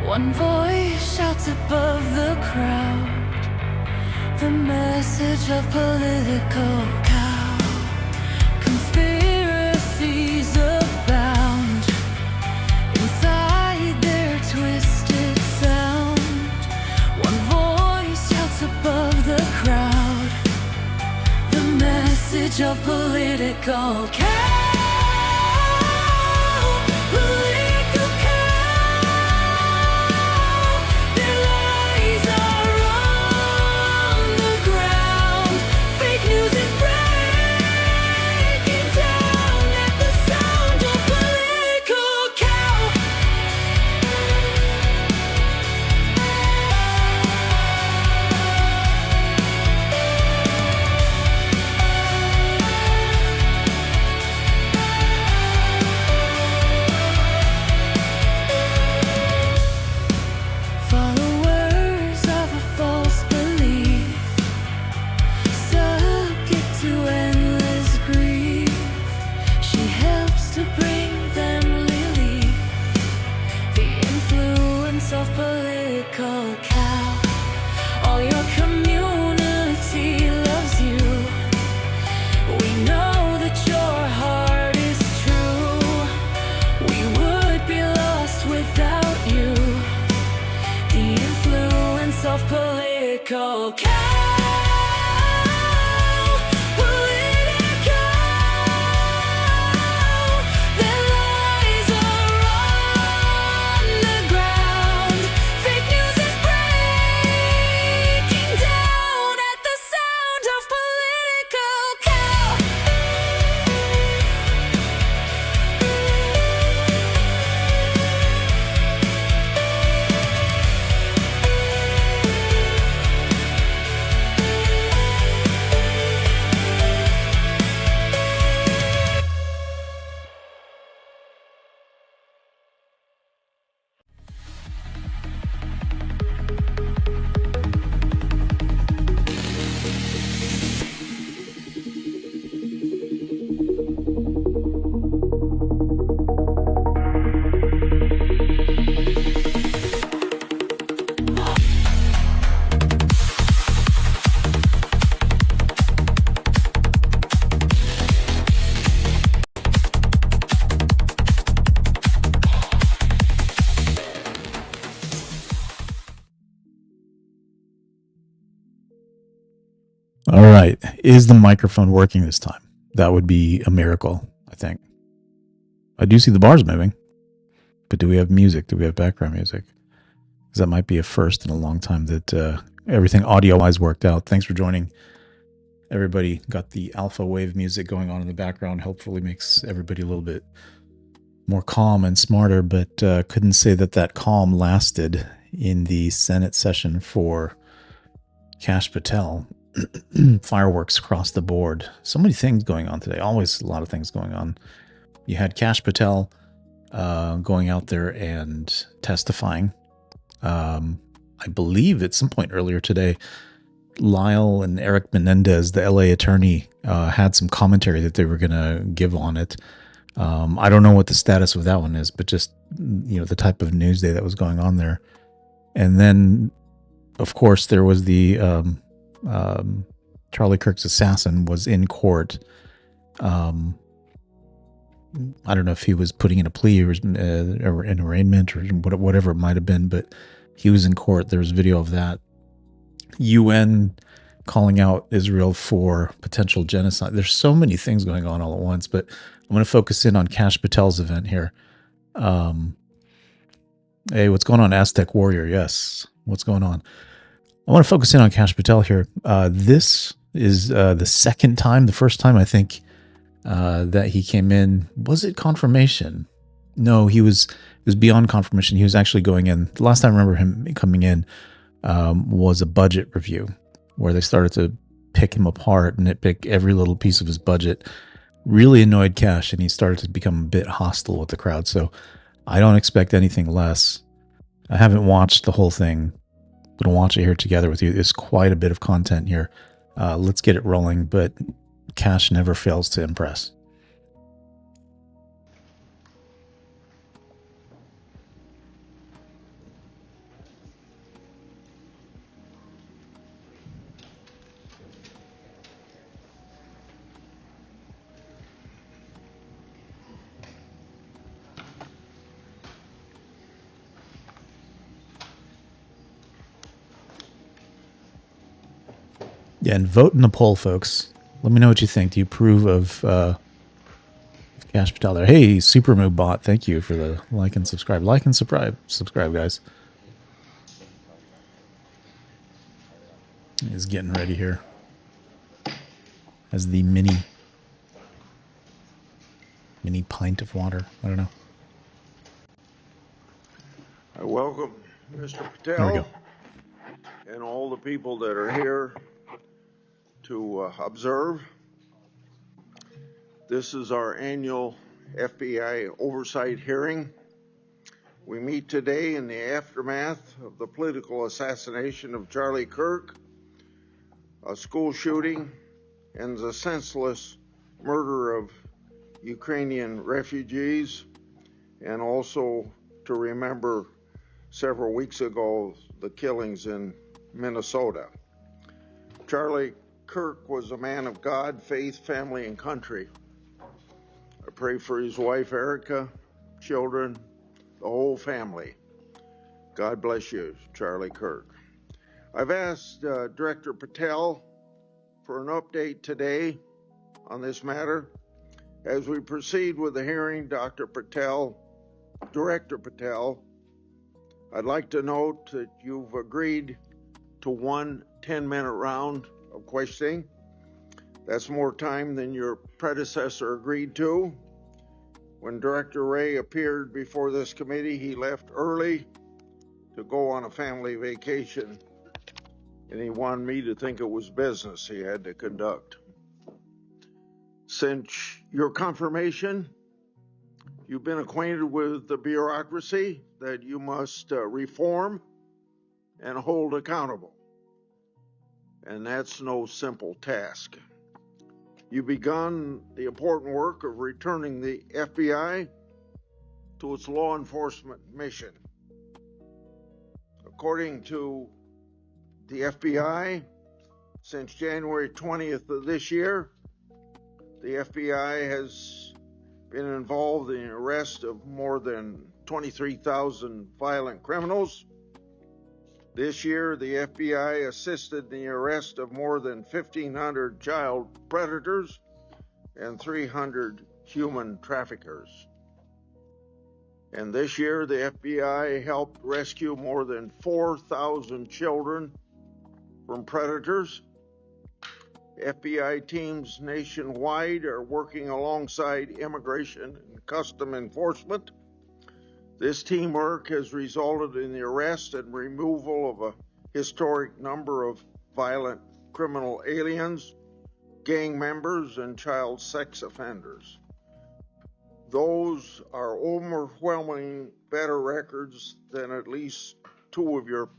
One voice shouts above the crowd, the message of political cow. Conspiracies abound inside their twisted sound. One voice shouts above the crowd, the message of political cow. All right. Is the microphone working this time? That would be a miracle, I think. I do see the bars moving, but do we have music? Do we have background music? Because that might be a first in a long time that everything audio-wise worked out. Thanks for joining. Everybody got the alpha wave music going on in the background. Hopefully makes everybody a little bit more calm and smarter, but couldn't say that that calm lasted in the Senate session for Kash Patel. Fireworks across the board. So many things going on today. Always a lot of things going on. You had Kash Patel going out there and testifying. I believe at some point earlier today, Lyle and Eric Menendez, the LA attorney, had some commentary that they were going to give on it. I don't know what the status of that one is, but just, you know, the type of news day that was going on there. And then, of course, there was the Charlie Kirk's assassin was in court. I don't know if he was putting in a plea or an arraignment or whatever it might have been, but he was in court. There was video of that. UN calling out Israel for potential genocide. There's so many things going on all at once, but I'm going to focus in on Kash Patel's event here. Hey, what's going on, Aztec Warrior? Yes, what's going on? I want to focus in on Kash Patel here. This is the second time. The first time, I think, that he came in. Was it confirmation? No, it was beyond confirmation. He was actually going in. The last time I remember him coming in was a budget review where they started to pick him apart and nitpick every little piece of his budget. Really annoyed Kash, and he started to become a bit hostile with the crowd. So I don't expect anything less. I haven't watched the whole thing. I'm going to watch it here together with you. There's quite a bit of content here. Let's get it rolling, but Kash never fails to impress. Yeah, and vote in the poll, folks. Let me know what you think. Do you approve of Kash Patel there? Hey, Supermoo Bot, thank you for the like and subscribe. Like and subscribe, guys. He's getting ready here. As the mini pint of water. I don't know. I welcome Mr. There we go. Patel and all the people that are here to observe. This is our annual FBI oversight hearing. We meet today in the aftermath of the political assassination of Charlie Kirk, a school shooting, and the senseless murder of Ukrainian refugees, and also to remember several weeks ago the killings in Minnesota. Charlie Kirk was a man of God, faith, family, and country. I pray for his wife, Erica, children, the whole family. God bless you, Charlie Kirk. I've asked Director Patel for an update today on this matter. As we proceed with the hearing, Director Patel, I'd like to note that you've agreed to one 10-minute round of questioning. That's more time than your predecessor agreed to. When Director Wray appeared before this committee, he left early to go on a family vacation, and he wanted me to think it was business he had to conduct. Since your confirmation, you've been acquainted with the bureaucracy that you must reform and hold accountable. And that's no simple task. You've begun the important work of returning the FBI to its law enforcement mission. According to the FBI, since January 20th of this year, the FBI has been involved in the arrest of more than 23,000 violent criminals. This year, the FBI assisted in the arrest of more than 1,500 child predators and 300 human traffickers. And this year, the FBI helped rescue more than 4,000 children from predators. FBI teams nationwide are working alongside immigration and custom enforcement. This teamwork has resulted in the arrest and removal of a historic number of violent criminal aliens, gang members, and child sex offenders. Those are overwhelmingly better records than at least two of your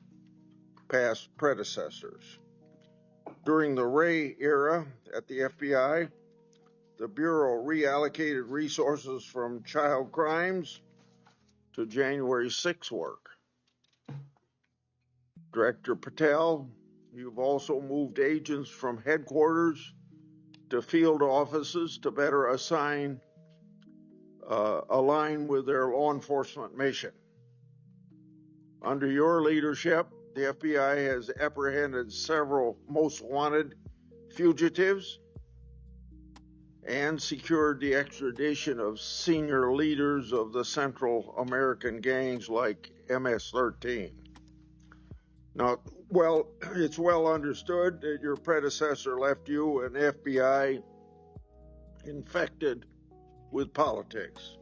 past predecessors. During the Wray era at the FBI, the Bureau reallocated resources from child crimes to January 6 work. Director Patel, you've also moved agents from headquarters to field offices to better align with their law enforcement mission. Under your leadership, the FBI has apprehended several most wanted fugitives and secured the extradition of senior leaders of the Central American gangs like MS-13. Now, it's well understood that your predecessor left you an FBI infected with politics.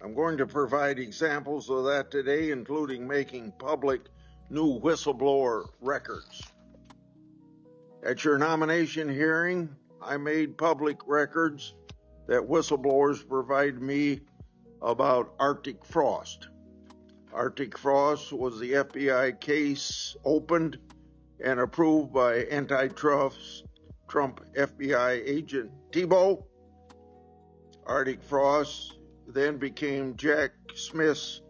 I'm going to provide examples of that today, including making public new whistleblower records. At your nomination hearing, I made public records that whistleblowers provided me about Arctic Frost. Arctic Frost was the FBI case opened and approved by antitrust Trump FBI agent Thibault. Arctic Frost then became Jack Smith's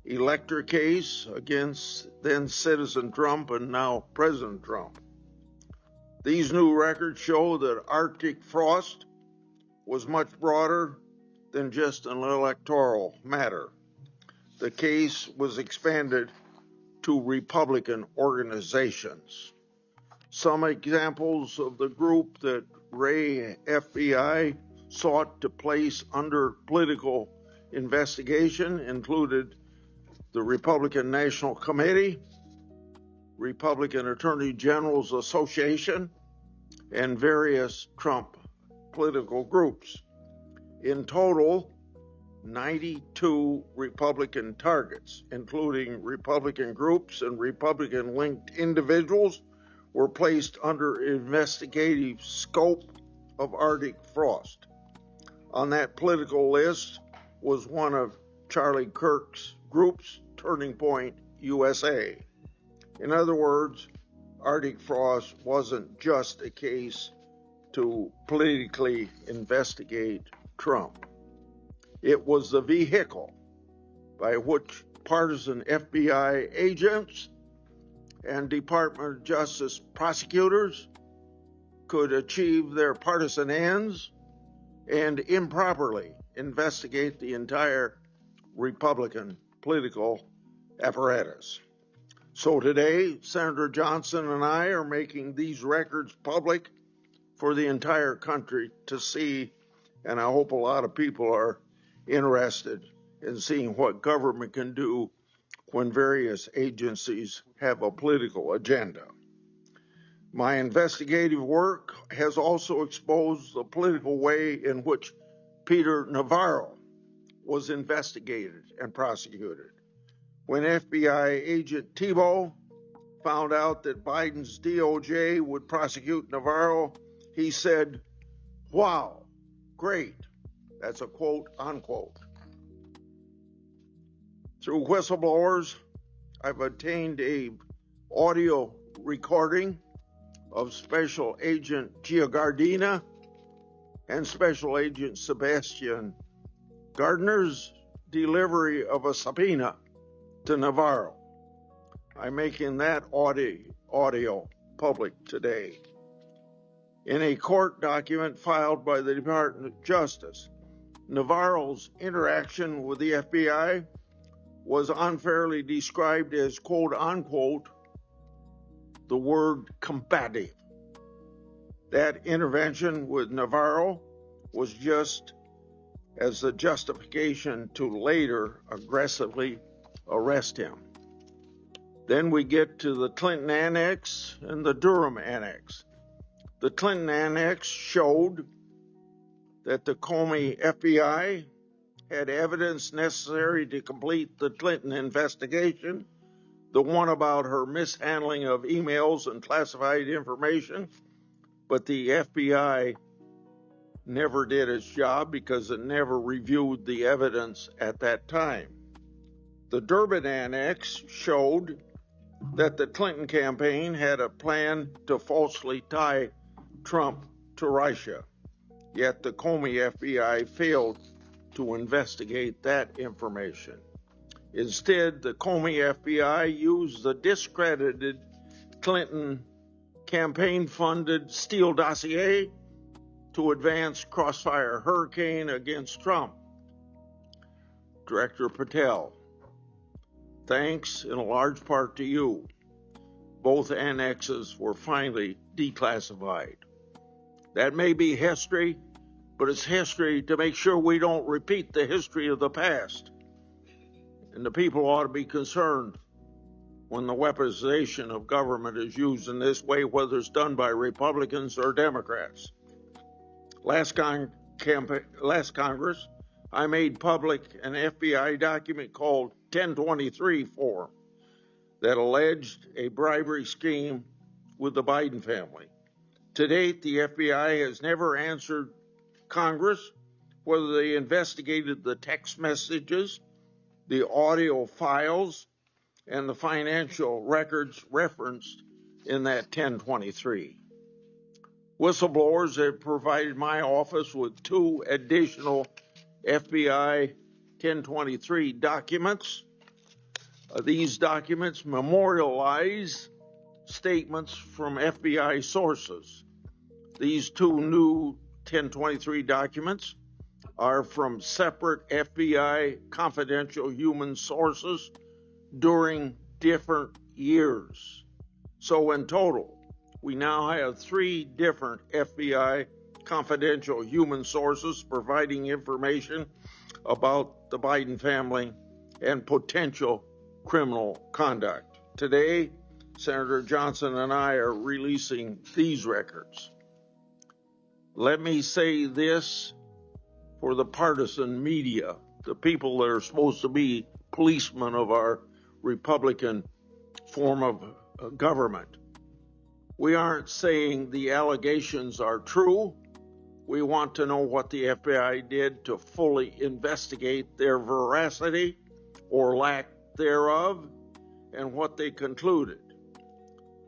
Electra case against then Citizen Trump and now President Trump. These new records show that Arctic Frost was much broader than just an electoral matter. The case was expanded to Republican organizations. Some examples of the group that Ray FBI sought to place under political investigation included the Republican National Committee, Republican Attorney Generals Association, and various Trump political groups. In total, 92 Republican targets, including Republican groups and Republican-linked individuals, were placed under investigative scope of Arctic Frost. On that political list was one of Charlie Kirk's groups, Turning Point USA. In other words, Arctic Frost wasn't just a case to politically investigate Trump. It was the vehicle by which partisan FBI agents and Department of Justice prosecutors could achieve their partisan ends and improperly investigate the entire Republican political apparatus. So today, Senator Johnson and I are making these records public for the entire country to see, and I hope a lot of people are interested in seeing what government can do when various agencies have a political agenda. My investigative work has also exposed the political way in which Peter Navarro was investigated and prosecuted. When FBI agent Thibault found out that Biden's DOJ would prosecute Navarro, he said, "Wow, great." That's a quote, unquote. Through whistleblowers, I've obtained a audio recording of Special Agent Giagardina and Special Agent Sebastian Gardner's delivery of a subpoena to Navarro. I'm making that audio public today. In a court document filed by the Department of Justice, Navarro's interaction with the FBI was unfairly described as, quote unquote, the word combative. That intervention with Navarro was just as a justification to later aggressively arrest him. Then we get to the Clinton Annex and the Durham Annex. The Clinton Annex showed that the Comey FBI had evidence necessary to complete the Clinton investigation, the one about her mishandling of emails and classified information, but the FBI never did its job because it never reviewed the evidence at that time. The Durbin Annex showed that the Clinton campaign had a plan to falsely tie Trump to Russia, yet the Comey FBI failed to investigate that information. Instead, the Comey FBI used the discredited Clinton campaign-funded Steele dossier to advance Crossfire Hurricane against Trump. Director Patel, thanks in a large part to you, both annexes were finally declassified. That may be history, but it's history to make sure we don't repeat the history of the past. And the people ought to be concerned when the weaponization of government is used in this way, whether it's done by Republicans or Democrats. Last Congress, I made public an FBI document called 1023 form that alleged a bribery scheme with the Biden family. To date, the FBI has never answered Congress whether they investigated the text messages, the audio files, and the financial records referenced in that 1023. Whistleblowers have provided my office with 2 additional FBI 1023 documents. These documents memorialize statements from FBI sources. These 2 new 1023 documents are from separate FBI confidential human sources during different years. So in total, we now have 3 different FBI confidential human sources providing information about the Biden family and potential criminal conduct. Today, Senator Johnson and I are releasing these records. Let me say this for the partisan media, the people that are supposed to be policemen of our Republican form of government. We aren't saying the allegations are true. We want to know what the FBI did to fully investigate their veracity or lack thereof and what they concluded.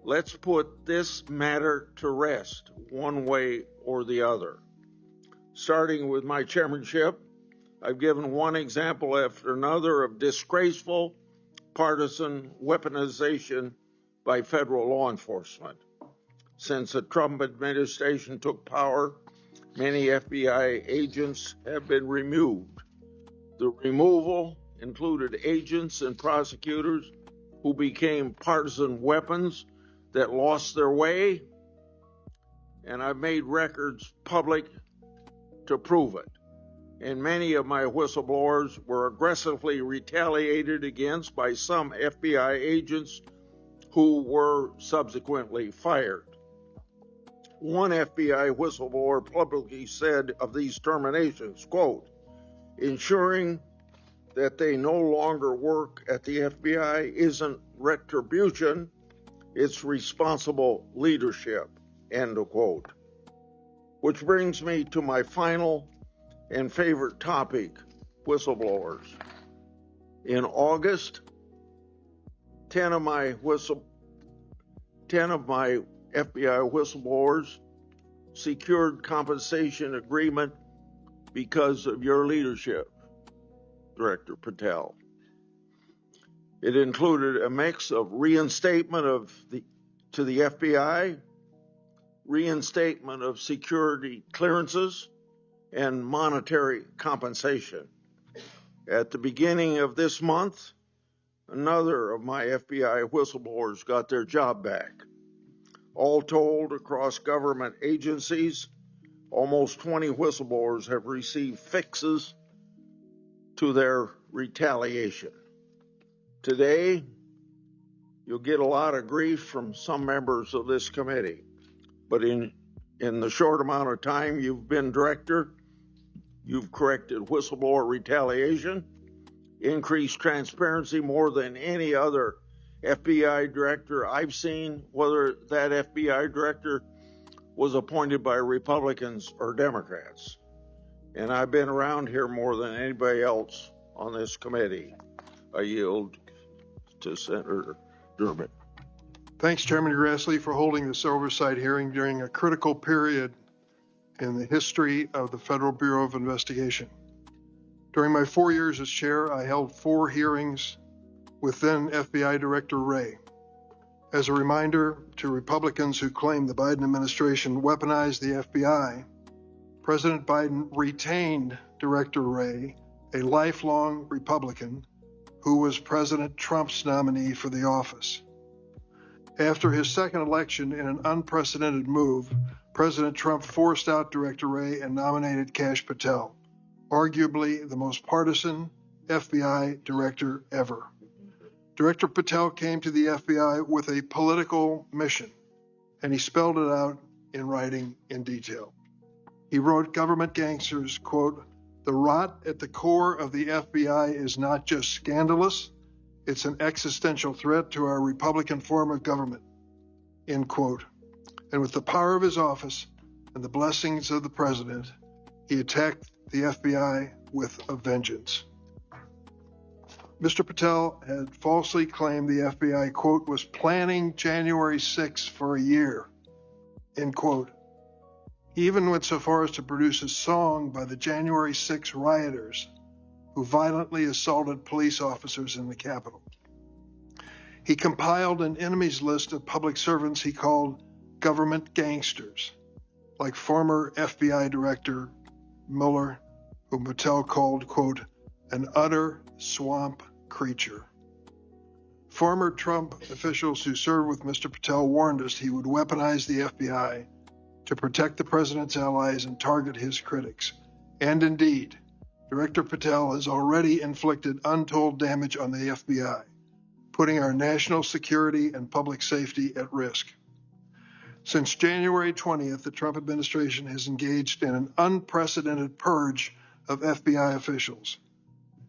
Let's put this matter to rest one way or the other. Starting with my chairmanship, I've given one example after another of disgraceful partisan weaponization by federal law enforcement. Since the Trump administration took power, many FBI agents have been removed. The removal included agents and prosecutors who became partisan weapons that lost their way, and I've made records public to prove it. And many of my whistleblowers were aggressively retaliated against by some FBI agents who were subsequently fired. One FBI whistleblower publicly said of these terminations, quote, ensuring that they no longer work at the FBI isn't retribution, it's responsible leadership, end of quote. Which brings me to my final and favorite topic, whistleblowers. In August, 10 of my FBI whistleblowers secured compensation agreement because of your leadership, Director Patel. It included a mix of reinstatement to the FBI, reinstatement of security clearances, and monetary compensation. At the beginning of this month, another of my FBI whistleblowers got their job back. All told, across government agencies, almost 20 whistleblowers have received fixes to their retaliation. Today, you'll get a lot of grief from some members of this committee, but in the short amount of time you've been director, you've corrected whistleblower retaliation, increased transparency more than any other FBI director I've seen, whether that FBI director was appointed by Republicans or Democrats. And I've been around here more than anybody else on this committee. I yield to Senator Durbin. Thanks, Chairman Grassley, for holding this oversight hearing during a critical period in the history of the Federal Bureau of Investigation. During my 4 years as chair, I held 4 hearings with then FBI Director Wray. As a reminder to Republicans who claim the Biden administration weaponized the FBI, President Biden retained Director Wray, a lifelong Republican who was President Trump's nominee for the office. After his second election, in an unprecedented move, President Trump forced out Director Wray and nominated Kash Patel, arguably the most partisan FBI director ever. Director Patel came to the FBI with a political mission, and he spelled it out in writing in detail. He wrote, government gangsters, quote, the rot at the core of the FBI is not just scandalous, it's an existential threat to our Republican form of government, end quote. And with the power of his office and the blessings of the president, he attacked the FBI with a vengeance. Mr. Patel had falsely claimed the FBI, quote, was planning January 6th for a year, end quote. He even went so far as to produce a song by the January 6 rioters who violently assaulted police officers in the Capitol. He compiled an enemies list of public servants he called government gangsters, like former FBI Director Mueller, whom Patel called, quote, an utter swamp creature. Former Trump officials who served with Mr. Patel warned us he would weaponize the FBI to protect the president's allies and target his critics. And indeed, Director Patel has already inflicted untold damage on the FBI, putting our national security and public safety at risk. Since January 20th, the Trump administration has engaged in an unprecedented purge of FBI officials.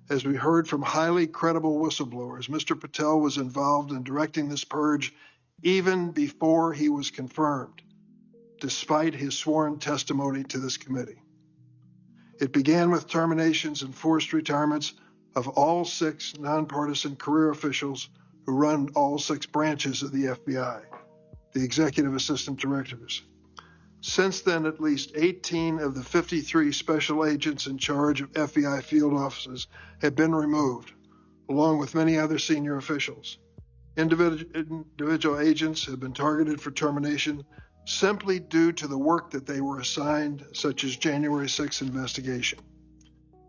As we heard from highly credible whistleblowers, Mr. Patel was involved in directing this purge even before he was confirmed, despite his sworn testimony to this committee. It began with terminations and forced retirements of all 6 nonpartisan career officials who run all 6 branches of the FBI, the executive assistant directors. Since then, at least 18 of the 53 special agents in charge of FBI field offices have been removed, along with many other senior officials. Individual agents have been targeted for termination simply due to the work that they were assigned, such as January 6th investigation.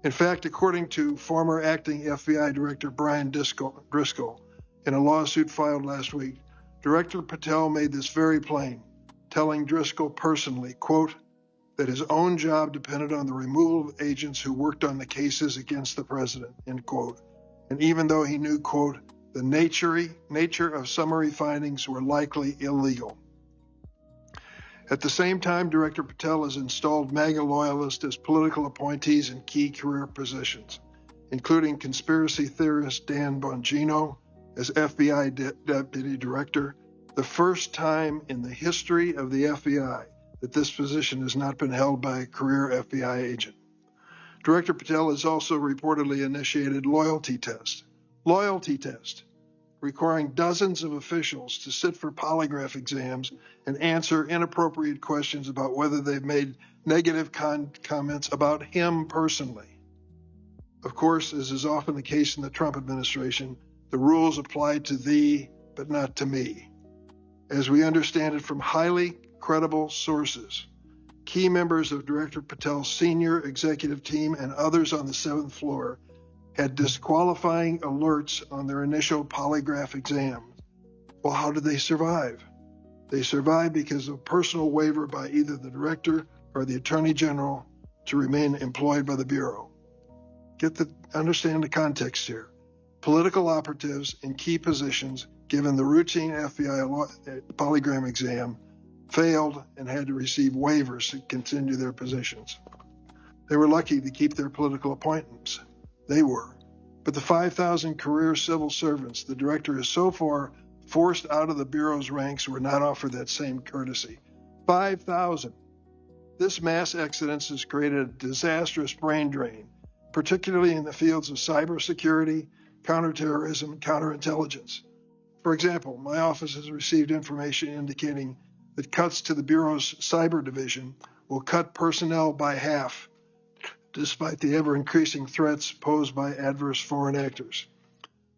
In fact, according to former acting FBI Director Brian Driscoll, in a lawsuit filed last week, Director Patel made this very plain, telling Driscoll personally, quote, that his own job depended on the removal of agents who worked on the cases against the president, end quote. And even though he knew, quote, the nature of summary findings were likely illegal. At the same time, Director Patel has installed MAGA loyalists as political appointees in key career positions, including conspiracy theorist Dan Bongino as FBI Deputy Director, the first time in the history of the FBI that this position has not been held by a career FBI agent. Director Patel has also reportedly initiated loyalty test, requiring dozens of officials to sit for polygraph exams and answer inappropriate questions about whether they've made negative comments about him personally. Of course, as is often the case in the Trump administration, the rules apply to thee, but not to me. As we understand it from highly credible sources, key members of Director Patel's senior executive team and others on the 7th floor had disqualifying alerts on their initial polygraph exam. Well, how did they survive? They survived because of a personal waiver by either the director or the attorney general to remain employed by the Bureau. Understand the context here. Political operatives in key positions, given the routine FBI polygraph exam, failed and had to receive waivers to continue their positions. They were lucky to keep their political appointments. They were. But the 5,000 career civil servants the director has so far forced out of the Bureau's ranks were not offered that same courtesy. 5,000. This mass exodus has created a disastrous brain drain, particularly in the fields of cybersecurity, counterterrorism, and counterintelligence. For example, my office has received information indicating that cuts to the Bureau's cyber division will cut personnel by half, despite the ever-increasing threats posed by adverse foreign actors.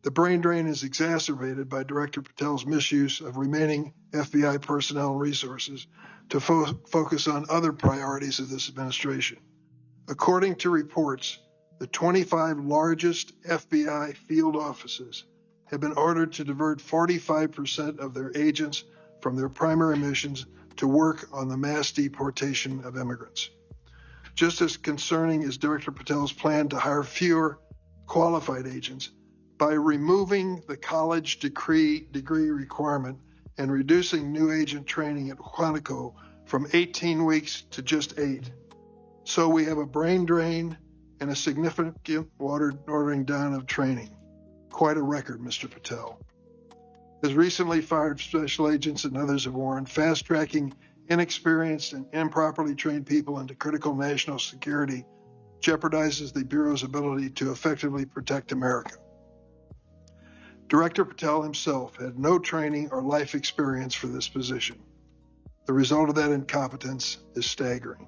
The brain drain is exacerbated by Director Patel's misuse of remaining FBI personnel and resources to focus on other priorities of this administration. According to reports, the 25 largest FBI field offices have been ordered to divert 45% of their agents from their primary missions to work on the mass deportation of immigrants. Just as concerning is Director Patel's plan to hire fewer qualified agents by removing the college degree requirement and reducing new agent training at Quantico from 18 weeks to just 8. So we have a brain drain and a significant watering down of training. Quite a record, Mr. Patel. His recently fired special agents and others have warned, fast-tracking inexperienced and improperly trained people into critical national security jeopardizes the Bureau's ability to effectively protect America. Director Patel himself had no training or life experience for this position. The result of that incompetence is staggering.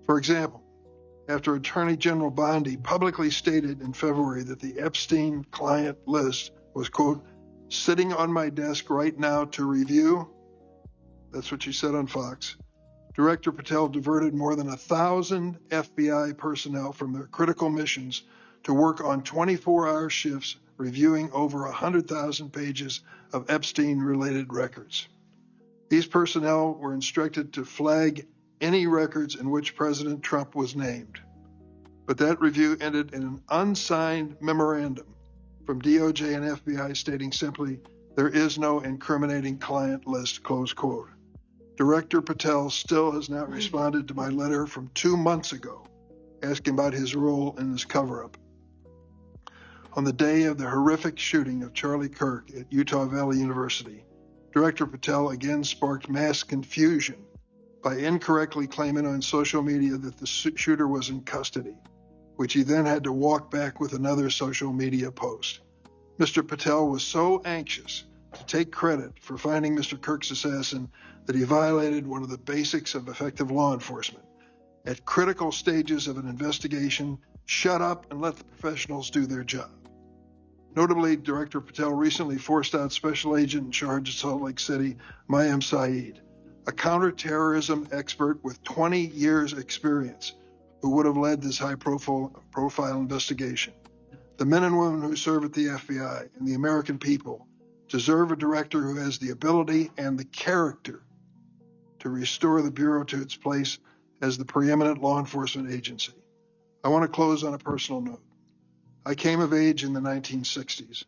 For example, after Attorney General Bondi publicly stated in February that the Epstein client list was, quote, sitting on my desk right now to review, that's what she said on Fox, Director Patel diverted more than 1,000 FBI personnel from their critical missions to work on 24-hour shifts reviewing over 100,000 pages of Epstein-related records. These personnel were instructed to flag any records in which President Trump was named. But that review ended in an unsigned memorandum from DOJ and FBI stating simply, "There is no incriminating client list," close quote. Director Patel still has not responded to my letter from 2 months ago asking about his role in this cover-up. On the day of the horrific shooting of Charlie Kirk at Utah Valley University, Director Patel again sparked mass confusion by incorrectly claiming on social media that the shooter was in custody, which he then had to walk back with another social media post. Mr. Patel was so anxious to take credit for finding Mr. Kirk's assassin that he violated one of the basics of effective law enforcement. At critical stages of an investigation, shut up and let the professionals do their job. Notably, Director Patel recently forced out Special Agent in charge of Salt Lake City, Mayim Saeed, a counterterrorism expert with 20 years' experience, who would have led this high-profile investigation. The men and women who serve at the FBI and the American people deserve a director who has the ability and the character to restore the Bureau to its place as the preeminent law enforcement agency. I want to close on a personal note. I came of age in the 1960s.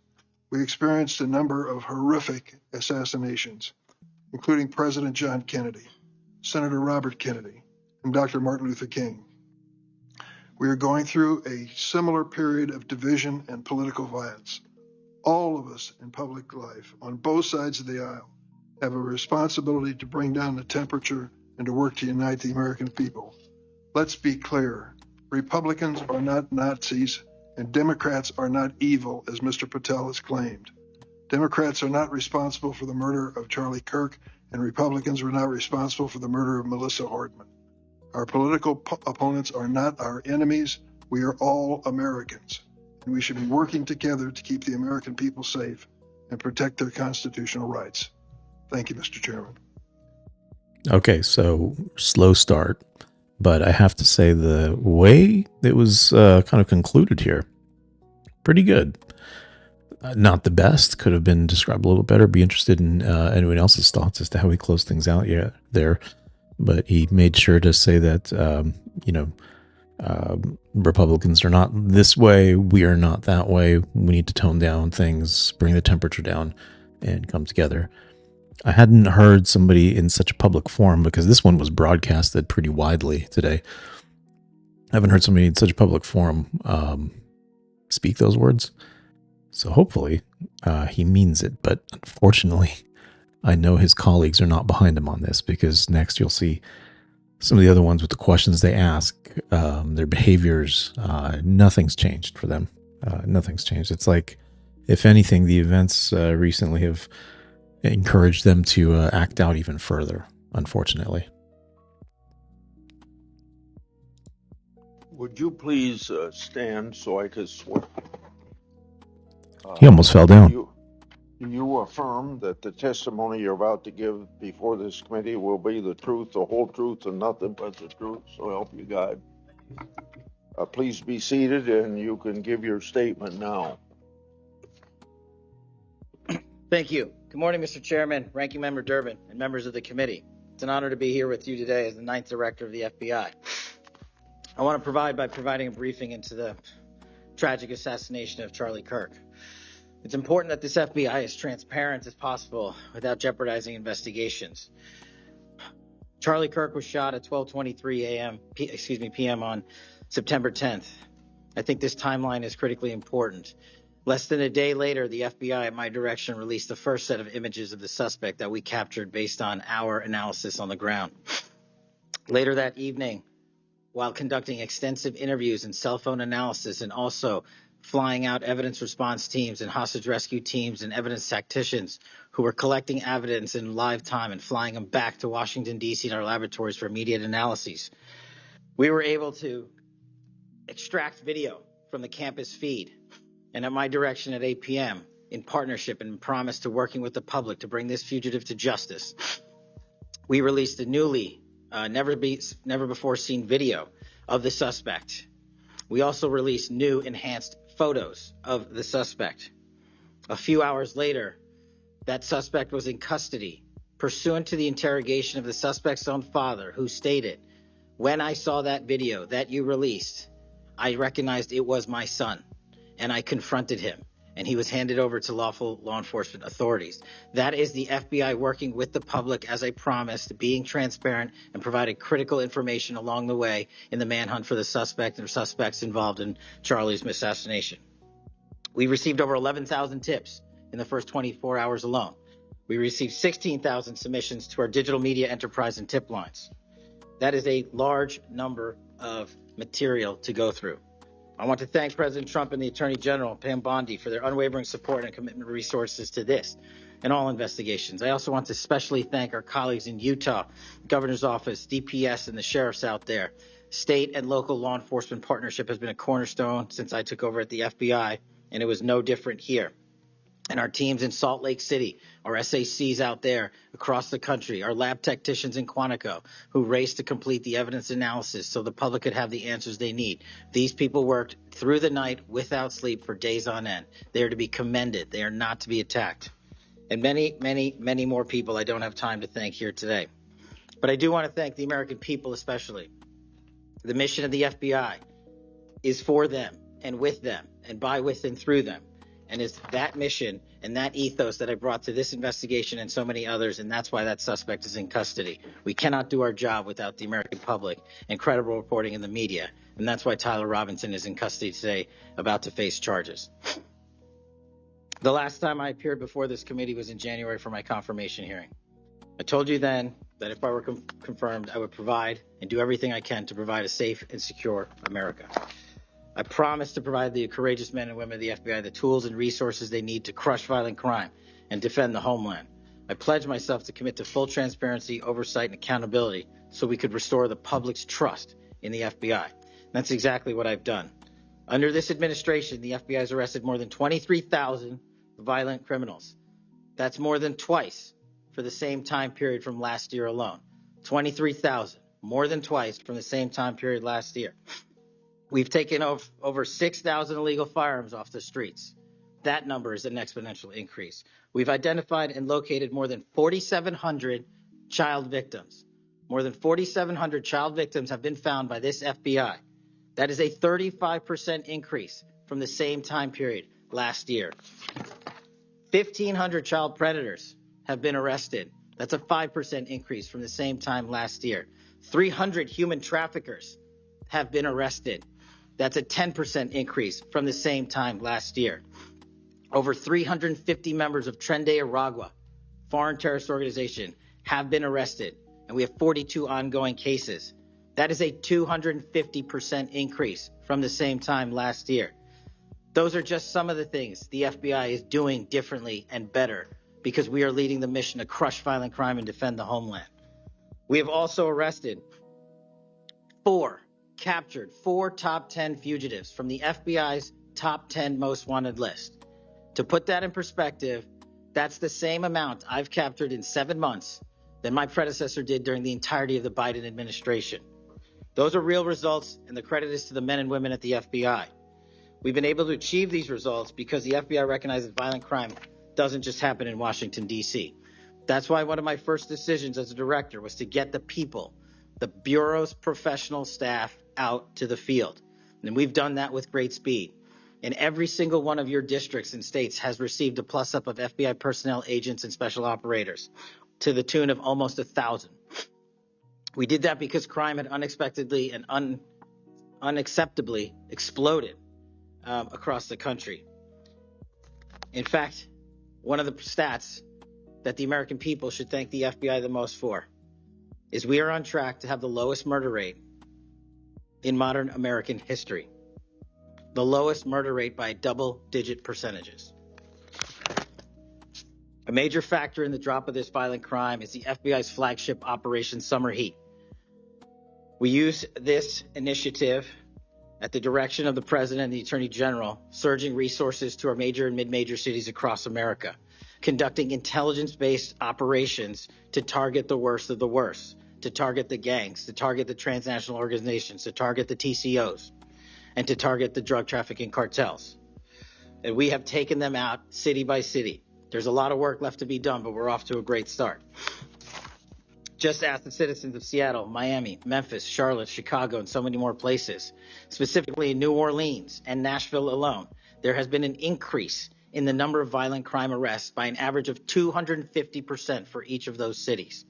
We experienced a number of horrific assassinations, including President John Kennedy, Senator Robert Kennedy, and Dr. Martin Luther King. We are going through a similar period of division and political violence. All of us in public life, on both sides of the aisle, have a responsibility to bring down the temperature and to work to unite the American people. Let's be clear. Republicans are not Nazis, and Democrats are not evil, as Mr. Patel has claimed. Democrats are not responsible for the murder of Charlie Kirk, and Republicans were not responsible for the murder of Melissa Hordman. Our political opponents are not our enemies. We are all Americans, and we should be working together to keep the American people safe and protect their constitutional rights. Thank you, Mr. Chairman. Okay, so slow start, but I have to say the way it was kind of concluded here, pretty good. Not the best, could have been described a little better. Be interested in anyone else's thoughts as to how he closed things out there. But he made sure to say that, Republicans are not this way. We are not that way. We need to tone down things, bring the temperature down, and come together. I hadn't heard somebody in such a public forum, because this one was broadcasted pretty widely today. I haven't heard somebody in such a public forum speak those words. So hopefully he means it. But unfortunately, I know his colleagues are not behind him on this, because next you'll see some of the other ones with the questions they ask, their behaviors. Nothing's changed for them. Nothing's changed. It's like, if anything, the events recently have encouraged them to act out even further, unfortunately. Would you please stand so I could swear? He almost fell down. Do you affirm that the testimony you're about to give before this committee will be the truth, the whole truth, and nothing but the truth? So help you God. Please be seated, and you can give your statement now. Thank you. Good morning, Mr. Chairman, Ranking Member Durbin, and members of the committee. It's an honor to be here with you today as the 9th Director of the FBI. I want to providing a briefing into the tragic assassination of Charlie Kirk. It's important that this FBI is transparent as possible without jeopardizing investigations. Charlie Kirk was shot at 12:23 p.m. on September 10th. I think this timeline is critically important. Less than a day later, the FBI, at my direction, released the first set of images of the suspect that we captured based on our analysis on the ground. Later that evening, while conducting extensive interviews and cell phone analysis, and also flying out evidence response teams and hostage rescue teams and evidence tacticians who were collecting evidence in live time and flying them back to Washington, D.C. in our laboratories for immediate analyses, we were able to extract video from the campus feed. And at my direction at 8 p.m., in partnership and promise to working with the public to bring this fugitive to justice, we released a newly, never before seen video of the suspect. We also released new enhanced photos of the suspect. A few hours later, that suspect was in custody, pursuant to the interrogation of the suspect's own father, who stated, "When I saw that video that you released, I recognized it was my son, and I confronted him, and he was handed over to lawful law enforcement authorities." That is the FBI working with the public, as I promised, being transparent and providing critical information along the way in the manhunt for the suspect or suspects involved in Charlie's assassination. We received over 11,000 tips in the first 24 hours alone. We received 16,000 submissions to our digital media enterprise and tip lines. That is a large number of material to go through. I want to thank President Trump and the Attorney General, Pam Bondi, for their unwavering support and commitment of resources to this and all investigations. I also want to especially thank our colleagues in Utah, Governor's Office, DPS, and the sheriffs out there. State and local law enforcement partnership has been a cornerstone since I took over at the FBI, and it was no different here. And our teams in Salt Lake City, our SACs out there across the country, our lab technicians in Quantico who raced to complete the evidence analysis so the public could have the answers they need. These people worked through the night without sleep for days on end. They are to be commended. They are not to be attacked. And many, many, many more people I don't have time to thank here today. But I do want to thank the American people especially. The mission of the FBI is for them and with them and by, with, and through them. And it's that mission and that ethos that I brought to this investigation and so many others, and that's why that suspect is in custody. We cannot do our job without the American public and credible reporting in the media, and that's why Tyler Robinson is in custody today, about to face charges. The last time I appeared before this committee was in January for my confirmation hearing. I told you then that if I were confirmed, I would provide and do everything I can to provide a safe and secure America. I promise to provide the courageous men and women of the FBI the tools and resources they need to crush violent crime and defend the homeland. I pledge myself to commit to full transparency, oversight, and accountability so we could restore the public's trust in the FBI. And that's exactly what I've done. Under this administration, the FBI has arrested more than 23,000 violent criminals. That's more than twice for the same time period from last year alone. 23,000, more than twice from the same time period last year. We've taken over 6,000 illegal firearms off the streets. That number is an exponential increase. We've identified and located more than 4,700 child victims. More than 4,700 child victims have been found by this FBI. That is a 35% increase from the same time period last year. 1,500 child predators have been arrested. That's a 5% increase from the same time last year. 300 human traffickers have been arrested. That's a 10% increase from the same time last year. Over 350 members of Tren de Aragua, foreign terrorist organization, have been arrested, and we have 42 ongoing cases. That is a 250% increase from the same time last year. Those are just some of the things the FBI is doing differently and better because we are leading the mission to crush violent crime and defend the homeland. We have also captured four top 10 fugitives from the FBI's top 10 most wanted list. To put that in perspective, that's the same amount I've captured in 7 months than my predecessor did during the entirety of the Biden administration. Those are real results, and the credit is to the men and women at the FBI. We've been able to achieve these results because the FBI recognizes violent crime doesn't just happen in Washington, D.C. That's why one of my first decisions as a director was to get the people, the Bureau's professional staff, out to the field. And we've done that with great speed. And every single one of your districts and states has received a plus-up of FBI personnel, agents, and special operators to the tune of almost 1,000. We did that because crime had unexpectedly and unacceptably exploded across the country. In fact, one of the stats that the American people should thank the FBI the most for is we are on track to have the lowest murder rate in modern American history. The lowest murder rate by double-digit percentages. A major factor in the drop of this violent crime is the FBI's flagship Operation Summer Heat. We use this initiative at the direction of the President and the Attorney General, surging resources to our major and mid-major cities across America, conducting intelligence-based operations to target the worst of the worst, to target the gangs, to target the transnational organizations, to target the TCOs, and to target the drug trafficking cartels. And we have taken them out city by city. There's a lot of work left to be done, but we're off to a great start. Just ask the citizens of Seattle, Miami, Memphis, Charlotte, Chicago, and so many more places. Specifically in New Orleans and Nashville alone, there has been an increase in the number of violent crime arrests by an average of 250% for each of those cities.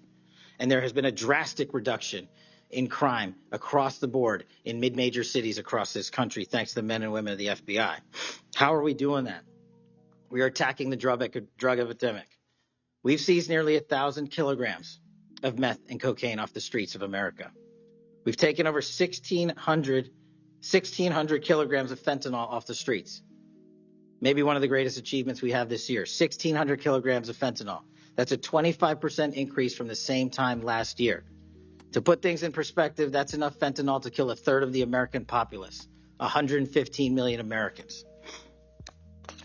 And there has been a drastic reduction in crime across the board in mid-major cities across this country, thanks to the men and women of the FBI. How are we doing that? We are attacking the drug epidemic. We've seized nearly 1,000 kilograms of meth and cocaine off the streets of America. We've taken over 1,600 kilograms of fentanyl off the streets. Maybe one of the greatest achievements we have this year, 1,600 kilograms of fentanyl. That's a 25% increase from the same time last year. To put things in perspective, that's enough fentanyl to kill a third of the American populace, 115 million Americans.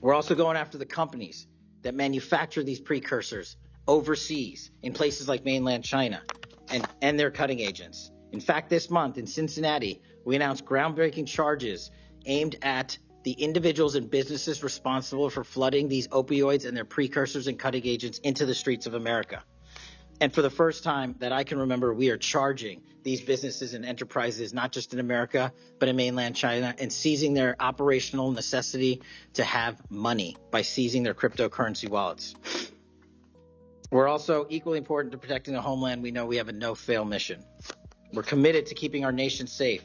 We're also going after the companies that manufacture these precursors overseas in places like mainland China and their cutting agents. In fact, this month in Cincinnati, we announced groundbreaking charges aimed at the individuals and businesses responsible for flooding these opioids and their precursors and cutting agents into the streets of America. And for the first time that I can remember, we are charging these businesses and enterprises, not just in America, but in mainland China, and seizing their operational necessity to have money by seizing their cryptocurrency wallets. We're also equally important to protecting the homeland. We know we have a no-fail mission. We're committed to keeping our nation safe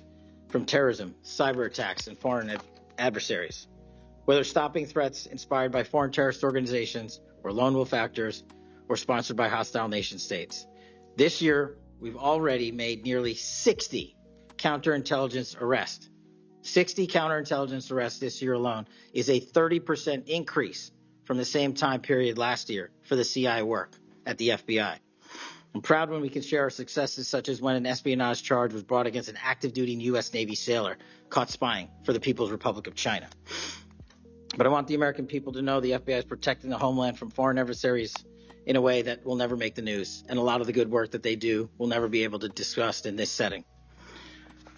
from terrorism, cyber attacks, and foreign adversaries. Whether stopping threats inspired by foreign terrorist organizations or lone wolf actors or sponsored by hostile nation states. This year, we've already made nearly 60 counterintelligence arrests. 60 counterintelligence arrests this year alone is a 30% increase from the same time period last year for the CIA work at the FBI. I'm proud when we can share our successes, such as when an espionage charge was brought against an active-duty U.S. Navy sailor caught spying for the People's Republic of China. But I want the American people to know the FBI is protecting the homeland from foreign adversaries in a way that will never make the news, and a lot of the good work that they do will never be able to discuss in this setting.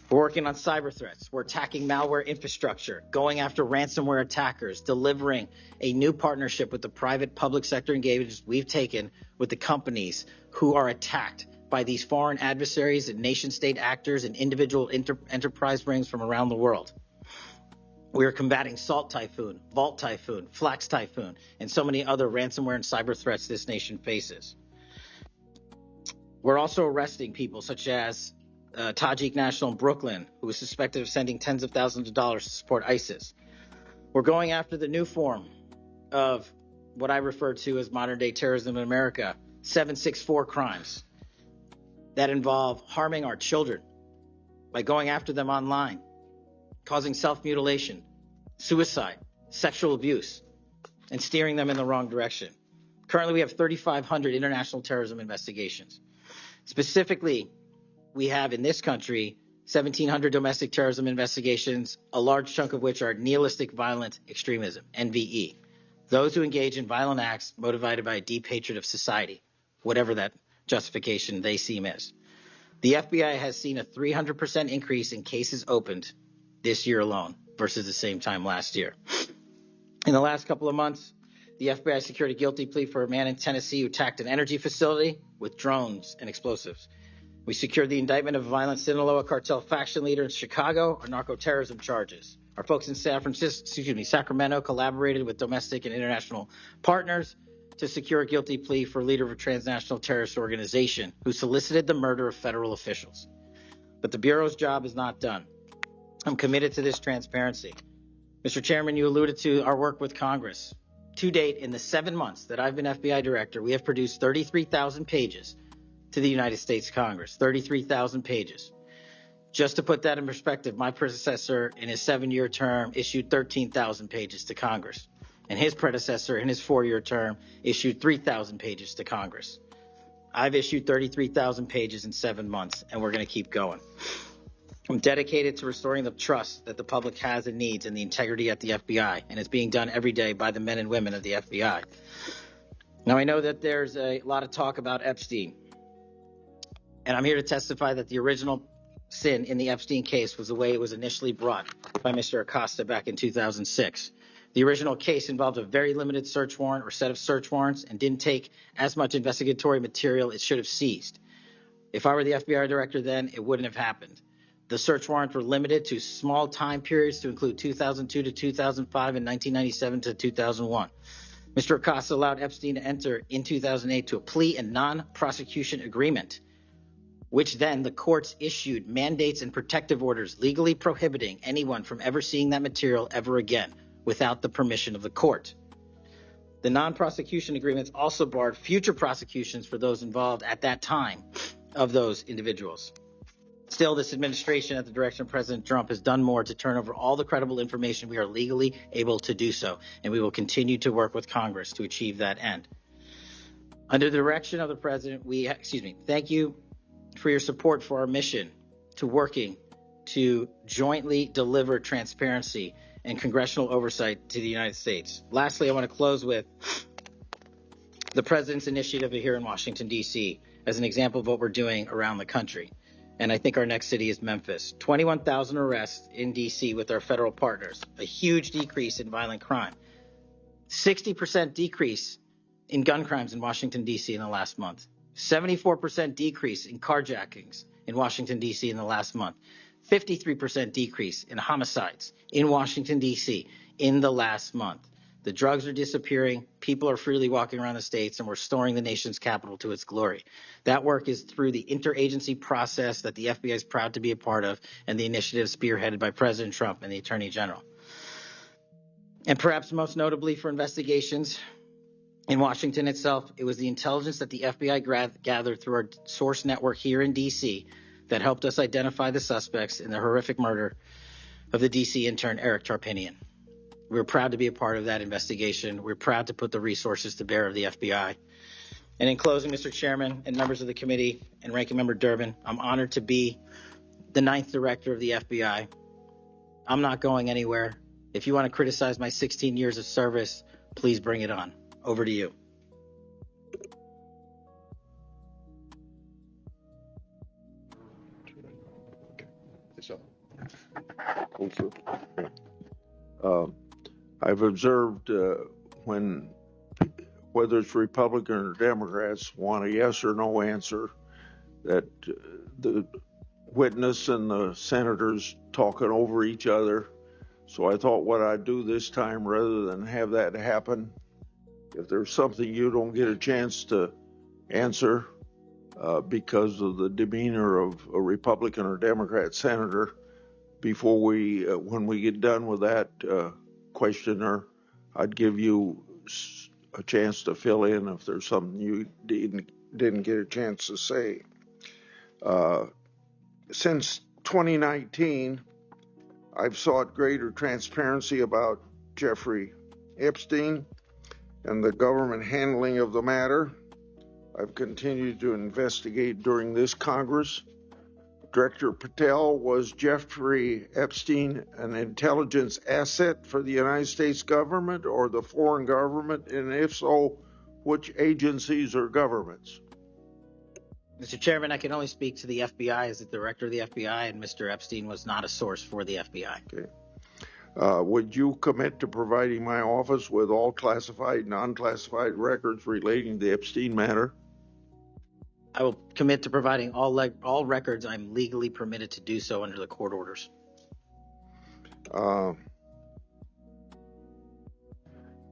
We're working on cyber threats. We're attacking malware infrastructure, going after ransomware attackers, delivering a new partnership with the private public sector engagements we've taken with the companies who are attacked by these foreign adversaries and nation-state actors and individual enterprise rings from around the world. We are combating Salt Typhoon, Vault Typhoon, Flax Typhoon, and so many other ransomware and cyber threats this nation faces. We're also arresting people such as Tajik national in Brooklyn, who was suspected of sending tens of thousands of dollars to support ISIS. We're going after the new form of what I refer to as modern-day terrorism in America, 764 crimes that involve harming our children by going after them online, causing self-mutilation, suicide, sexual abuse, and steering them in the wrong direction. Currently, we have 3,500 international terrorism investigations. Specifically, we have in this country 1,700 domestic terrorism investigations, a large chunk of which are nihilistic violent extremism, NVE. Those who engage in violent acts motivated by a deep hatred of society, whatever that justification they seem is. The FBI has seen a 300% increase in cases opened this year alone versus the same time last year. In the last couple of months, the FBI secured a guilty plea for a man in Tennessee who attacked an energy facility with drones and explosives. We secured the indictment of a violent Sinaloa cartel faction leader in Chicago on narco-terrorism charges. Our folks in Sacramento collaborated with domestic and international partners to secure a guilty plea for a leader of a transnational terrorist organization who solicited the murder of federal officials. But the Bureau's job is not done. I'm committed to this transparency. Mr. Chairman, you alluded to our work with Congress. To date, in the 7 months that I've been FBI director, we have produced 33,000 pages to the United States Congress, 33,000 pages. Just to put that in perspective, my predecessor in his 7-year term issued 13,000 pages to Congress, and his predecessor in his 4-year term issued 3,000 pages to Congress. I've issued 33,000 pages in 7 months, and we're going to keep going. I'm dedicated to restoring the trust that the public has and needs in the integrity at the FBI, and it's being done every day by the men and women of the FBI. Now, I know that there's a lot of talk about Epstein, and I'm here to testify that the original sin in the Epstein case was the way it was initially brought by Mr. Acosta back in 2006. The original case involved a very limited search warrant or set of search warrants and didn't take as much investigatory material it should have seized. If I were the FBI director then, it wouldn't have happened. The search warrants were limited to small time periods to include 2002 to 2005 and 1997 to 2001. Mr. Acosta allowed Epstein to enter in 2008 to a plea and non-prosecution agreement, which then the courts issued mandates and protective orders legally prohibiting anyone from ever seeing that material ever again without the permission of the court. The non-prosecution agreements also barred future prosecutions for those involved at that time of those individuals. Still, this administration, at the direction of President Trump, has done more to turn over all the credible information we are legally able to do so, and we will continue to work with Congress to achieve that end. Under the direction of the President, thank you for your support for our mission to working to jointly deliver transparency and congressional oversight to the United States. Lastly, I want to close with the President's initiative here in Washington, D.C. as an example of what we're doing around the country. And I think our next city is Memphis. 21,000 arrests in D.C. with our federal partners, a huge decrease in violent crime, 60% decrease in gun crimes in Washington, D.C. in the last month, 74% decrease in carjackings in Washington, D.C. in the last month, 53% decrease in homicides in Washington, D.C. in the last month. The drugs are disappearing, people are freely walking around the states, and we're restoring the nation's capital to its glory. That work is through the interagency process that the FBI is proud to be a part of, and the initiative spearheaded by President Trump and the Attorney General. And perhaps most notably for investigations in Washington itself, it was the intelligence that the FBI gathered through our source network here in D.C. that helped us identify the suspects in the horrific murder of the D.C. intern Eric Tarpinian. We're proud to be a part of that investigation. We're proud to put the resources to bear of the FBI. And in closing, Mr. Chairman and members of the committee and Ranking Member Durbin, I'm honored to be the 9th director of the FBI. I'm not going anywhere. If you want to criticize my 16 years of service, please bring it on. Over to you. Thank you. I've observed whether it's Republican or Democrats want a yes or no answer, that the witness and the senators talking over each other. So I thought what I'd do this time, rather than have that happen, if there's something you don't get a chance to answer because of the demeanor of a Republican or Democrat senator, before when we get done with that questioner, I'd give you a chance to fill in if there's something you didn't get a chance to say. Since 2019, I've sought greater transparency about Jeffrey Epstein and the government handling of the matter. I've continued to investigate during this Congress. Director Patel, was Jeffrey Epstein an intelligence asset for the United States government or the foreign government? And if so, which agencies or governments? Mr. Chairman, I can only speak to the FBI as the director of the FBI, and Mr. Epstein was not a source for the FBI. Okay. Would you commit to providing my office with all classified, non-classified records relating to the Epstein matter? I will commit to providing all records I'm legally permitted to do so under the court orders.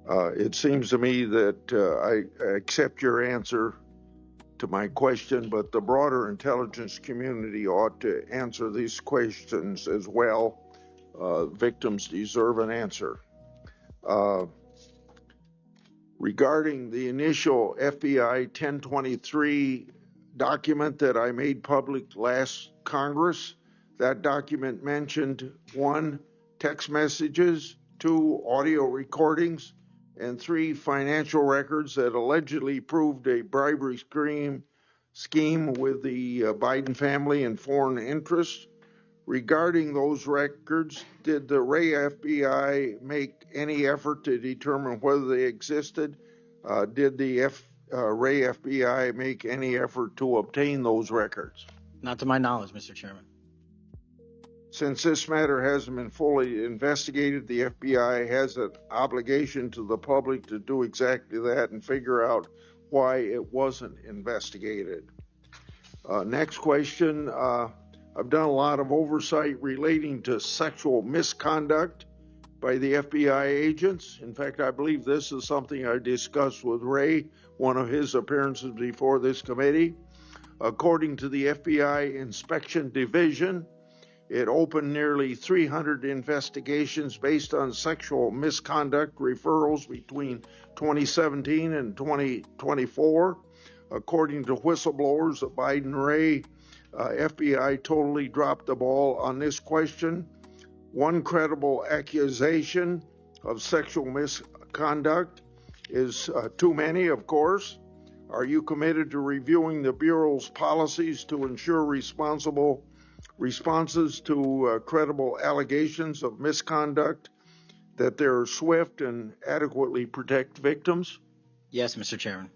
It seems to me that I accept your answer to my question, but the broader intelligence community ought to answer these questions as well. Victims deserve an answer. Regarding the initial FBI 1023 document that I made public last Congress, that document mentioned 1, text messages, 2, audio recordings, and 3, financial records that allegedly proved a bribery scheme with the Biden family and foreign interests. Regarding those records, did the Ray FBI make any effort to determine whether they existed? Did the Ray FBI make any effort to obtain those records? Not to my knowledge, Mr. Chairman. Since this matter hasn't been fully investigated, the FBI has an obligation to the public to do exactly that and figure out why it wasn't investigated. Next question. I've done a lot of oversight relating to sexual misconduct by the FBI agents. In fact, I believe this is something I discussed with Ray, one of his appearances before this committee. According to the FBI Inspection Division, it opened nearly 300 investigations based on sexual misconduct referrals between 2017 and 2024. According to whistleblowers at Biden-Ray, FBI totally dropped the ball on this question. One credible accusation of sexual misconduct is too many, of course. Are you committed to reviewing the Bureau's policies to ensure responsible responses to credible allegations of misconduct, that they're swift and adequately protect victims? Yes, Mr. Chairman.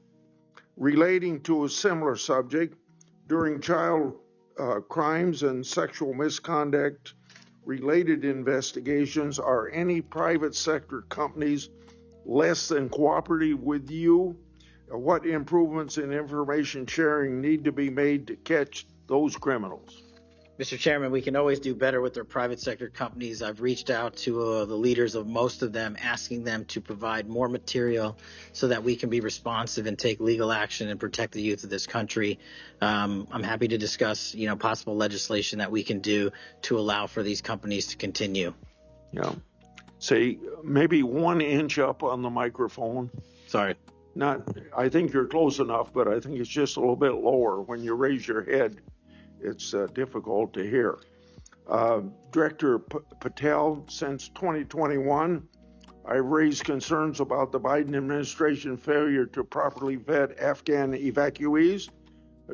Relating to a similar subject, during child crimes and sexual misconduct related investigations, are any private sector companies less than cooperative with you? What improvements in information sharing need to be made to catch those criminals? Mr. Chairman, we can always do better with our private sector companies. I've reached out to the leaders of most of them, asking them to provide more material so that we can be responsive and take legal action and protect the youth of this country. I'm happy to discuss, possible legislation that we can do to allow for these companies to continue. Yeah. Say maybe 1 inch up on the microphone. Sorry. I think you're close enough, but I think it's just a little bit lower. When you raise your head, it's difficult to hear. Director Patel, since 2021, I've raised concerns about the Biden administration failure to properly vet Afghan evacuees.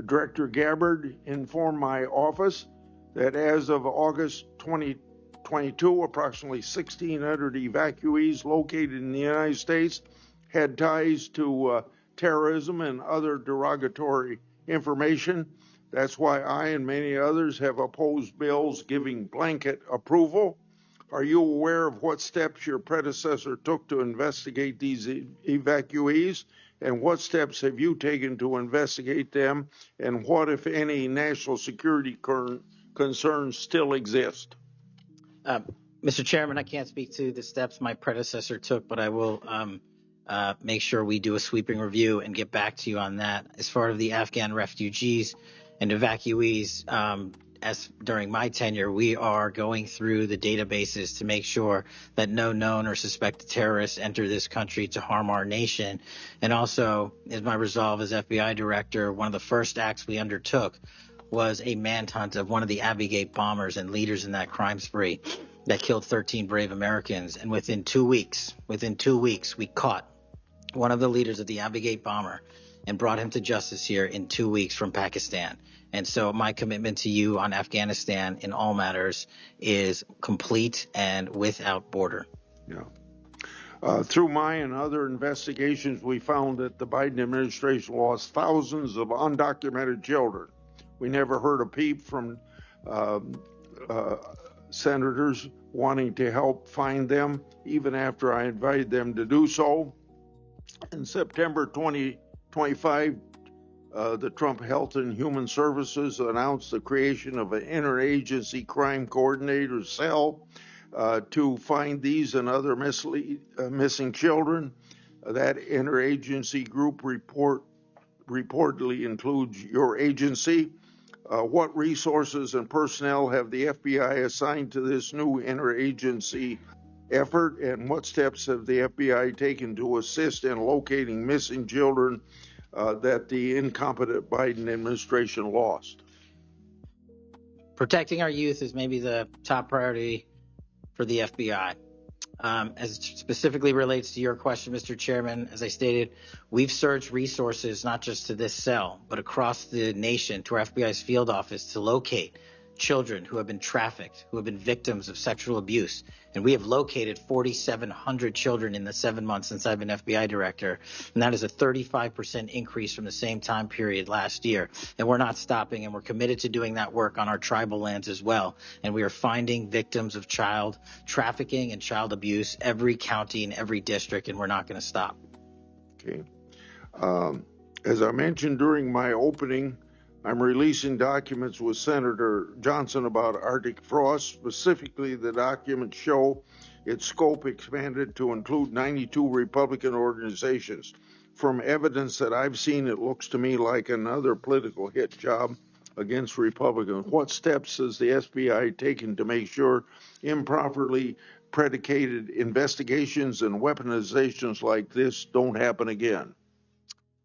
Director Gabbard informed my office that as of August 2022, approximately 1,600 evacuees located in the United States had ties to terrorism and other derogatory information. That's why I and many others have opposed bills giving blanket approval. Are you aware of what steps your predecessor took to investigate these evacuees? And what steps have you taken to investigate them? And what, if any, national security concerns still exist? Mr. Chairman, I can't speak to the steps my predecessor took, but I will make sure we do a sweeping review and get back to you on that. As far as the Afghan refugees and evacuees, as during my tenure, we are going through the databases to make sure that no known or suspected terrorists enter this country to harm our nation. And also, as my resolve as FBI director, one of the first acts we undertook was a manhunt of one of the Abbey Gate bombers and leaders in that crime spree that killed 13 brave Americans. And within 2 weeks, we caught one of the leaders of the Abbey Gate bomber and brought him to justice here in 2 weeks from Pakistan. And so my commitment to you on Afghanistan in all matters is complete and without border. Yeah. Through my and other investigations, we found that the Biden administration lost thousands of undocumented children. We never heard a peep from senators wanting to help find them, even after I invited them to do so. In September 2025, the Trump Health and Human Services announced the creation of an interagency crime coordinator cell to find these and other missing children. That interagency group reportedly includes your agency. What resources and personnel have the FBI assigned to this new interagency effort, and what steps have the FBI taken to assist in locating missing children that the incompetent Biden administration lost? Protecting our youth is maybe the top priority for the FBI. As it specifically relates to your question, Mr. Chairman, as I stated, we've surged resources not just to this cell, but across the nation to our FBI's field office to locate children who have been trafficked, who have been victims of sexual abuse. And we have located 4,700 children in the 7 months since I've been FBI director. And that is a 35% increase from the same time period last year. And we're not stopping, and we're committed to doing that work on our tribal lands as well. And we are finding victims of child trafficking and child abuse every county and every district, and we're not going to stop. Okay. As I mentioned during my opening, I'm releasing documents with Senator Johnson about Arctic frost. Specifically, the documents show its scope expanded to include 92 Republican organizations. From evidence that I've seen, it looks to me like another political hit job against Republicans. What steps has the FBI taken to make sure improperly predicated investigations and weaponizations like this don't happen again?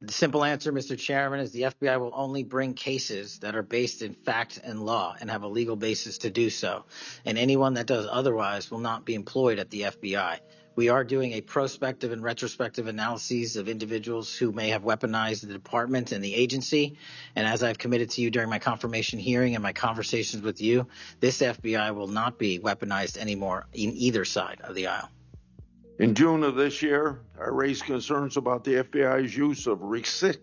The simple answer, Mr. Chairman, is the FBI will only bring cases that are based in fact and law and have a legal basis to do so. And anyone that does otherwise will not be employed at the FBI. We are doing a prospective and retrospective analyses of individuals who may have weaponized the department and the agency. And as I've committed to you during my confirmation hearing and my conversations with you, this FBI will not be weaponized anymore in either side of the aisle. In June of this year, I raised concerns about the FBI's use of restricted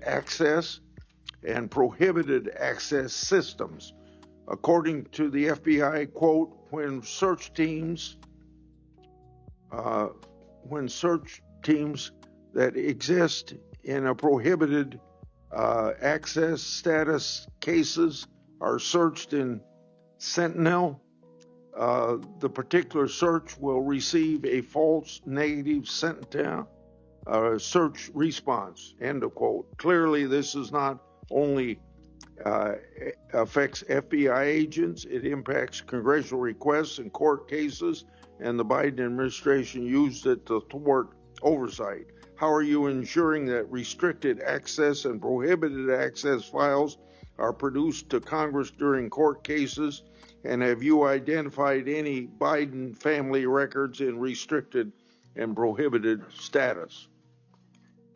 access and prohibited access systems. According to the FBI, quote, when search teams that exist in a prohibited access status cases are searched in Sentinel, the particular search will receive a false negative Sentinel search response, end of quote. Clearly, this is not only affects FBI agents, it impacts congressional requests and court cases, and the Biden administration used it to thwart oversight. How are you ensuring that restricted access and prohibited access files are produced to Congress during court cases? And have you identified any Biden family records in restricted and prohibited status?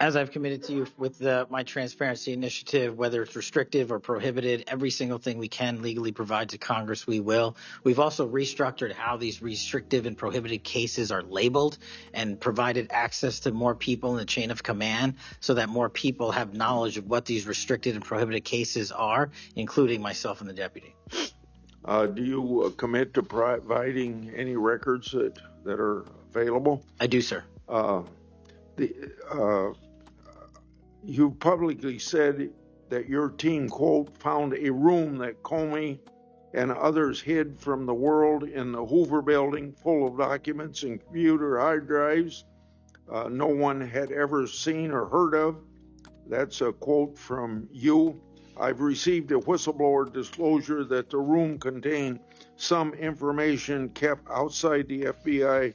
As I've committed to you with my transparency initiative, whether it's restrictive or prohibited, every single thing we can legally provide to Congress, we will. We've also restructured how these restrictive and prohibited cases are labeled and provided access to more people in the chain of command so that more people have knowledge of what these restricted and prohibited cases are, including myself and the deputy. Do you commit to providing any records that are available? I do, sir. You publicly said that your team, quote, found a room that Comey and others hid from the world in the Hoover building full of documents and computer hard drives no one had ever seen or heard of. That's a quote from you. I've received a whistleblower disclosure that the room contained some information kept outside the FBI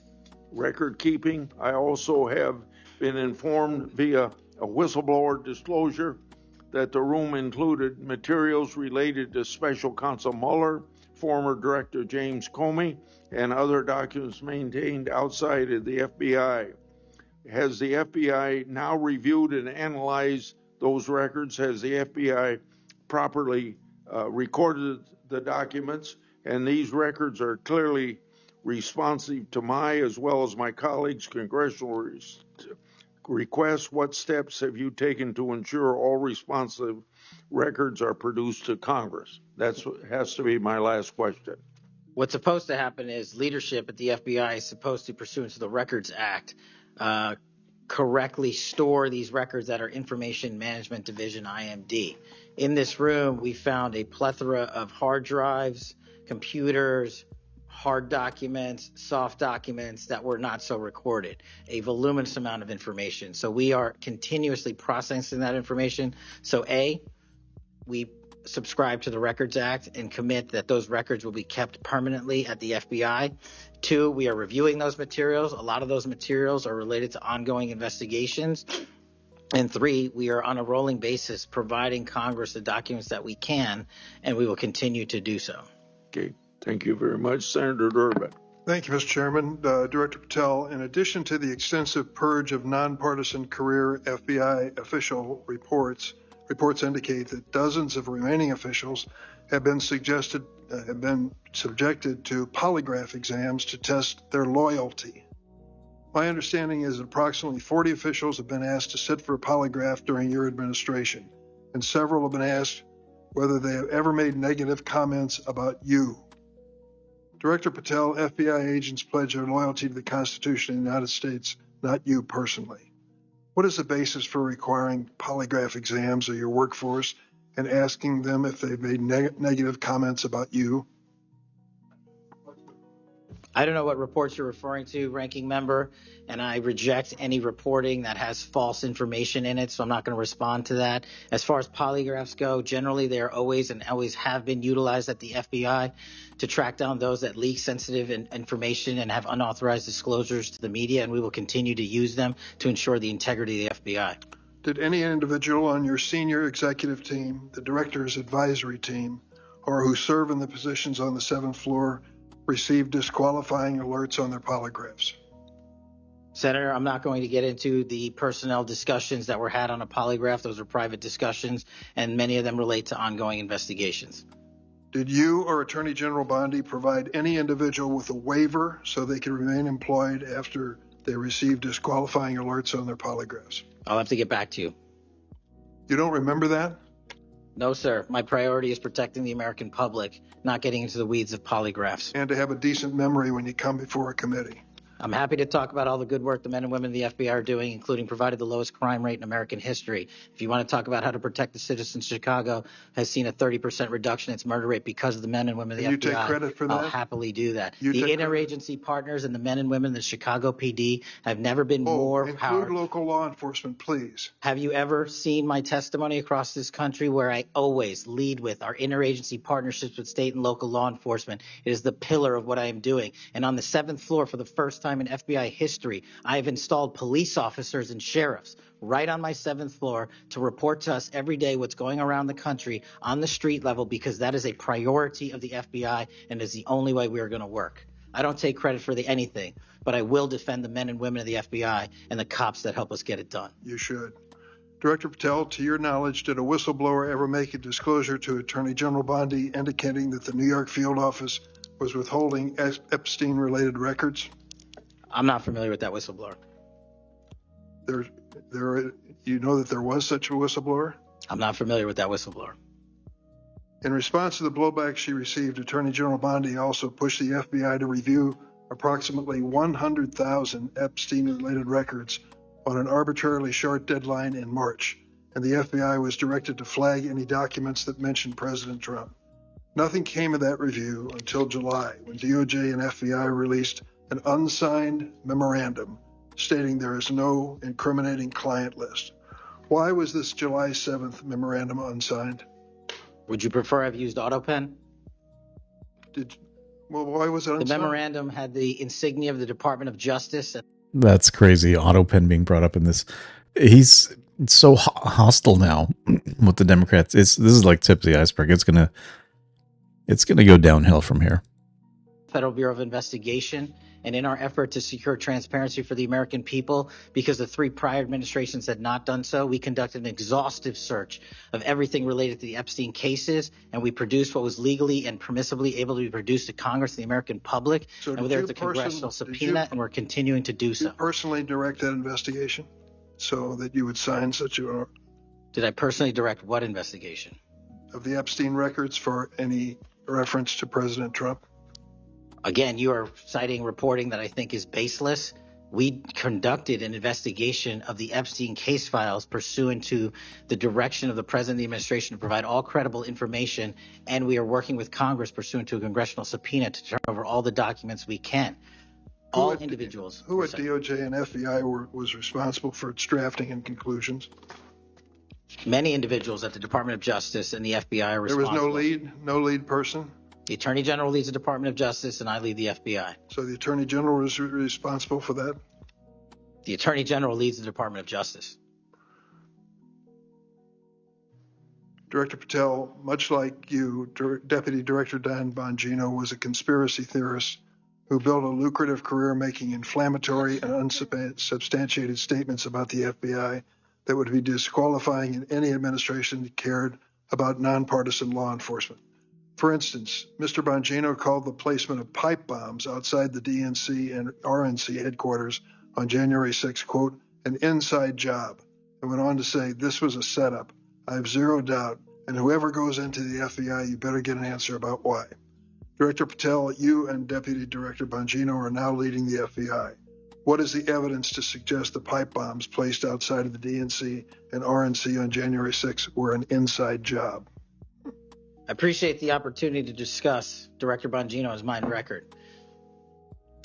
record keeping. I also have been informed via a whistleblower disclosure that the room included materials related to Special Counsel Mueller, former Director James Comey, and other documents maintained outside of the FBI. Has the FBI now reviewed and analyzed those records? Has the FBI properly recorded the documents? And these records are clearly responsive to my, as well as my colleagues' congressional requests. What steps have you taken to ensure all responsive records are produced to Congress? That has to be my last question. What's supposed to happen is leadership at the FBI is supposed to, pursuant to the Records Act, correctly store these records at our Information Management Division, IMD. In this room, we found a plethora of hard drives, computers, hard documents, soft documents that were not so recorded, a voluminous amount of information. So we are continuously processing that information. So A, we subscribe to the Records Act and commit that those records will be kept permanently at the FBI. 2, we are reviewing those materials. A lot of those materials are related to ongoing investigations. And 3, we are on a rolling basis providing Congress the documents that we can, and we will continue to do so. Okay. Thank you very much, Senator Durbin. Thank you, Mr. Chairman. Director Patel, in addition to the extensive purge of nonpartisan career FBI official reports, Reports indicate that dozens of remaining officials have been subjected to polygraph exams to test their loyalty. My understanding is that approximately 40 officials have been asked to sit for a polygraph during your administration, and several have been asked whether they have ever made negative comments about you. Director Patel, FBI agents pledge their loyalty to the Constitution of the United States, not you personally. What is the basis for requiring polygraph exams of your workforce and asking them if they've made negative comments about you? I don't know what reports you're referring to, Ranking Member, and I reject any reporting that has false information in it, so I'm not going to respond to that. As far as polygraphs go, generally they are always and always have been utilized at the FBI to track down those that leak sensitive information and have unauthorized disclosures to the media, and we will continue to use them to ensure the integrity of the FBI. Did any individual on your senior executive team, the director's advisory team, or who serve in the positions on the 7th floor receive disqualifying alerts on their polygraphs? Senator, I'm not going to get into the personnel discussions that were had on a polygraph. Those are private discussions, and many of them relate to ongoing investigations. Did you or Attorney General Bondi provide any individual with a waiver so they could remain employed after they received disqualifying alerts on their polygraphs? I'll have to get back to you. You don't remember that? No, sir. My priority is protecting the American public, not getting into the weeds of polygraphs. And to have a decent memory when you come before a committee. I'm happy to talk about all the good work the men and women of the FBI are doing, including providing the lowest crime rate in American history. If you want to talk about how to protect the citizens, Chicago has seen a 30% reduction in its murder rate because of the men and women of the FBI. You take credit for that? I'll happily do that. You the take interagency partners and the men and women of the Chicago PD have never been more include local law enforcement, please. Have you ever seen my testimony across this country where I always lead with our interagency partnerships with state and local law enforcement? It is the pillar of what I am doing. And on the 7th floor, for the first time in FBI history, I have installed police officers and sheriffs right on my 7th floor to report to us every day what's going around the country on the street level, because that is a priority of the FBI and is the only way we are going to work. I don't take credit for anything, but I will defend the men and women of the FBI and the cops that help us get it done. You should. Director Patel, to your knowledge, did a whistleblower ever make a disclosure to Attorney General Bondi indicating that the New York field office was withholding Epstein-related records? I'm not familiar with that whistleblower. You know that there was such a whistleblower? I'm not familiar with that whistleblower. In response to the blowback she received, Attorney General Bondi also pushed the FBI to review approximately 100,000 Epstein-related records on an arbitrarily short deadline in March, and the FBI was directed to flag any documents that mentioned President Trump. Nothing came of that review until July, when DOJ and FBI released an unsigned memorandum stating there is no incriminating client list. Why was this July 7th memorandum unsigned? Would you prefer I've used AutoPen? Why was it unsigned? The memorandum had the insignia of the Department of Justice. That's crazy. AutoPen being brought up in this. He's so hostile now with the Democrats. This is like tip of the iceberg. It's gonna go downhill from here. Federal Bureau of Investigation, and in our effort to secure transparency for the American people, because the 3 prior administrations had not done so, we conducted an exhaustive search of everything related to the Epstein cases, and we produced what was legally and permissibly able to be produced to Congress and the American public. So and there's a congressional subpoena, and we're continuing to do so. Did you personally direct that investigation so that you would sign such a... Did I personally direct what investigation? Of the Epstein records for any reference to President Trump? Again, you are citing reporting that I think is baseless. We conducted an investigation of the Epstein case files pursuant to the direction of the President of the administration to provide all credible information, and we are working with Congress pursuant to a congressional subpoena to turn over all the documents we can. All individuals. Who at DOJ and FBI was responsible for its drafting and conclusions? Many individuals at the Department of Justice and the FBI are responsible. There was no lead person? The Attorney General leads the Department of Justice, and I lead the FBI. So the Attorney General is responsible for that? The Attorney General leads the Department of Justice. Director Patel, much like you, Deputy Director Dan Bongino was a conspiracy theorist who built a lucrative career making inflammatory and unsubstantiated statements about the FBI that would be disqualifying in any administration that cared about nonpartisan law enforcement. For instance, Mr. Bongino called the placement of pipe bombs outside the DNC and RNC headquarters on January 6, quote, an inside job, and went on to say this was a setup. I have zero doubt, and whoever goes into the FBI, you better get an answer about why. Director Patel, you and Deputy Director Bongino are now leading the FBI. What is the evidence to suggest the pipe bombs placed outside of the DNC and RNC on January 6 were an inside job? I appreciate the opportunity to discuss Director Bongino's mind record.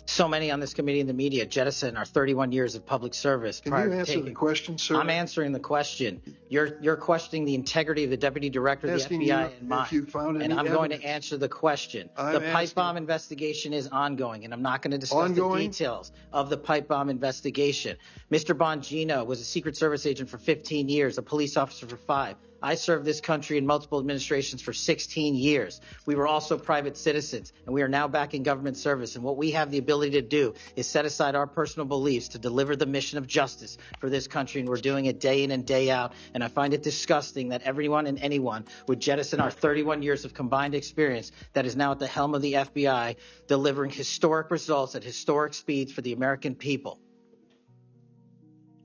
So many on this committee and the media jettison our 31 years of public service. Can you answer the question, sir? I'm answering the question. You're questioning the integrity of the Deputy Director of the FBI and mine. If you found any and I'm evidence. going to answer the question. The pipe bomb investigation is ongoing, and I'm not going to discuss the details of the pipe bomb investigation. Mr. Bongino was a Secret Service agent for 15 years, a police officer for 5. I served this country in multiple administrations for 16 years. We were also private citizens, and we are now back in government service. And what we have the ability to do is set aside our personal beliefs to deliver the mission of justice for this country, and we're doing it day in and day out. And I find it disgusting that everyone and anyone would jettison our 31 years of combined experience that is now at the helm of the FBI, delivering historic results at historic speeds for the American people.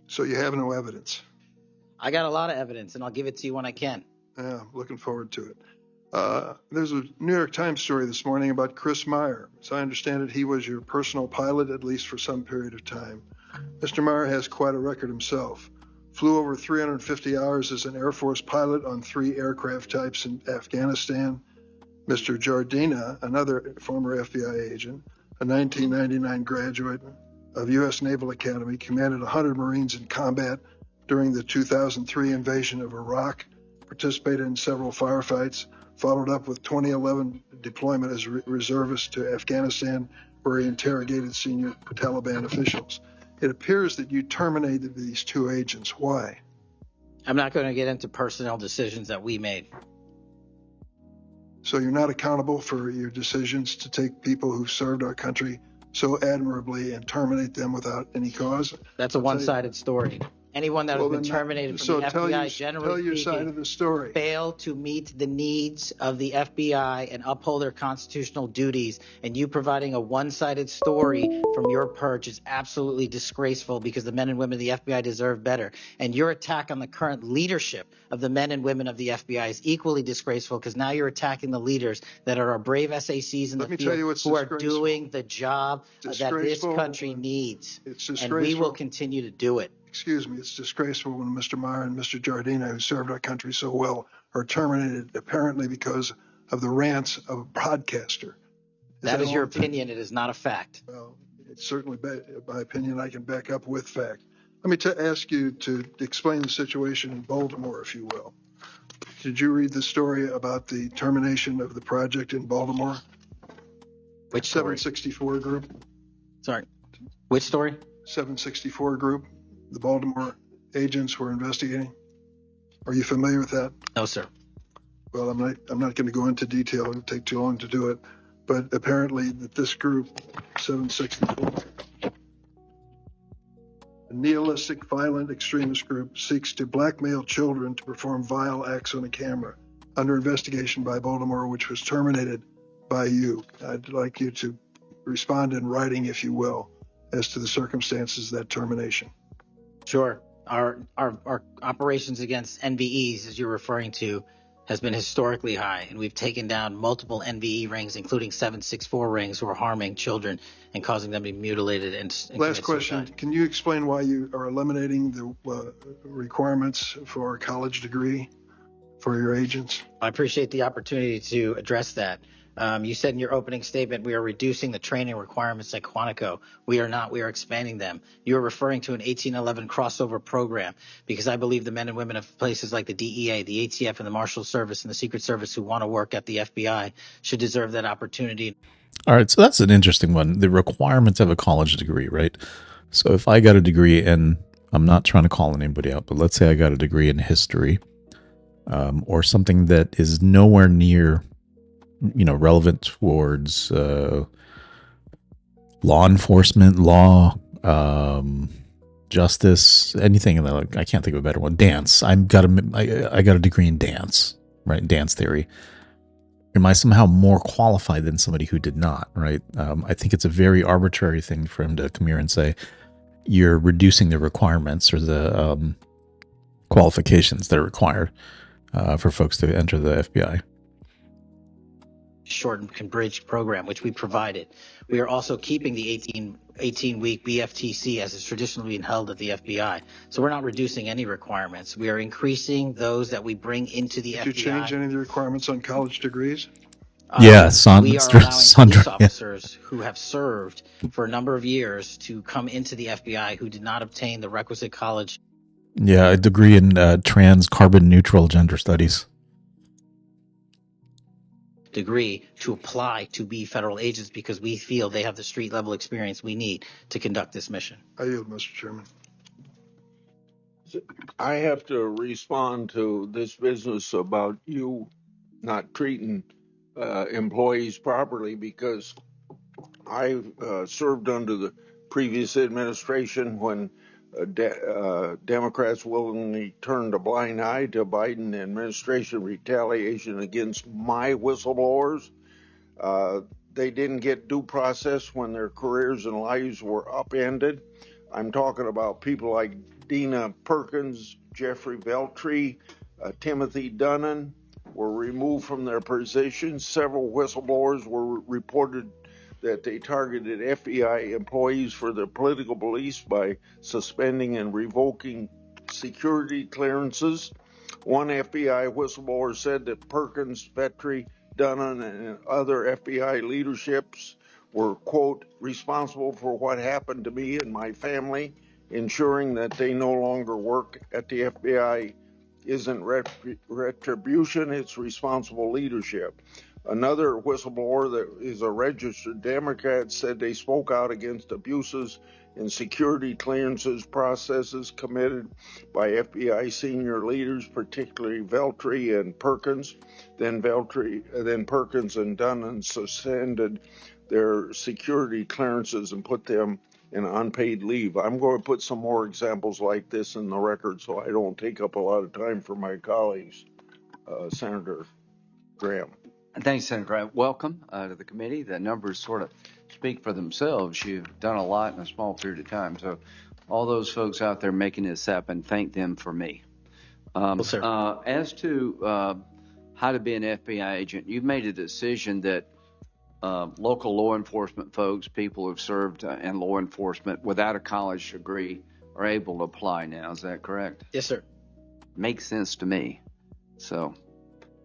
So you have no evidence? I got a lot of evidence, and I'll give it to you when I can. Yeah, I'm looking forward to it. There's a New York Times story this morning about Chris Meyer. As I understand it, he was your personal pilot, at least for some period of time. Mr. Meyer has quite a record himself. Flew over 350 hours as an Air Force pilot on 3 aircraft types in Afghanistan. Mr. Jardina, another former FBI agent, a 1999 graduate of U.S. Naval Academy, commanded 100 Marines in combat during the 2003 invasion of Iraq, participated in several firefights, followed up with 2011 deployment as reservist to Afghanistan, where he interrogated senior Taliban officials. It appears that you terminated these 2 agents. Why? I'm not going to get into personnel decisions that we made. So you're not accountable for your decisions to take people who've served our country so admirably and terminate them without any cause? That's a one-sided story. Anyone that has been terminated from the FBI, generally speaking, failed to meet the needs of the FBI and uphold their constitutional duties. And you providing a one-sided story from your perch is absolutely disgraceful, because the men and women of the FBI deserve better. And your attack on the current leadership of the men and women of the FBI is equally disgraceful, because now you're attacking the leaders that are our brave SACs in the field who are doing the job that this country needs. And we will continue to do it. Excuse me, it's disgraceful when Mr. Meyer and Mr. Jardina, who served our country so well, are terminated apparently because of the rants of a broadcaster. That is your opinion. It is not a fact. Well, it's certainly my opinion. I can back up with fact. Let me ask you to explain the situation in Baltimore, if you will. Did you read the story about the termination of the project in Baltimore? Which story? 764 group. Sorry. Which story? 764 group. The Baltimore agents were investigating. Are you familiar with that? No, sir. Well, I'm not going to go into detail. It would take too long to do it. But apparently that this group, 764, a nihilistic, violent extremist group, seeks to blackmail children to perform vile acts on a camera, under investigation by Baltimore, which was terminated by you. I'd like you to respond in writing, if you will, as to the circumstances of that termination. Sure. Our operations against NVEs, as you're referring to, has been historically high, and we've taken down multiple NVE rings, including 764 rings, who are harming children and causing them to be mutilated. And last question: suicide. Can you explain why you are eliminating the requirements for a college degree for your agents? I appreciate the opportunity to address that. You said in your opening statement, we are reducing the training requirements at Quantico. We are not. We are expanding them. You're referring to an 1811 crossover program, because I believe the men and women of places like the DEA, the ATF, and the Marshal Service and the Secret Service who want to work at the FBI should deserve that opportunity. All right, so that's an interesting one. The requirements of a college degree, right? So if I got a degree in, I'm not trying to call anybody out, but let's say I got a degree in history, or something that is nowhere near relevant towards law enforcement, justice, anything in that. I can't think of a better one. Dance. I got a degree in dance, right? Dance theory. Am I somehow more qualified than somebody who did not, right? I think it's a very arbitrary thing for him to come here and say, you're reducing the requirements or the qualifications that are required for folks to enter the FBI. Shortened and bridge program, which we provided. We are also keeping the 18-week BFTC as is traditionally been held at the FBI. So we're not reducing any requirements. We are increasing those that we bring into the FBI. Did you change any of the requirements on college degrees? We are allowing Sandra, police officers who have served for a number of years to come into the FBI who did not obtain the requisite college. Yeah, a degree in trans carbon neutral gender studies. Degree to apply to be federal agents because we feel they have the street level experience we need to conduct this mission. I yield, Mr. Chairman. I have to respond to this business about you not treating employees properly because I served under the previous administration when Democrats willingly turned a blind eye to Biden administration retaliation against my whistleblowers. They didn't get due process when their careers and lives were upended. I'm talking about people like Dina Perkins, Jeffrey Veltri, Timothy Dunnan were removed from their positions. Several whistleblowers were reported that they targeted FBI employees for their political beliefs by suspending and revoking security clearances. One FBI whistleblower said that Perkins, Vetri, Dunnan, and other FBI leaderships were, quote, responsible for what happened to me and my family, ensuring that they no longer work at the FBI isn't retribution, it's responsible leadership. Another whistleblower that is a registered Democrat said they spoke out against abuses in security clearances processes committed by FBI senior leaders, particularly Veltri and Perkins. Then Perkins and Dunnan suspended their security clearances and put them in unpaid leave. I'm going to put some more examples like this in the record so I don't take up a lot of time for my colleagues. Senator Graham. Thanks, Senator Graham. Welcome to the committee. The numbers sort of speak for themselves. You've done a lot in a small period of time. So all those folks out there making this happen, thank them for me. Well, sir. As to how to be an FBI agent, you've made a decision that local law enforcement folks, people who've served in law enforcement without a college degree are able to apply now. Is that correct? Yes, sir. Makes sense to me. So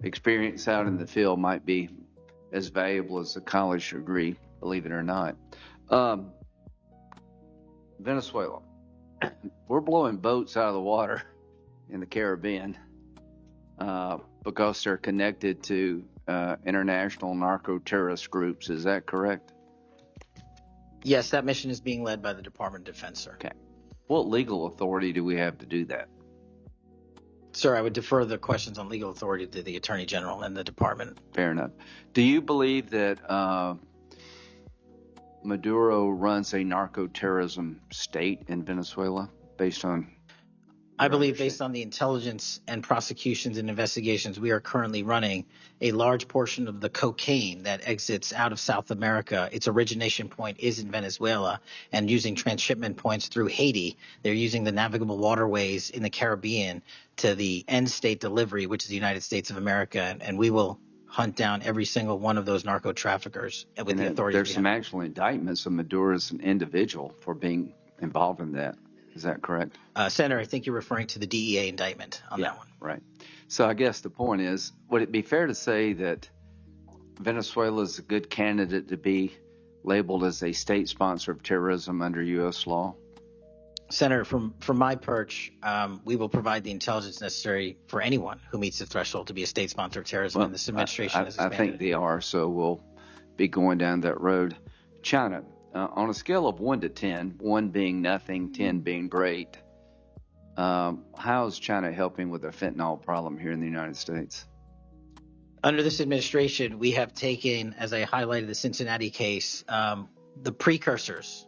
experience out in the field might be as valuable as a college degree, believe it or not. Venezuela. We're blowing boats out of the water in the Caribbean because they're connected to international narco-terrorist groups. Is that correct? Yes, that mission is being led by the Department of Defense, sir. Okay. What legal authority do we have to do that? Sir, I would defer the questions on legal authority to the Attorney General and the Department. Fair enough. Do you believe that Maduro runs a narco-terrorism state in Venezuela based on? I believe based on the intelligence and prosecutions and investigations we are currently running, a large portion of the cocaine that exits out of South America, its origination point is in Venezuela, and using transshipment points through Haiti, they're using the navigable waterways in the Caribbean to the end state delivery, which is the United States of America, and we will hunt down every single one of those narco traffickers with the authorities. There's some actual indictments of Maduro as an individual for being involved in that. Is that correct? Senator, I think you're referring to the DEA indictment on that one. Right. So I guess the point is, would it be fair to say that Venezuela is a good candidate to be labeled as a state sponsor of terrorism under U.S. law? Senator, from my perch, we will provide the intelligence necessary for anyone who meets the threshold to be a state sponsor of terrorism, and this administration has expanded. I think they are, so we'll be going down that road. China. On a scale of 1 to 10, 1 being nothing, 10 being great, how is China helping with the fentanyl problem here in the United States? Under this administration, we have taken, as I highlighted the Cincinnati case, the precursors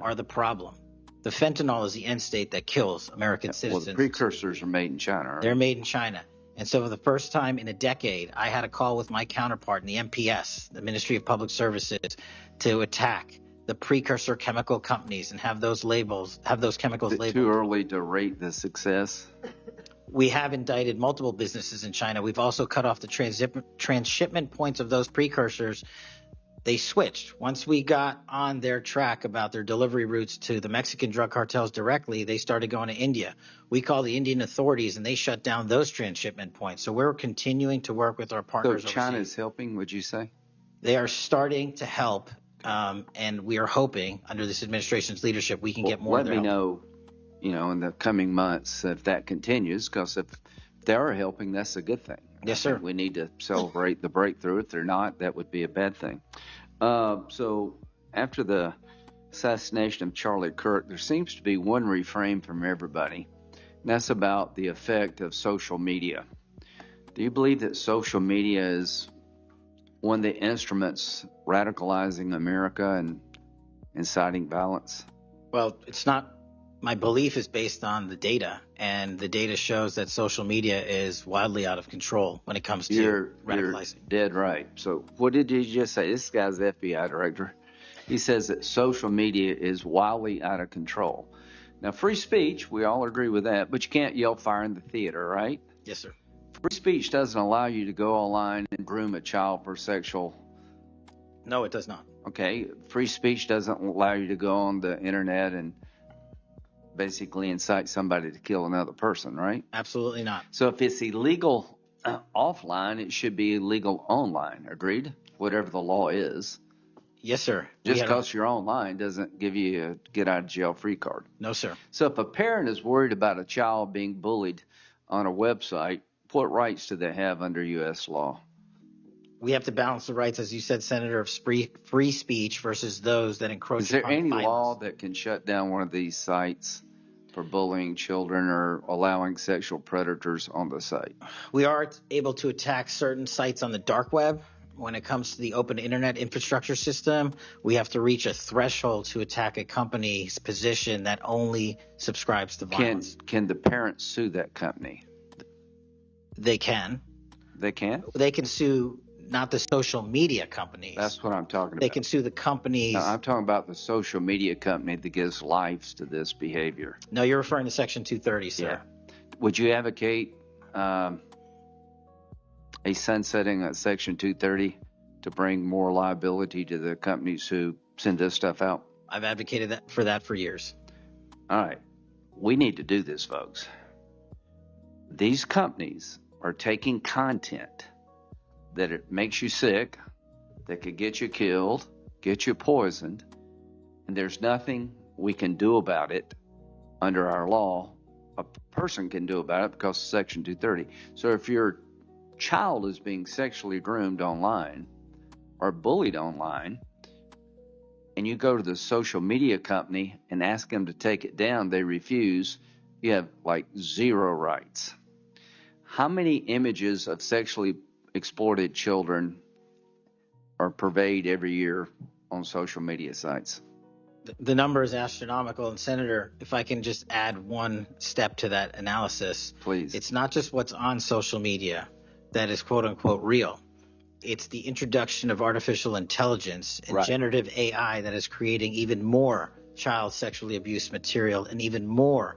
are the problem. The fentanyl is the end state that kills American Well, citizens. the precursors are made in China, right? They're made in China. And so for the first time in a decade, I had a call with my counterpart in the MPS, the Ministry of Public Services, to attack the precursor chemical companies and have those chemicals Is it labeled. too early to rate the success? We have indicted multiple businesses in China. We've also cut off the transshipment points of those precursors. They switched. Once we got on their track about their delivery routes to the Mexican drug cartels directly, they started going to India. We called the Indian authorities, and they shut down those transshipment points. So we're continuing to work with our partners So China overseas. is helping, would you say? They are starting to help, and we are hoping under this administration's leadership we can get more Let of their me help. know, in the coming months if that continues, because if they are helping, that's a good thing. Yes, I sir. think we need to celebrate the breakthrough. If they're not, that would be a bad thing. So after the assassination of Charlie Kirk, there seems to be one refrain from everybody, and that's about the effect of social media. Do you believe that social media is one of the instruments radicalizing America and inciting violence? Well, it's not. My belief is based on the data, and the data shows that social media is wildly out of control when it comes to You're radicalizing. dead right. So what did you just say? This guy's the FBI director. He says that social media is wildly out of control. Now, free speech, we all agree with that, but you can't yell fire in the theater, right? Yes, sir. Free speech doesn't allow you to go online and groom a child for sexual. No, it does not. Okay, free speech doesn't allow you to go on the internet and basically incite somebody to kill another person, right? Absolutely not. So if it's illegal offline, it should be illegal online. Agreed? Whatever the law is. Yes, sir. Just because you're online doesn't give you a get out of jail free card. No, sir. So if a parent is worried about a child being bullied on a website, what rights do they have under U.S. law? We have to balance the rights, as you said, Senator, of free speech versus those that encroach Is there upon any violence. law that can shut down one of these sites for bullying children or allowing sexual predators on the site? We are able to attack certain sites on the dark web. When it comes to the open internet infrastructure system, we have to reach a threshold to attack a company's position that only subscribes to violence. Can the parents sue that company? They can. They can? They can sue not the social media companies. That's what I'm talking about. They can sue the companies. No, I'm talking about the social media company that gives lives to this behavior. No, you're referring to Section 230, sir. Yeah. Would you advocate a sunsetting of Section 230 to bring more liability to the companies who send this stuff out? I've advocated for that for years. All right. We need to do this, folks. These companies are taking content that it makes you sick, that could get you killed, get you poisoned, and there's nothing we can do about it under our law. A person can do about it because of Section 230. So if your child is being sexually groomed online or bullied online, and you go to the social media company and ask them to take it down, they refuse, you have like zero rights. How many images of sexually exploited children are purveyed every year on social media sites? The number is astronomical. And Senator, if I can just add one step to that analysis. Please. It's not just what's on social media that is quote unquote real. It's the introduction of artificial intelligence and Right. generative AI that is creating even more child sexually abuse material and even more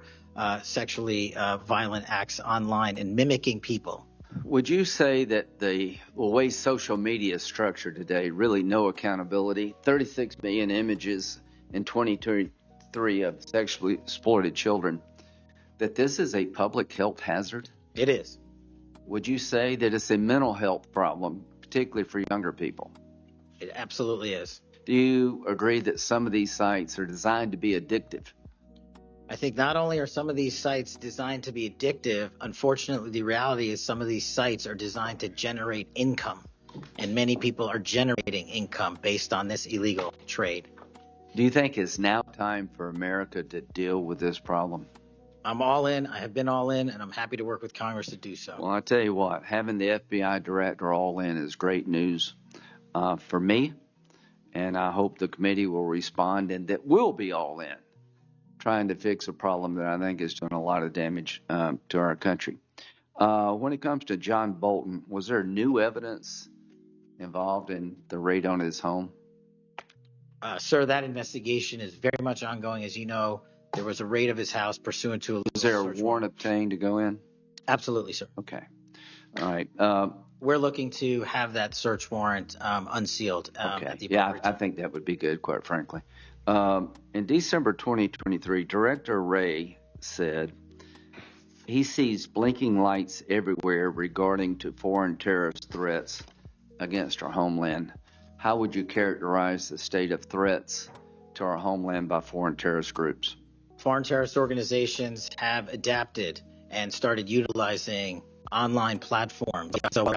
sexually violent acts online and mimicking people. Would you say that the way social media is structured today, really no accountability, 36 million images in 2023 of sexually exploited children, that this is a public health hazard? It is. Would you say that it's a mental health problem, particularly for younger people? It absolutely is. Do you agree that some of these sites are designed to be addictive? I think not only are some of these sites designed to be addictive, unfortunately, the reality is some of these sites are designed to generate income, and many people are generating income based on this illegal trade. Do you think it's now time for America to deal with this problem? I'm all in. I have been all in, and I'm happy to work with Congress to do so. Well, I tell you what, having the FBI director all in is great news for me, and I hope the committee will respond and that we'll be all in. trying to fix a problem that I think is doing a lot of damage to our country. When it comes to John Bolton, was there new evidence involved in the raid on his home? Sir, that investigation is very much ongoing. As you know, there was a raid of his house pursuant to a Was there a warrant obtained to go in? Absolutely, sir. Okay. All right. We're looking to have that search warrant unsealed. Okay. At the Yeah, appropriate I time. think that would be good, quite frankly. In December 2023, Director Ray said he sees blinking lights everywhere regarding to foreign terrorist threats against our homeland. How would you characterize the state of threats to our homeland by foreign terrorist groups? Foreign terrorist organizations have adapted and started utilizing online platforms. So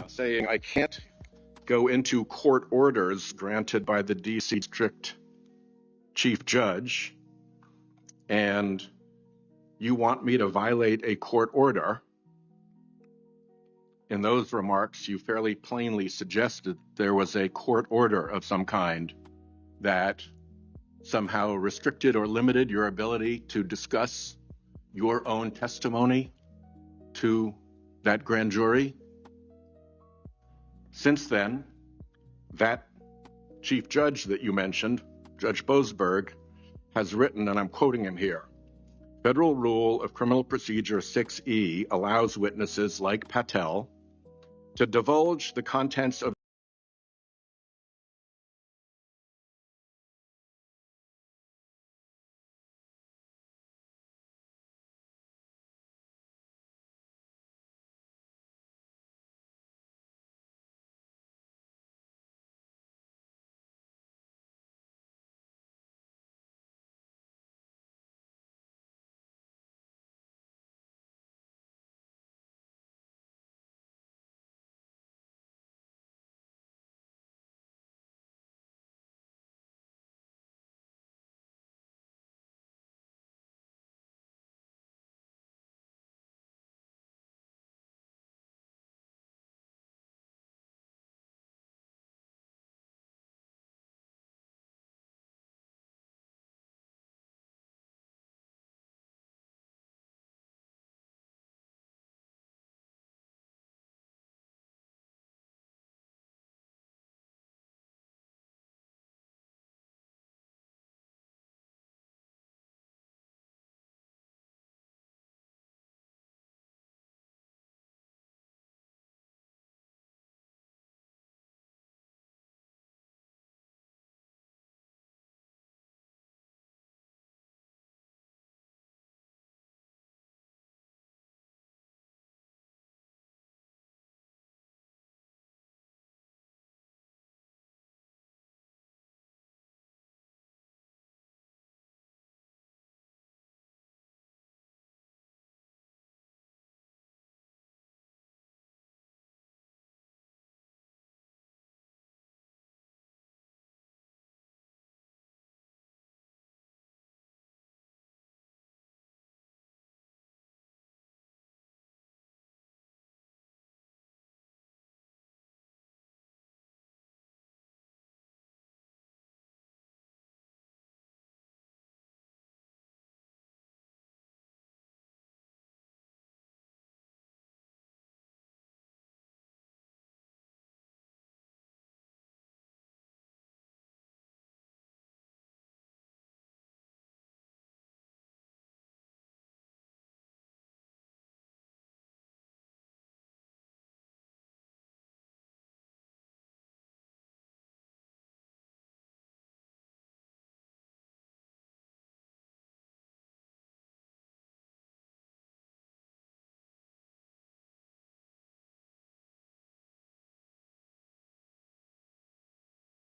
saying I can't go into court orders granted by the D.C. District Chief Judge, and you want me to violate a court order. In those remarks, you fairly plainly suggested there was a court order of some kind that somehow restricted or limited your ability to discuss your own testimony to that grand jury. Since then, that chief judge that you mentioned, Judge Boasberg, has written, and I'm quoting him here, Federal Rule of Criminal Procedure 6E allows witnesses like Patel to divulge the contents of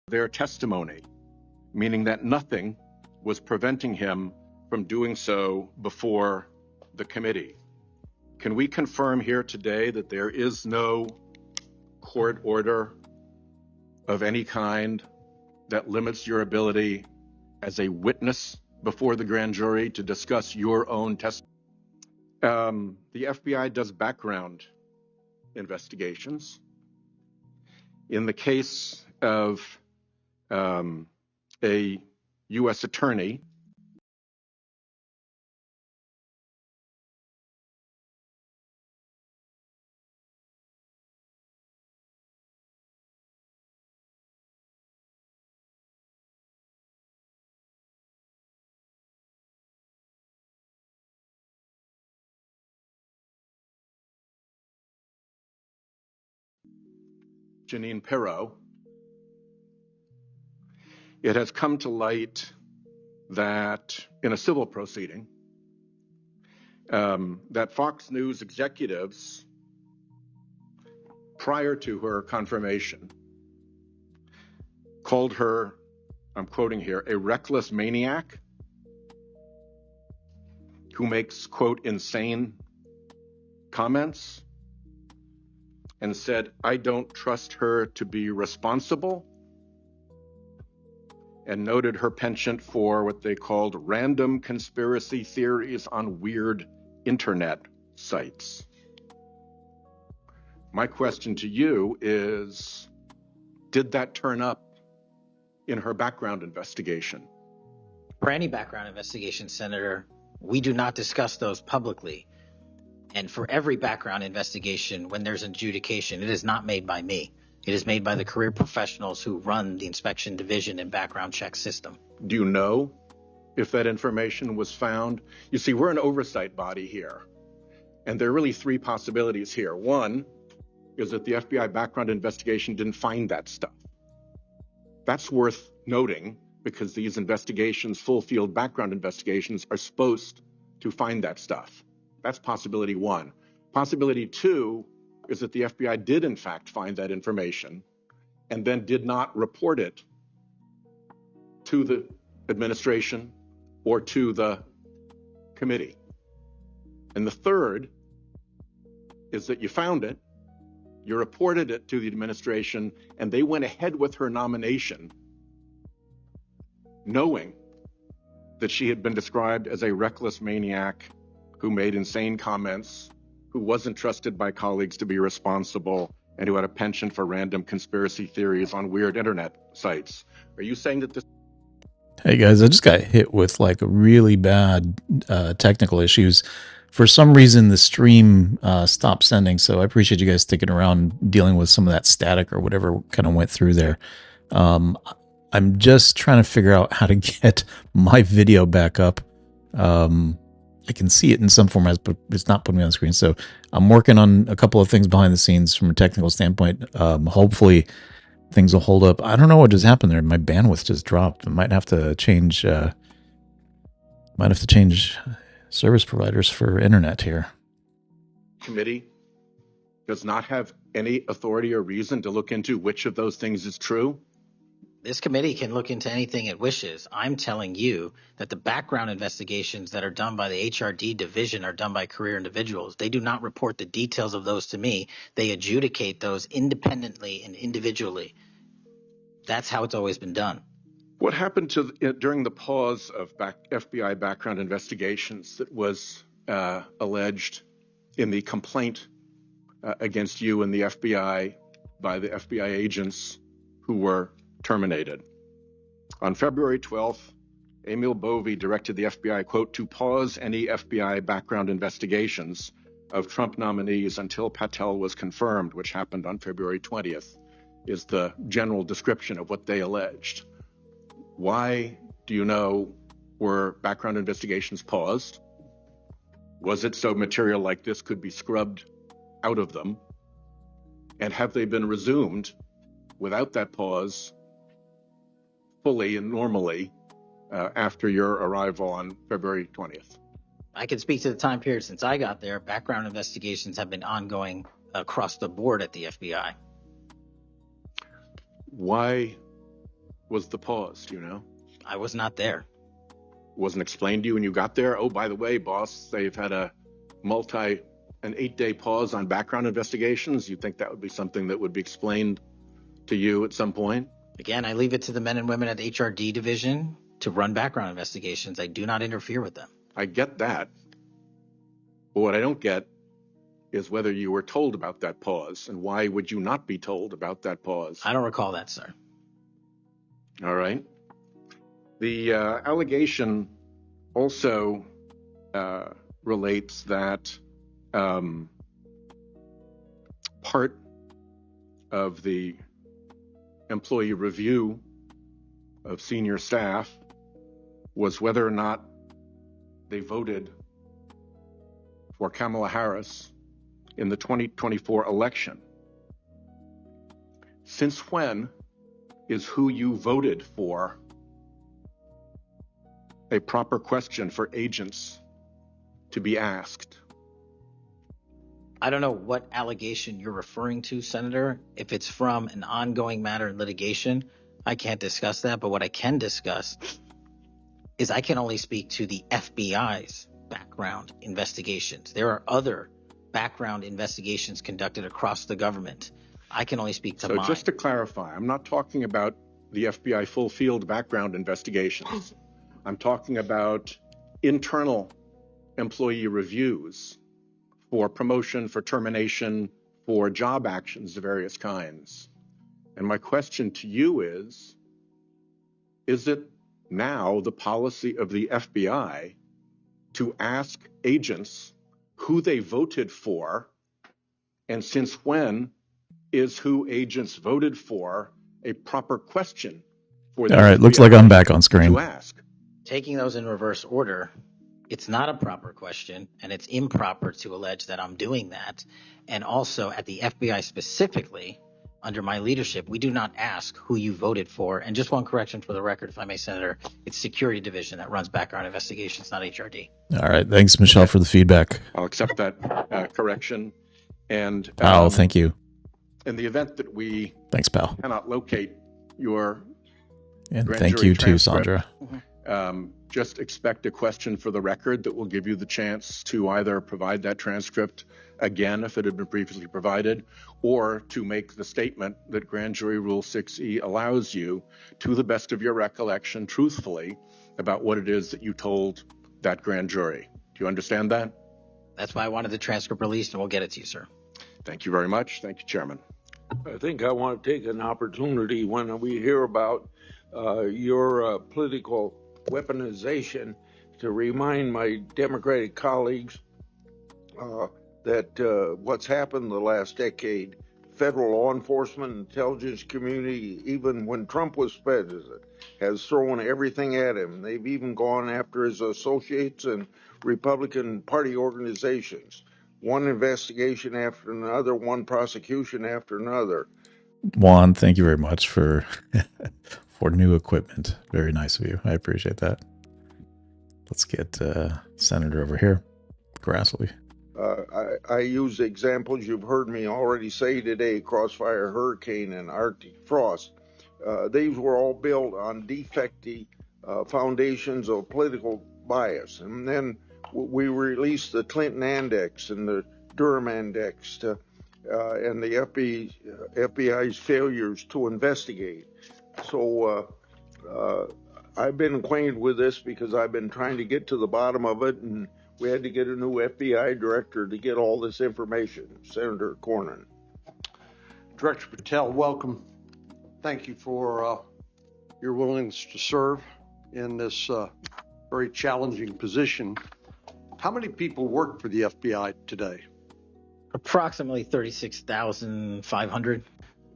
their testimony, meaning that nothing was preventing him from doing so before the committee. Can we confirm here today that there is no court order of any kind that limits your ability as a witness before the grand jury to discuss your own testimony? The FBI does background investigations. In the case of a U.S. attorney Janine Pirro, it has come to light that in a civil proceeding, that Fox News executives, prior to her confirmation, called her, I'm quoting here, a reckless maniac who makes, quote, insane comments, and said, I don't trust her to be responsible, and noted her penchant for what they called random conspiracy theories on weird internet sites. My question to you is, did that turn up in her background investigation? For any background investigation, Senator, we do not discuss those publicly. And for every background investigation, when there's an adjudication, it is not made by me. It is made by the career professionals who run the inspection division and background check system. Do you know if that information was found? You see, we're an oversight body here, and there are really three possibilities here. One is that the FBI background investigation didn't find that stuff. That's worth noting because these investigations, full field background investigations, are supposed to find that stuff. That's possibility one. Possibility two is that the FBI did in fact find that information and then did not report it to the administration or to the committee. And the third is that you found it, you reported it to the administration, and they went ahead with her nomination, knowing that she had been described as a reckless maniac who made insane comments, who wasn't trusted by colleagues to be responsible, and who had a penchant for random conspiracy theories on weird internet sites. Are you saying that this... Hey guys, I just got hit with like really bad technical issues. For some reason, the stream stopped sending, so I appreciate you guys sticking around dealing with some of that static or whatever kind of went through there. I'm just trying to figure out how to get my video back up. I can see it in some formats, but it's not putting me on the screen. So I'm working on a couple of things behind the scenes from a technical standpoint. Hopefully things will hold up. I don't know what just happened there. My bandwidth just dropped. I might have to change service providers for internet here. Committee does not have any authority or reason to look into which of those things is true? This committee can look into anything it wishes. I'm telling you that the background investigations that are done by the HRD division are done by career individuals. They do not report the details of those to me. They adjudicate those independently and individually. That's how it's always been done. What happened during the pause of FBI background investigations that was alleged in the complaint against you and the FBI by the FBI agents who were terminated? On February 12th, Emil Bovee directed the FBI, quote, to pause any FBI background investigations of Trump nominees until Patel was confirmed, which happened on February 20th, is the general description of what they alleged. Why, do you know, were background investigations paused? Was it so material like this could be scrubbed out of them? And have they been resumed without that pause fully and normally after your arrival on February 20th? I can speak to the time period since I got there. Background investigations have been ongoing across the board at the FBI. Why was the pause? Do you know? I was not there. Wasn't explained to you when you got there? Oh, by the way, boss, they've had an 8-day pause on background investigations. You think that would be something that would be explained to you at some point? Again, I leave it to the men and women at the HRD division to run background investigations. I do not interfere with them. I get that. But what I don't get is whether you were told about that pause, and why would you not be told about that pause? I don't recall that, sir. All right. The allegation also relates that part of the employee review of senior staff was whether or not they voted for Kamala Harris in the 2024 election. Since when is who you voted for a proper question for agents to be asked? I don't know what allegation you're referring to, Senator. If it's from an ongoing matter in litigation, I can't discuss that. But what I can discuss is I can only speak to the FBI's background investigations. There are other background investigations conducted across the government. I can only speak to mine. So just to clarify, I'm not talking about the FBI full field background investigations. I'm talking about internal employee reviews for promotion, for termination, for job actions of various kinds. And my question to you is it now the policy of the FBI to ask agents who they voted for, and since when is who agents voted for a proper question for the All right, FBI looks like I'm back on screen. to ask? Taking those in reverse order, it's not a proper question, and it's improper to allege that I'm doing that. And also at the FBI specifically, under my leadership, we do not ask who you voted for. And just one correction for the record, if I may, Senator, it's Security Division that runs background investigations, not HRD. All right, thanks, Michelle, for the feedback. I'll accept that correction. And Thank you. in the event that we Thanks, pal. cannot locate your And grand thank jury you too, transcript, Sandra. just expect a question for the record that will give you the chance to either provide that transcript again if it had been previously provided, or to make the statement that Grand Jury Rule 6E allows you, to the best of your recollection, truthfully, about what it is that you told that grand jury. Do you understand that? That's why I wanted the transcript released, and we'll get it to you, sir. Thank you very much. Thank you, Chairman. I think I want to take an opportunity when we hear about your political weaponization to remind my Democratic colleagues that what's happened the last decade, federal law enforcement, intelligence community, even when Trump was president, has thrown everything at him. They've even gone after his associates and Republican Party organizations. One investigation after another, one prosecution after another. Juan, thank you very much for new equipment. Very nice of you. I appreciate that. Let's get Senator over here, Grassley. I use examples you've heard me already say today: Crossfire Hurricane and Arctic Frost. These were all built on defective foundations of political bias. And then we released the Clinton Index and the Durham Index and the FBI's failures to investigate. So I've been acquainted with this because I've been trying to get to the bottom of it, and we had to get a new FBI director to get all this information. Senator Cornyn. Director Patel, welcome. Thank you for your willingness to serve in this very challenging position. How many people work for the FBI today? Approximately 36,500,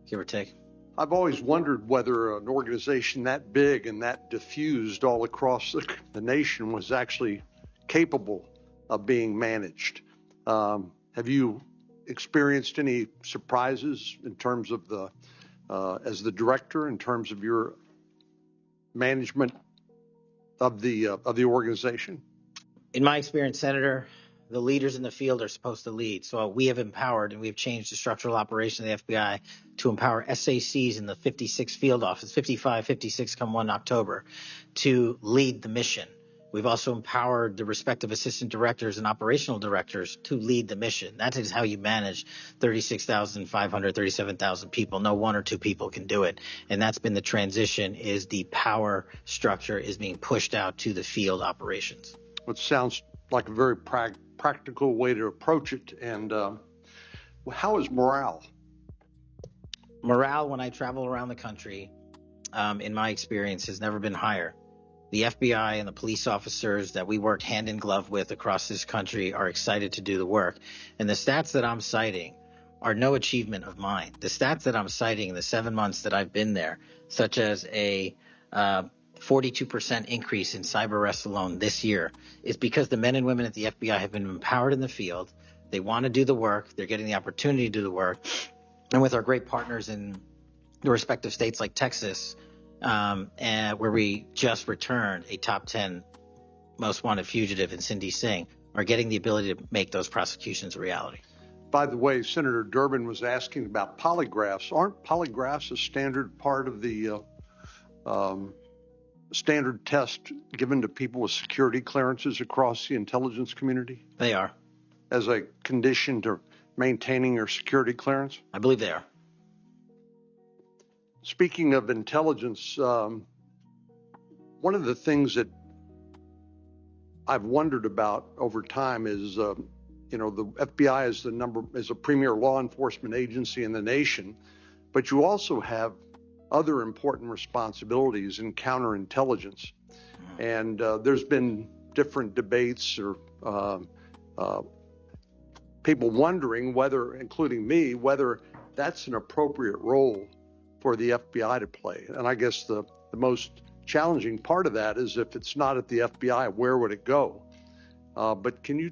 give or take. I've always wondered whether an organization that big and that diffused all across the nation was actually capable of being managed. Have you experienced any surprises in terms of as the director, in terms of your management of the organization? In my experience, Senator, the leaders in the field are supposed to lead. So we have empowered and we have changed the structural operation of the FBI to empower SACs in the 56 field office, 55, 56 come 1 October, to lead the mission. We've also empowered the respective assistant directors and operational directors to lead the mission. That is how you manage 36,500, 37,000 people. No one or two people can do it. And that's been the transition, is the power structure is being pushed out to the field operations. Which sounds like a very practical way to approach it. And how is morale? Morale, when I travel around the country, in my experience, has never been higher. The FBI and the police officers that we work hand in glove with across this country are excited to do the work. And the stats that I'm citing are no achievement of mine. The stats that I'm citing in the 7 months that I've been there, such as a 42% increase in cyber arrests alone this year, is because the men and women at the FBI have been empowered in the field. They want to do the work. They're getting the opportunity to do the work. And with our great partners in the respective states like Texas, and where we just returned a top 10 most wanted fugitive in Cindy Singh, are getting the ability to make those prosecutions a reality. By the way, Senator Durbin was asking about polygraphs. Aren't polygraphs a standard part of the standard test given to people with security clearances across the intelligence community? They are. As a condition to maintaining your security clearance? I believe they are. Speaking of intelligence, one of the things that I've wondered about over time is, the FBI is a premier law enforcement agency in the nation, but you also have other important responsibilities in counterintelligence. And there's been different debates or people wondering whether, including me, whether that's an appropriate role for the FBI to play. And I guess the most challenging part of that is, if it's not at the FBI, where would it go? But can you,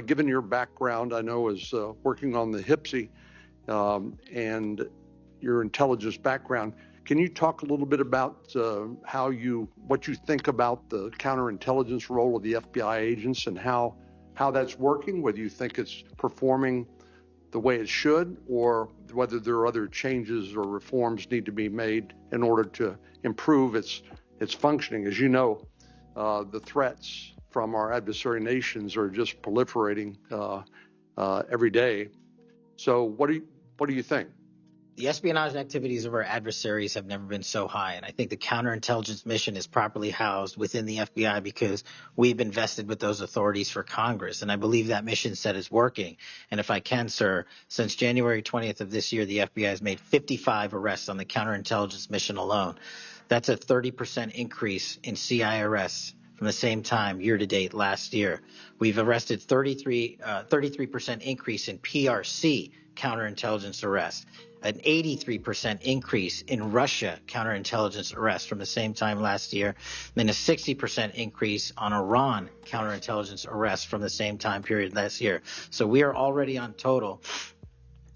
given your background, I know, as working on the HIPSI and your intelligence background, can you talk a little bit about what you think about the counterintelligence role of the FBI agents and how that's working, whether you think it's performing the way it should, or whether there are other changes or reforms need to be made in order to improve its functioning? As you know, the threats from our adversary nations are just proliferating every day. So what do you think? The espionage activities of our adversaries have never been so high, and I think the counterintelligence mission is properly housed within the FBI because we've invested with those authorities for Congress, and I believe that mission set is working. And if I can, sir, since January 20th of this year, the FBI has made 55 arrests on the counterintelligence mission alone. That's a 30% increase in CI arrests from the same time year-to-date last year. We've arrested 33% increase in PRC counterintelligence arrests, an 83% increase in Russia counterintelligence arrests from the same time last year, then a 60% increase on Iran counterintelligence arrests from the same time period last year. So we are already on total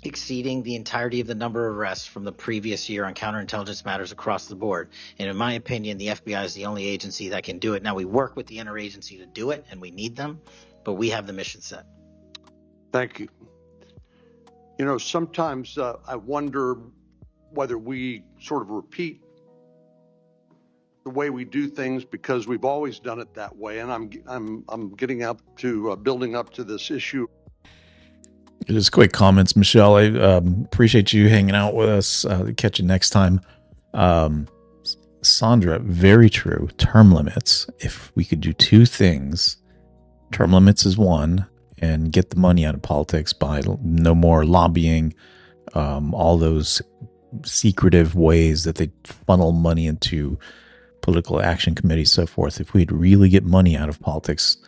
exceeding the entirety of the number of arrests from the previous year on counterintelligence matters across the board. And in my opinion, the FBI is the only agency that can do it. Now, we work with the interagency to do it, and we need them, but we have the mission set. Thank you. You know, sometimes I wonder whether we sort of repeat the way we do things because we've always done it that way. And I'm getting up to building up to this issue. Just quick comments, Michelle. I appreciate you hanging out with us. Catch you next time. Sandra, very true. Term limits. If we could do two things, term limits is one, and get the money out of politics by no more lobbying, all those secretive ways that they funnel money into political action committees, so forth. If we'd really get money out of politics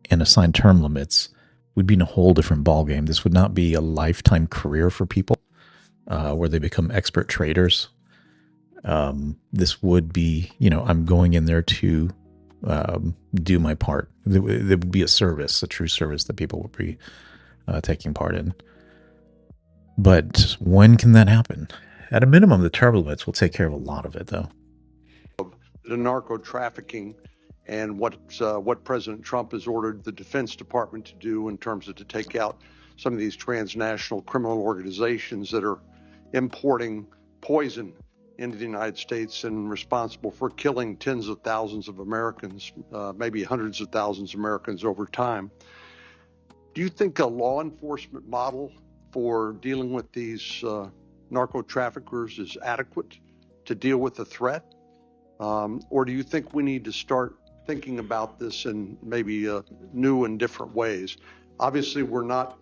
and assign term limits, we'd be in a whole different ballgame. This would not be a lifetime career for people where they become expert traders. This would be, I'm going in there to do my part. There would be a service, a true service that people would be taking part in. But when can that happen? At a minimum, the term limits will take care of a lot of it, though. The narco trafficking and what President Trump has ordered the Defense Department to do in terms of to take out some of these transnational criminal organizations that are importing poison into the United States and responsible for killing tens of thousands of Americans, maybe hundreds of thousands of Americans over time. Do you think a law enforcement model for dealing with these narco traffickers is adequate to deal with the threat? Or do you think we need to start thinking about this in maybe new and different ways? Obviously, we're not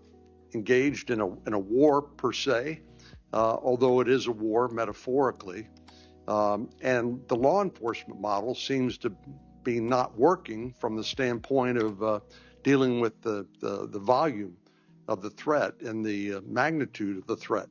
engaged in a war per se, although it is a war metaphorically. And the law enforcement model seems to be not working from the standpoint of dealing with the volume of the threat and the magnitude of the threat.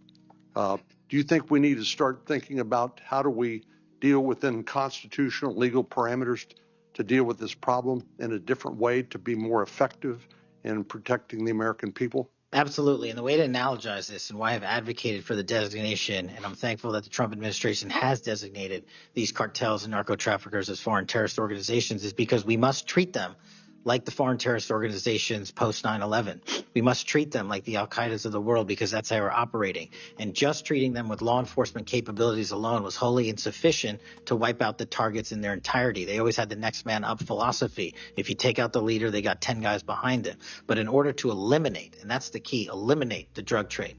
Do you think we need to start thinking about how do we deal within constitutional legal parameters to deal with this problem in a different way to be more effective in protecting the American people? Absolutely. And the way to analogize this and why I've advocated for the designation, and I'm thankful that the Trump administration has designated these cartels and narco traffickers as foreign terrorist organizations, is because we must treat them like the foreign terrorist organizations post 9/11. We must treat them like the Al-Qaedas of the world because that's how we're operating. And just treating them with law enforcement capabilities alone was wholly insufficient to wipe out the targets in their entirety. They always had the next man up philosophy. If you take out the leader, they got 10 guys behind him. But in order to eliminate, and that's the key, eliminate the drug trade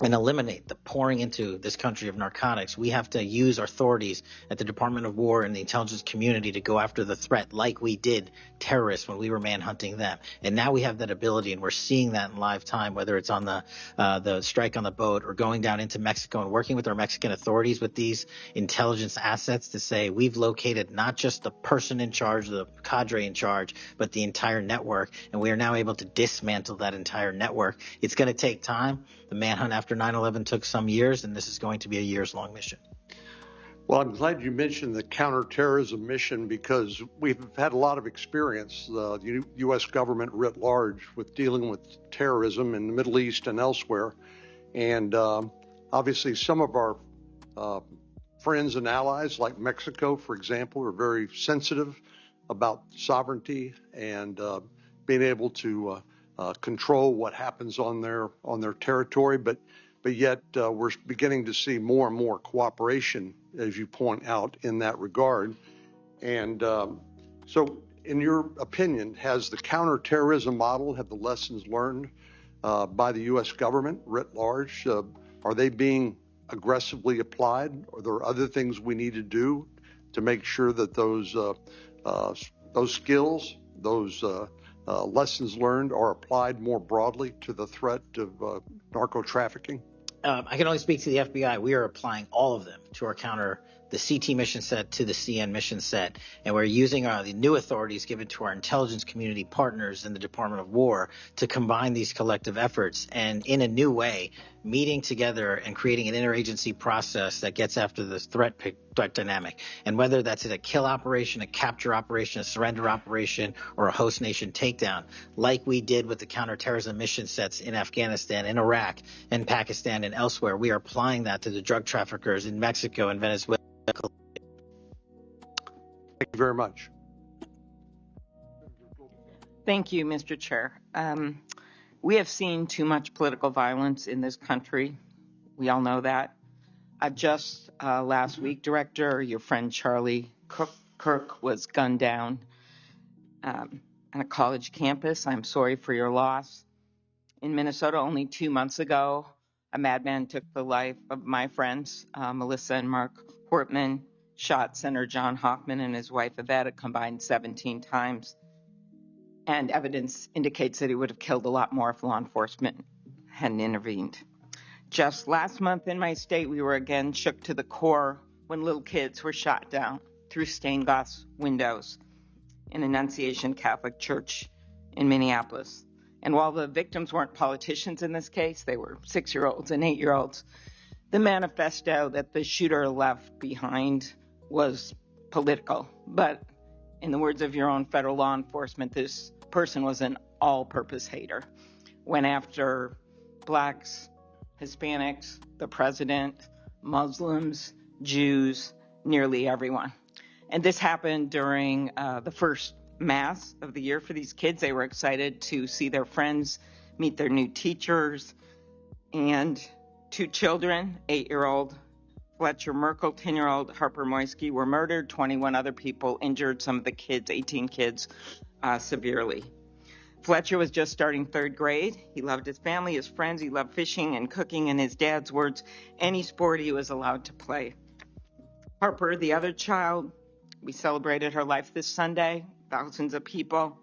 and eliminate the pouring into this country of narcotics, we have to use our authorities at the Department of War and the intelligence community to go after the threat like we did terrorists when we were manhunting them. And now we have that ability, and we're seeing that in live time, whether it's on the strike on the boat or going down into Mexico and working with our Mexican authorities with these intelligence assets to say we've located not just the person in charge, the cadre in charge, but the entire network. And we are now able to dismantle that entire network. It's going to take time. The manhunt after 9/11 took some years, and this is going to be a years-long mission. Well, I'm glad you mentioned the counterterrorism mission because we've had a lot of experience, the U.S. government writ large, with dealing with terrorism in the Middle East and elsewhere. And obviously some of our friends and allies, like Mexico, for example, are very sensitive about sovereignty and being able to control what happens on their territory, but yet we're beginning to see more and more cooperation, as you point out, in that regard. And so, in your opinion, has the counterterrorism model, have the lessons learned by the U.S. government writ large, are they being aggressively applied? Are there other things we need to do to make sure that those skills, those lessons learned are applied more broadly to the threat of narco trafficking? I can only speak to the FBI. We are applying all of them to our the CT mission set to the CN mission set, and we're using the new authorities given to our intelligence community partners in the Department of War to combine these collective efforts and in a new way, meeting together and creating an interagency process that gets after this threat dynamic. And whether that's in a kill operation, a capture operation, a surrender operation, or a host nation takedown, like we did with the counterterrorism mission sets in Afghanistan, in Iraq, in Pakistan, and elsewhere, we are applying that to the drug traffickers in Mexico and Venezuela. Thank you very much. Thank you, Mr. Chair. We have seen too much political violence in this country. We all know that. I've just last week, Director, your friend Charlie Kirk was gunned down on a college campus. I'm sorry for your loss. In Minnesota, only 2 months ago, a madman took the life of my friends, Melissa and Mark Portman, shot Senator John Hoffman and his wife Yvette a combined 17 times. And evidence indicates that he would have killed a lot more if law enforcement hadn't intervened. Just last month in my state, we were again shook to the core when little kids were shot down through stained glass windows in Annunciation Catholic Church in Minneapolis. And while the victims weren't politicians in this case, they were 6-year-olds and 8-year-olds, the manifesto that the shooter left behind was political. But in the words of your own federal law enforcement, this person was an all-purpose hater. Went after blacks, Hispanics, the president, Muslims, Jews, nearly everyone. And this happened during the first mass of the year for these kids. They were excited to see their friends, meet their new teachers, and 2 children, 8-year-old Fletcher Merkel, 10-year-old Harper Moisky, were murdered. 21 other people injured, some of the kids, 18 kids, severely. Fletcher was just starting 3rd grade. He loved his family, his friends. He loved fishing and cooking. In his dad's words, any sport he was allowed to play. Harper, the other child, we celebrated her life this Sunday, thousands of people.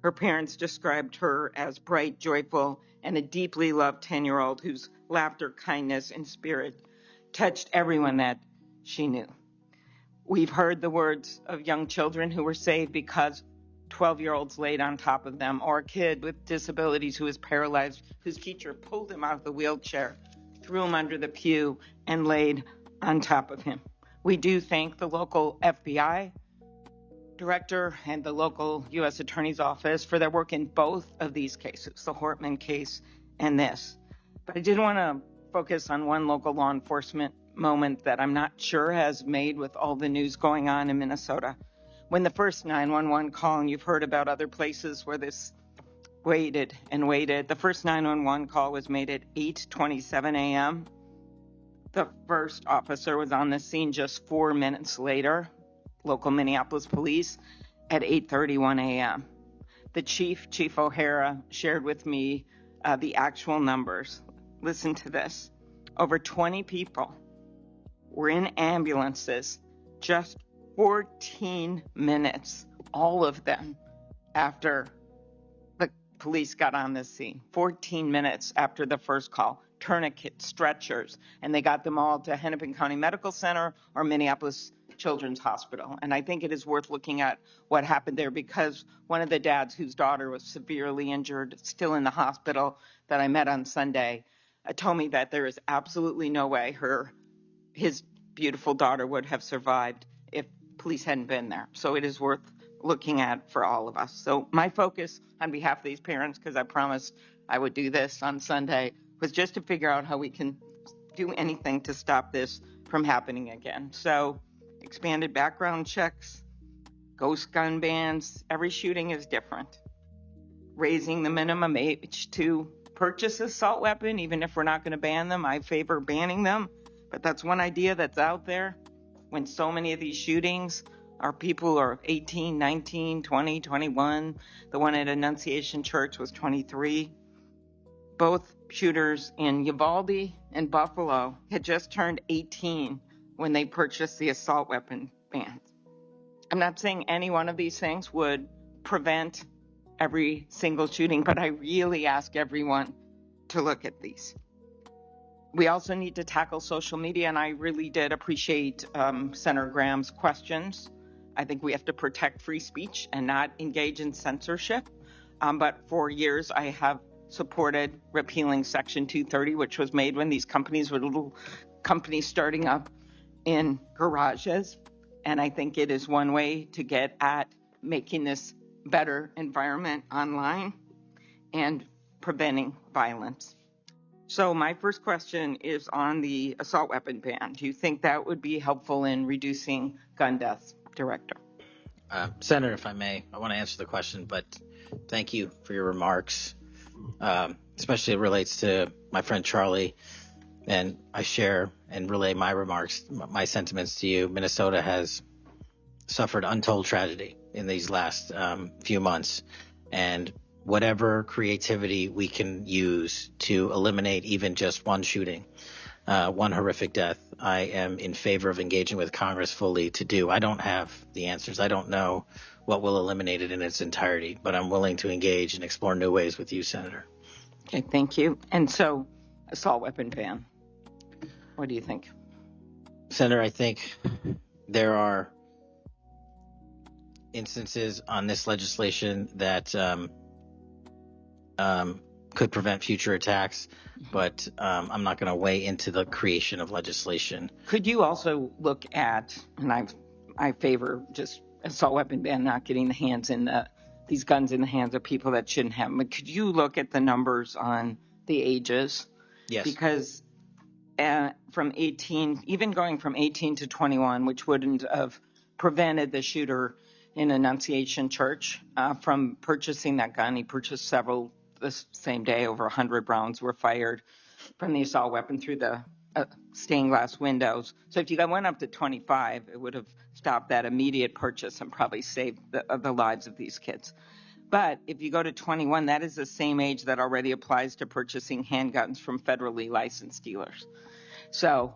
Her parents described her as bright, joyful, and a deeply loved 10-year-old whose laughter, kindness, and spirit touched everyone that she knew. We've heard the words of young children who were saved because 12-year-olds laid on top of them, or a kid with disabilities who was paralyzed, whose teacher pulled him out of the wheelchair, threw him under the pew, and laid on top of him. We do thank the local FBI director and the local U.S. Attorney's Office for their work in both of these cases, the Hortman case and this. But I did want to focus on one local law enforcement moment that I'm not sure has made with all the news going on in Minnesota. When the first 911 call, and you've heard about other places where this waited and waited, the first 911 call was made at 8:27 a.m. The first officer was on the scene just 4 minutes later, local Minneapolis police, at 8:31 a.m. The Chief O'Hara, shared with me the actual numbers. Listen to this. Over 20 people were in ambulances just 14 minutes, all of them, after the police got on the scene. 14 minutes after the first call. Tourniquets, stretchers, and they got them all to Hennepin County Medical Center or Minneapolis Children's Hospital. And I think it is worth looking at what happened there, because one of the dads whose daughter was severely injured, still in the hospital, that I met on Sunday, told me that there is absolutely no way his beautiful daughter would have survived if police hadn't been there. So it is worth looking at for all of us. So my focus on behalf of these parents, because I promised I would do this on Sunday, was just to figure out how we can do anything to stop this from happening again. So expanded background checks, ghost gun bans, every shooting is different. Raising the minimum age to purchase an assault weapon, even if we're not going to ban them. I favor banning them, but that's one idea that's out there when so many of these shootings are people who are 18, 19, 20, 21. The one at Annunciation Church was 23. Both shooters in Uvalde and Buffalo had just turned 18 when they purchased the assault weapon bans. I'm not saying any one of these things would prevent every single shooting, but I really ask everyone to look at these. We also need to tackle social media, and I really did appreciate Senator Graham's questions. I think we have to protect free speech and not engage in censorship. But for years, I have supported repealing Section 230, which was made when these companies were little companies starting up in garages. And I think it is one way to get at making this better environment online and preventing violence. So my first question is on the assault weapon ban. Do you think that would be helpful in reducing gun deaths, Director? Senator, if I may, I want to answer the question, but thank you for your remarks. Especially it relates to my friend Charlie, and I share and relay my remarks, my sentiments to you. Minnesota has suffered untold tragedy in these last few months, and whatever creativity we can use to eliminate even just one shooting, one horrific death, I am in favor of engaging with Congress fully to do. I don't have the answers. I don't know what will eliminate it in its entirety, but I'm willing to engage and explore new ways with you, Senator. Okay, thank you. And so, assault weapon ban, what do you think? Senator, I think there are instances on this legislation that could prevent future attacks, but I'm not going to weigh into the creation of legislation. Could you also look at, and I favor just assault weapon ban, not getting these guns in the hands of people that shouldn't have them, but could you look at the numbers on the ages? Yes. Because from 18, even going from 18 to 21, which wouldn't have prevented the shooter in Annunciation Church from purchasing that gun. He purchased several the same day. Over 100 rounds were fired from the assault weapon through the stained glass windows. So if you went up to 25, it would have stopped that immediate purchase and probably saved the lives of these kids. But if you go to 21, that is the same age that already applies to purchasing handguns from federally licensed dealers. So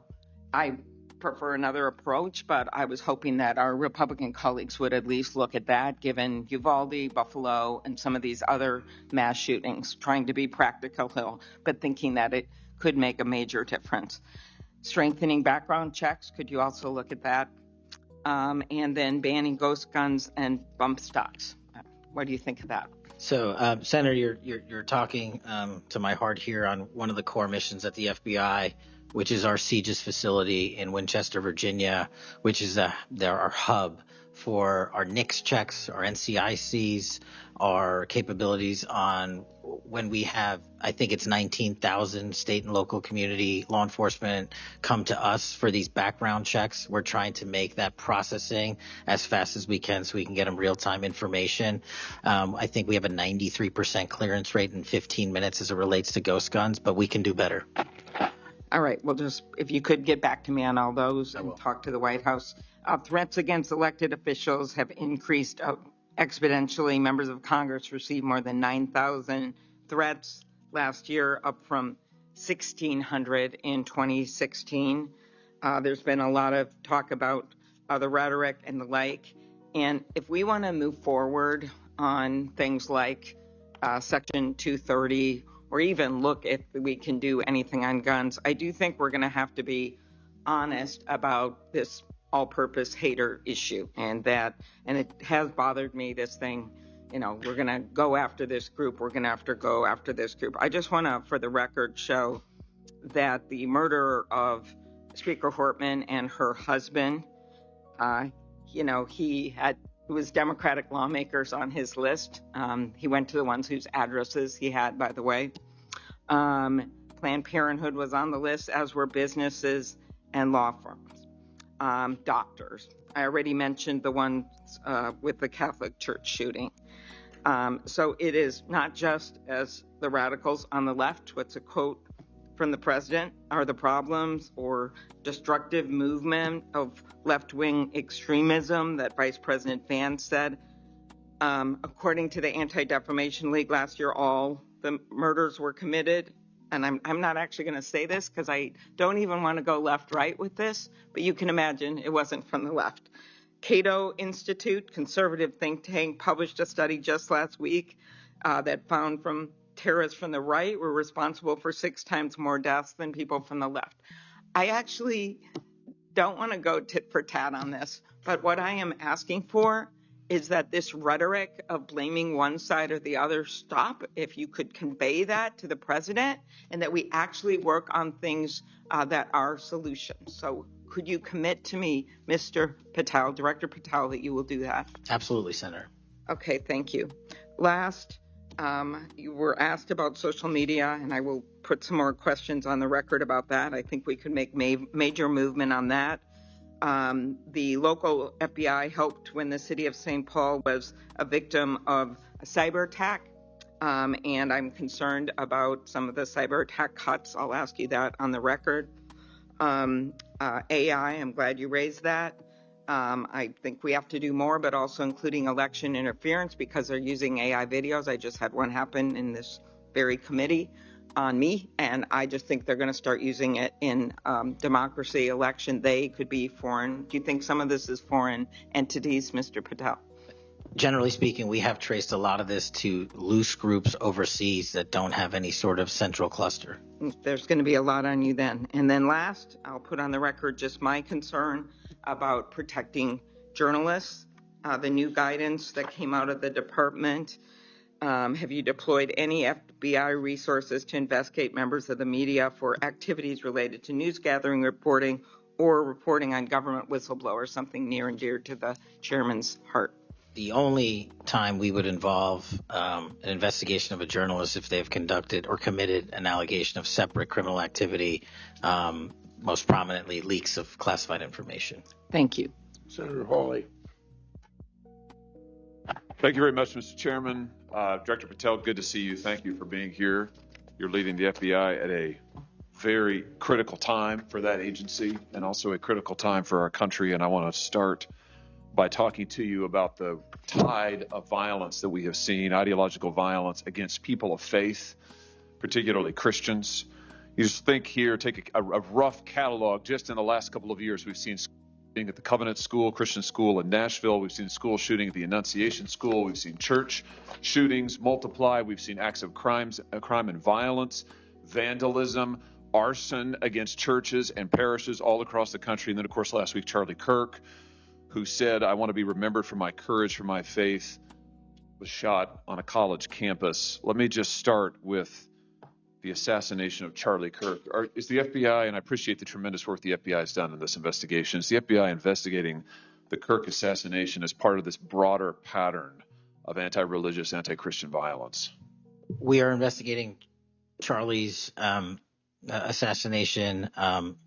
I prefer another approach, but I was hoping that our Republican colleagues would at least look at that, given Uvalde, Buffalo, and some of these other mass shootings, trying to be practical, but thinking that it could make a major difference. Strengthening background checks, could you also look at that? And then banning ghost guns and bump stocks. What do you think of that? So, Senator, you're talking to my heart here on one of the core missions at the FBI, which is our CJIS facility in Winchester, Virginia, which is our hub for our NICS checks, our NCICs, our capabilities on when we have, I think it's 19,000 state and local community law enforcement come to us for these background checks. We're trying to make that processing as fast as we can so we can get them real-time information. I think we have a 93% clearance rate in 15 minutes as it relates to ghost guns, but we can do better. All right. Well, just if you could get back to me on all those and talk to the White House. Threats against elected officials have increased exponentially. Members of Congress received more than 9,000 threats last year, up from 1,600 in 2016. There's been a lot of talk about the rhetoric and the like. And if we want to move forward on things like Section 230, or even look if we can do anything on guns, I do think we're going to have to be honest about this all-purpose hater issue, and it has bothered me, this thing, we're going to go after this group, we're going to have to go after this group. I just want to, for the record, show that the murder of Speaker Hortman and her husband, he was Democratic lawmakers on his list. He went to the ones whose addresses he had, by the way. Planned Parenthood was on the list, as were businesses and law firms. Doctors. I already mentioned the ones with the Catholic Church shooting. So it is not just as the radicals on the left, what's a quote from the president, are the problems or destructive movement of left-wing extremism that Vice President Vance said. According to the Anti-Defamation League last year, all the murders were committed. And I'm not actually going to say this because I don't even want to go left-right with this, but you can imagine it wasn't from the left. Cato Institute, conservative think tank, published a study just last week that found terrorists from the right were responsible for 6 times more deaths than people from the left. I actually don't want to go tit for tat on this, but what I am asking for is that this rhetoric of blaming one side or the other stop, if you could convey that to the president, and that we actually work on things that are solutions. So could you commit to me, Mr. Patel, Director Patel, that you will do that? Absolutely, Senator. Okay, thank you. Last, you were asked about social media, and I will put some more questions on the record about that. I think we could make major movement on that. The local FBI helped when the city of St. Paul was a victim of a cyber attack, and I'm concerned about some of the cyber attack cuts. I'll ask you that on the record. AI, I'm glad you raised that. I think we have to do more, but also including election interference because they're using AI videos. I just had one happen in this very committee on me, and I just think they're going to start using it in democracy, election. They could be foreign. Do you think some of this is foreign entities, Mr. Patel? Generally speaking, we have traced a lot of this to loose groups overseas that don't have any sort of central cluster. There's going to be a lot on you then. And then last, I'll put on the record just my concern about protecting journalists, the new guidance that came out of the department. Have you deployed any FBI resources to investigate members of the media for activities related to news gathering, reporting, or reporting on government whistleblowers, something near and dear to the chairman's heart? The only time we would involve an investigation of a journalist if they've conducted or committed an allegation of separate criminal activity, most prominently leaks of classified information. Thank you. Senator Hawley. Thank you very much, Mr. Chairman. Director Patel, good to see you. Thank you for being here. You're leading the FBI at a very critical time for that agency and also a critical time for our country. And I want to start by talking to you about the tide of violence that we have seen, ideological violence against people of faith, particularly Christians. You just think here, take a rough catalog. Just in the last couple of years, we've seen shooting at the Covenant School, Christian school in Nashville. We've seen school shooting at the Annunciation School. We've seen church shootings multiply. We've seen acts of crime and violence, vandalism, arson against churches and parishes all across the country. And then, of course, last week, Charlie Kirk, who said, "I want to be remembered for my courage, for my faith," was shot on a college campus. Let me just start with the assassination of Charlie Kirk. Is the FBI, and I appreciate the tremendous work the FBI has done in this investigation, is the FBI investigating the Kirk assassination as part of this broader pattern of anti-religious, anti-Christian violence? We are investigating Charlie's assassination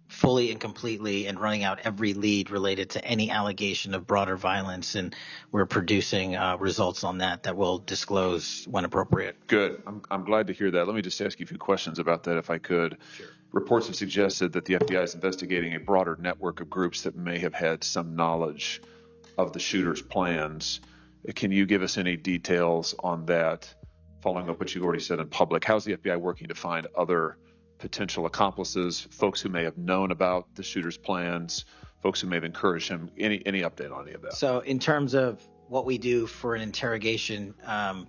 fully and completely and running out every lead related to any allegation of broader violence, and we're producing results on that we'll disclose when appropriate. Good. I'm glad to hear that. Let me just ask you a few questions about that if I could. Sure. Reports have suggested that the FBI is investigating a broader network of groups that may have had some knowledge of the shooter's plans. Can you give us any details on that, following up what you already said in public? How's the FBI working to find other potential accomplices, folks who may have known about the shooter's plans, folks who may have encouraged him? Any update on any of that? So in terms of what we do for an interrogation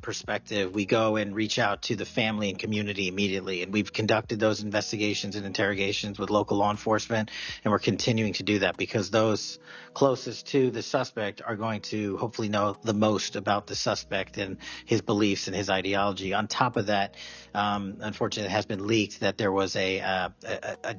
perspective, we go and reach out to the family and community immediately. And we've conducted those investigations and interrogations with local law enforcement, and we're continuing to do that because those closest to the suspect are going to hopefully know the most about the suspect and his beliefs and his ideology. On top of that, unfortunately, it has been leaked that there was a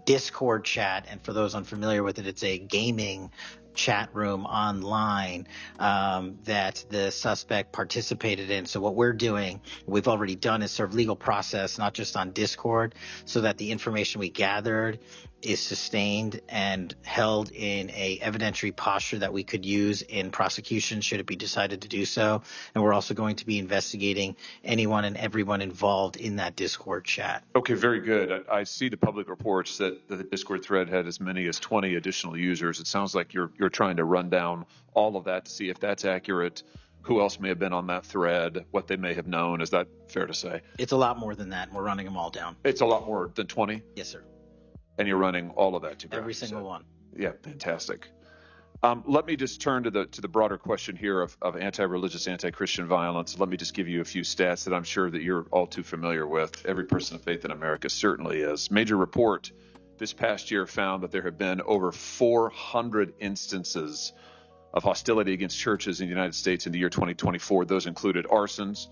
Discord chat, and for those unfamiliar with it, it's a gaming chat room online that the suspect participated in. So what we're doing, we've already done, is serve legal process, not just on Discord, so that the information we gathered is sustained and held in a evidentiary posture that we could use in prosecution should it be decided to do so. And we're also going to be investigating anyone and everyone involved in that Discord chat. Okay, very good. I see the public reports that the Discord thread had as many as 20 additional users. It sounds like you're trying to run down all of that to see if that's accurate, who else may have been on that thread, what they may have known. Is that fair to say? It's a lot more than that, and we're running them all down. It's a lot more than 20? Yes, sir. And you're running all of that to ground? Every single one. Yeah, fantastic. Let me just turn to the broader question here of anti-religious, anti-Christian violence. Let me just give you a few stats that I'm sure that you're all too familiar with. Every person of faith in America certainly is. Major report this past year found that there have been over 400 instances of hostility against churches in the United States in the year 2024. Those included arsons,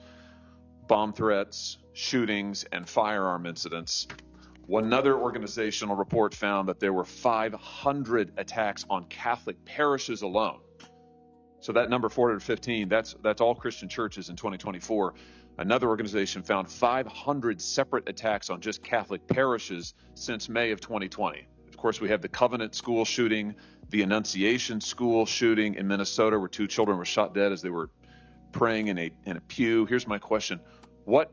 bomb threats, shootings, and firearm incidents. Another organizational report found that there were 500 attacks on Catholic parishes alone. So that number 415, that's all Christian churches in 2024. Another organization found 500 separate attacks on just Catholic parishes since May of 2020. Of course, we have the Covenant School shooting, the Annunciation School shooting in Minnesota, where 2 children were shot dead as they were praying in a pew. Here's my question. What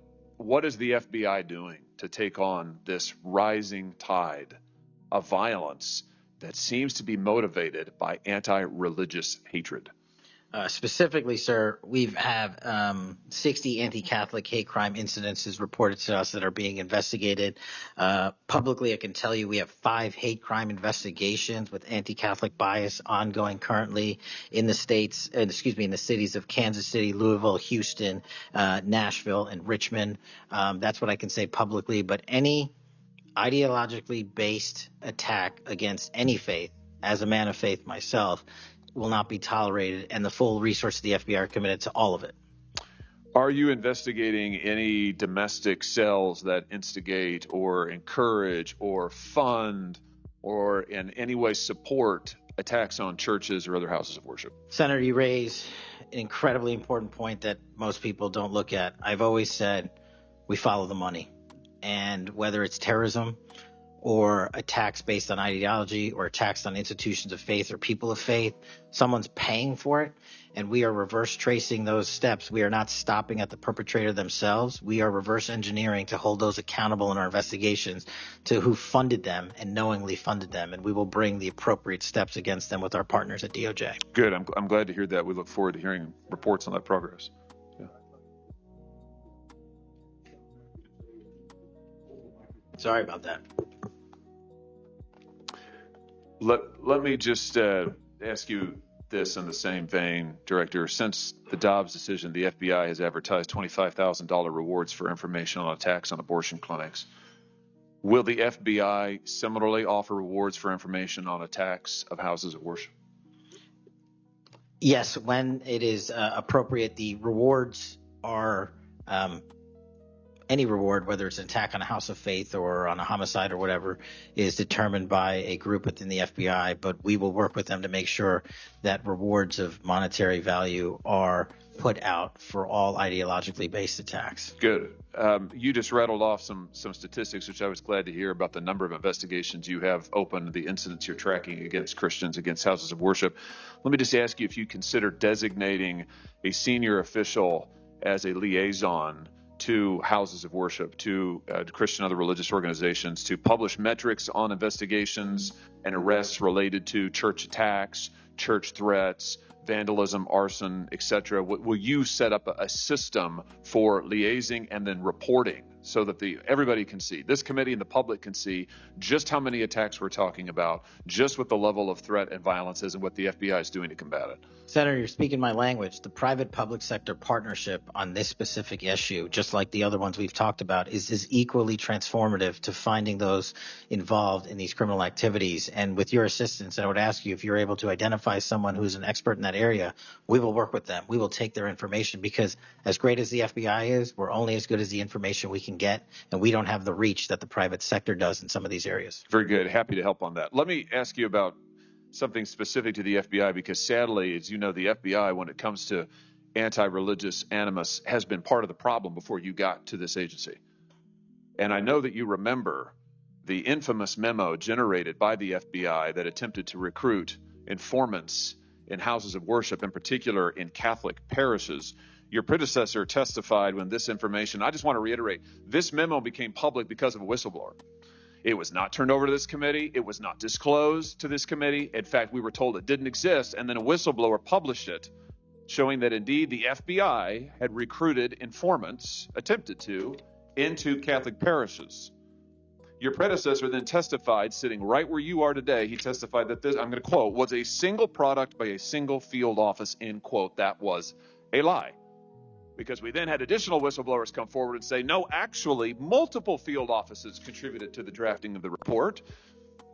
is the FBI doing to take on this rising tide of violence that seems to be motivated by anti-religious hatred? Specifically, sir, we've have 60 anti-Catholic hate crime incidences reported to us that are being investigated. Publicly, I can tell you we have 5 hate crime investigations with anti-Catholic bias ongoing currently in the states, in the cities of Kansas City, Louisville, Houston, Nashville, and Richmond. That's what I can say publicly. But any ideologically based attack against any faith, as a man of faith myself, will not be tolerated, and the full resources of the FBI are committed to all of it. Are you investigating any domestic cells that instigate or encourage or fund or in any way support attacks on churches or other houses of worship? Senator, you raise an incredibly important point that most people don't look at. I've always said we follow the money, and whether it's terrorism or attacks based on ideology or attacks on institutions of faith or people of faith, someone's paying for it, and we are reverse tracing those steps. We are not stopping at the perpetrator themselves. We are reverse engineering to hold those accountable in our investigations to who funded them and knowingly funded them, and we will bring the appropriate steps against them with our partners at DOJ. Good. I'm glad to hear that. We look forward to hearing reports on that progress. Yeah. Sorry about that. Let me just ask you this in the same vein, Director. Since the Dobbs decision, the FBI has advertised $25,000 rewards for information on attacks on abortion clinics. Will the FBI similarly offer rewards for information on attacks of houses of worship? Yes, when it is appropriate. The rewards are any reward, whether it's an attack on a house of faith or on a homicide or whatever, is determined by a group within the FBI, but we will work with them to make sure that rewards of monetary value are put out for all ideologically based attacks. Good. You just rattled off some statistics, which I was glad to hear, about the number of investigations you have open, the incidents you're tracking against Christians, against houses of worship. Let me just ask you if you consider designating a senior official as a liaison to houses of worship, to Christian and other religious organizations, to publish metrics on investigations and arrests related to church attacks, church threats, vandalism, arson, etc. Will you set up a system for liaising and then reporting so that everybody can see, this committee and the public can see just how many attacks we're talking about, just what the level of threat and violence is and what the FBI is doing to combat it? Senator, you're speaking my language. The private-public sector partnership on this specific issue, just like the other ones we've talked about, is equally transformative to finding those involved in these criminal activities. And with your assistance, I would ask you, if you're able to identify someone who's an expert in that area, we will work with them. We will take their information, because as great as the FBI is, we're only as good as the information we can get, and we don't have the reach that the private sector does in some of these areas. Very good. Happy to help on that. Let me ask you about something specific to the FBI, because sadly, as you know, the FBI, when it comes to anti-religious animus, has been part of the problem before you got to this agency. And I know that you remember the infamous memo generated by the FBI that attempted to recruit informants in houses of worship, in particular in Catholic parishes. Your predecessor testified when this information, I just want to reiterate, this memo became public because of a whistleblower. It was not turned over to this committee. It was not disclosed to this committee. In fact, we were told it didn't exist, and then a whistleblower published it, showing that indeed the FBI had recruited informants, attempted to, into Catholic parishes. Your predecessor then testified, sitting right where you are today, he testified that this, I'm going to quote, was a single product by a single field office, end quote. That was a lie. Because we then had additional whistleblowers come forward and say, no, actually, multiple field offices contributed to the drafting of the report.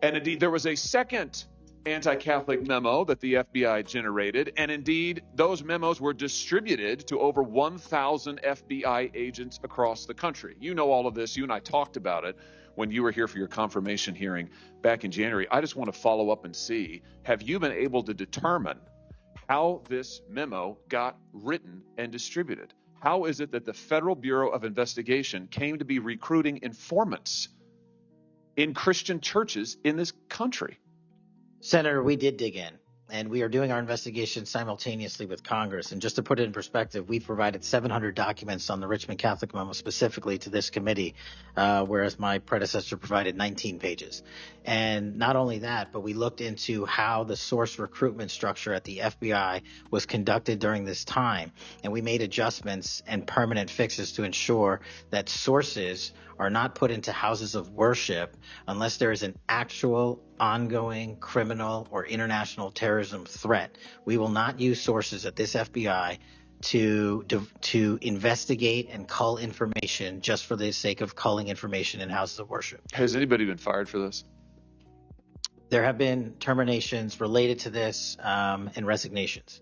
And indeed, there was a second anti-Catholic memo that the FBI generated. And indeed, those memos were distributed to over 1,000 FBI agents across the country. You know all of this. You and I talked about it when you were here for your confirmation hearing back in January. I just want to follow up and see, have you been able to determine how this memo got written and distributed? How is it that the Federal Bureau of Investigation came to be recruiting informants in Christian churches in this country? Senator, we did dig in, and we are doing our investigation simultaneously with Congress. And just to put it in perspective, we provided 700 documents on the Richmond Catholic memo specifically to this committee, whereas my predecessor provided 19 pages. And not only that, but we looked into how the source recruitment structure at the FBI was conducted during this time. And we made adjustments and permanent fixes to ensure that sources are not put into houses of worship unless there is an actual ongoing criminal or international terrorism threat. We will not use sources at this FBI to investigate and cull information just for the sake of culling information in houses of worship. Has anybody been fired for this? There have been terminations related to this and resignations.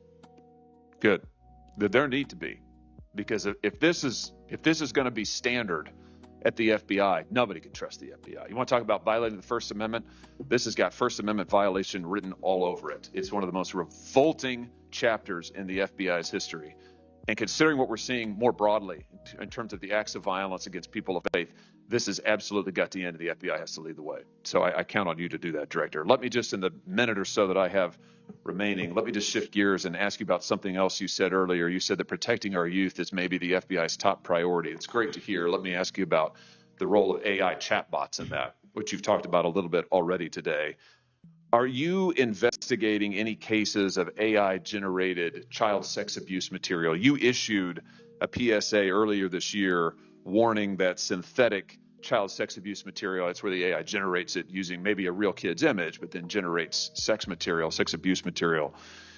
Good. There need to be, because if this is going to be standard at the FBI, nobody can trust the FBI. You want to talk about violating the First Amendment? This has got First Amendment violation written all over it. It's one of the most revolting chapters in the FBI's history. And considering what we're seeing more broadly in terms of the acts of violence against people of faith, this has absolutely got to end, and the FBI has to lead the way. So I count on you to do that, Director. Let me just, in the minute or so that I have remaining, let me just shift gears and ask you about something else you said earlier. You said that protecting our youth is maybe the FBI's top priority. It's great to hear. Let me ask you about the role of AI chatbots in that, which you've talked about a little bit already today. Are you investigating any cases of AI-generated child sex abuse material? You issued a PSA earlier this year warning that synthetic child sex abuse material, that's where the AI generates it using maybe a real kid's image, but then generates sex material, sex abuse material.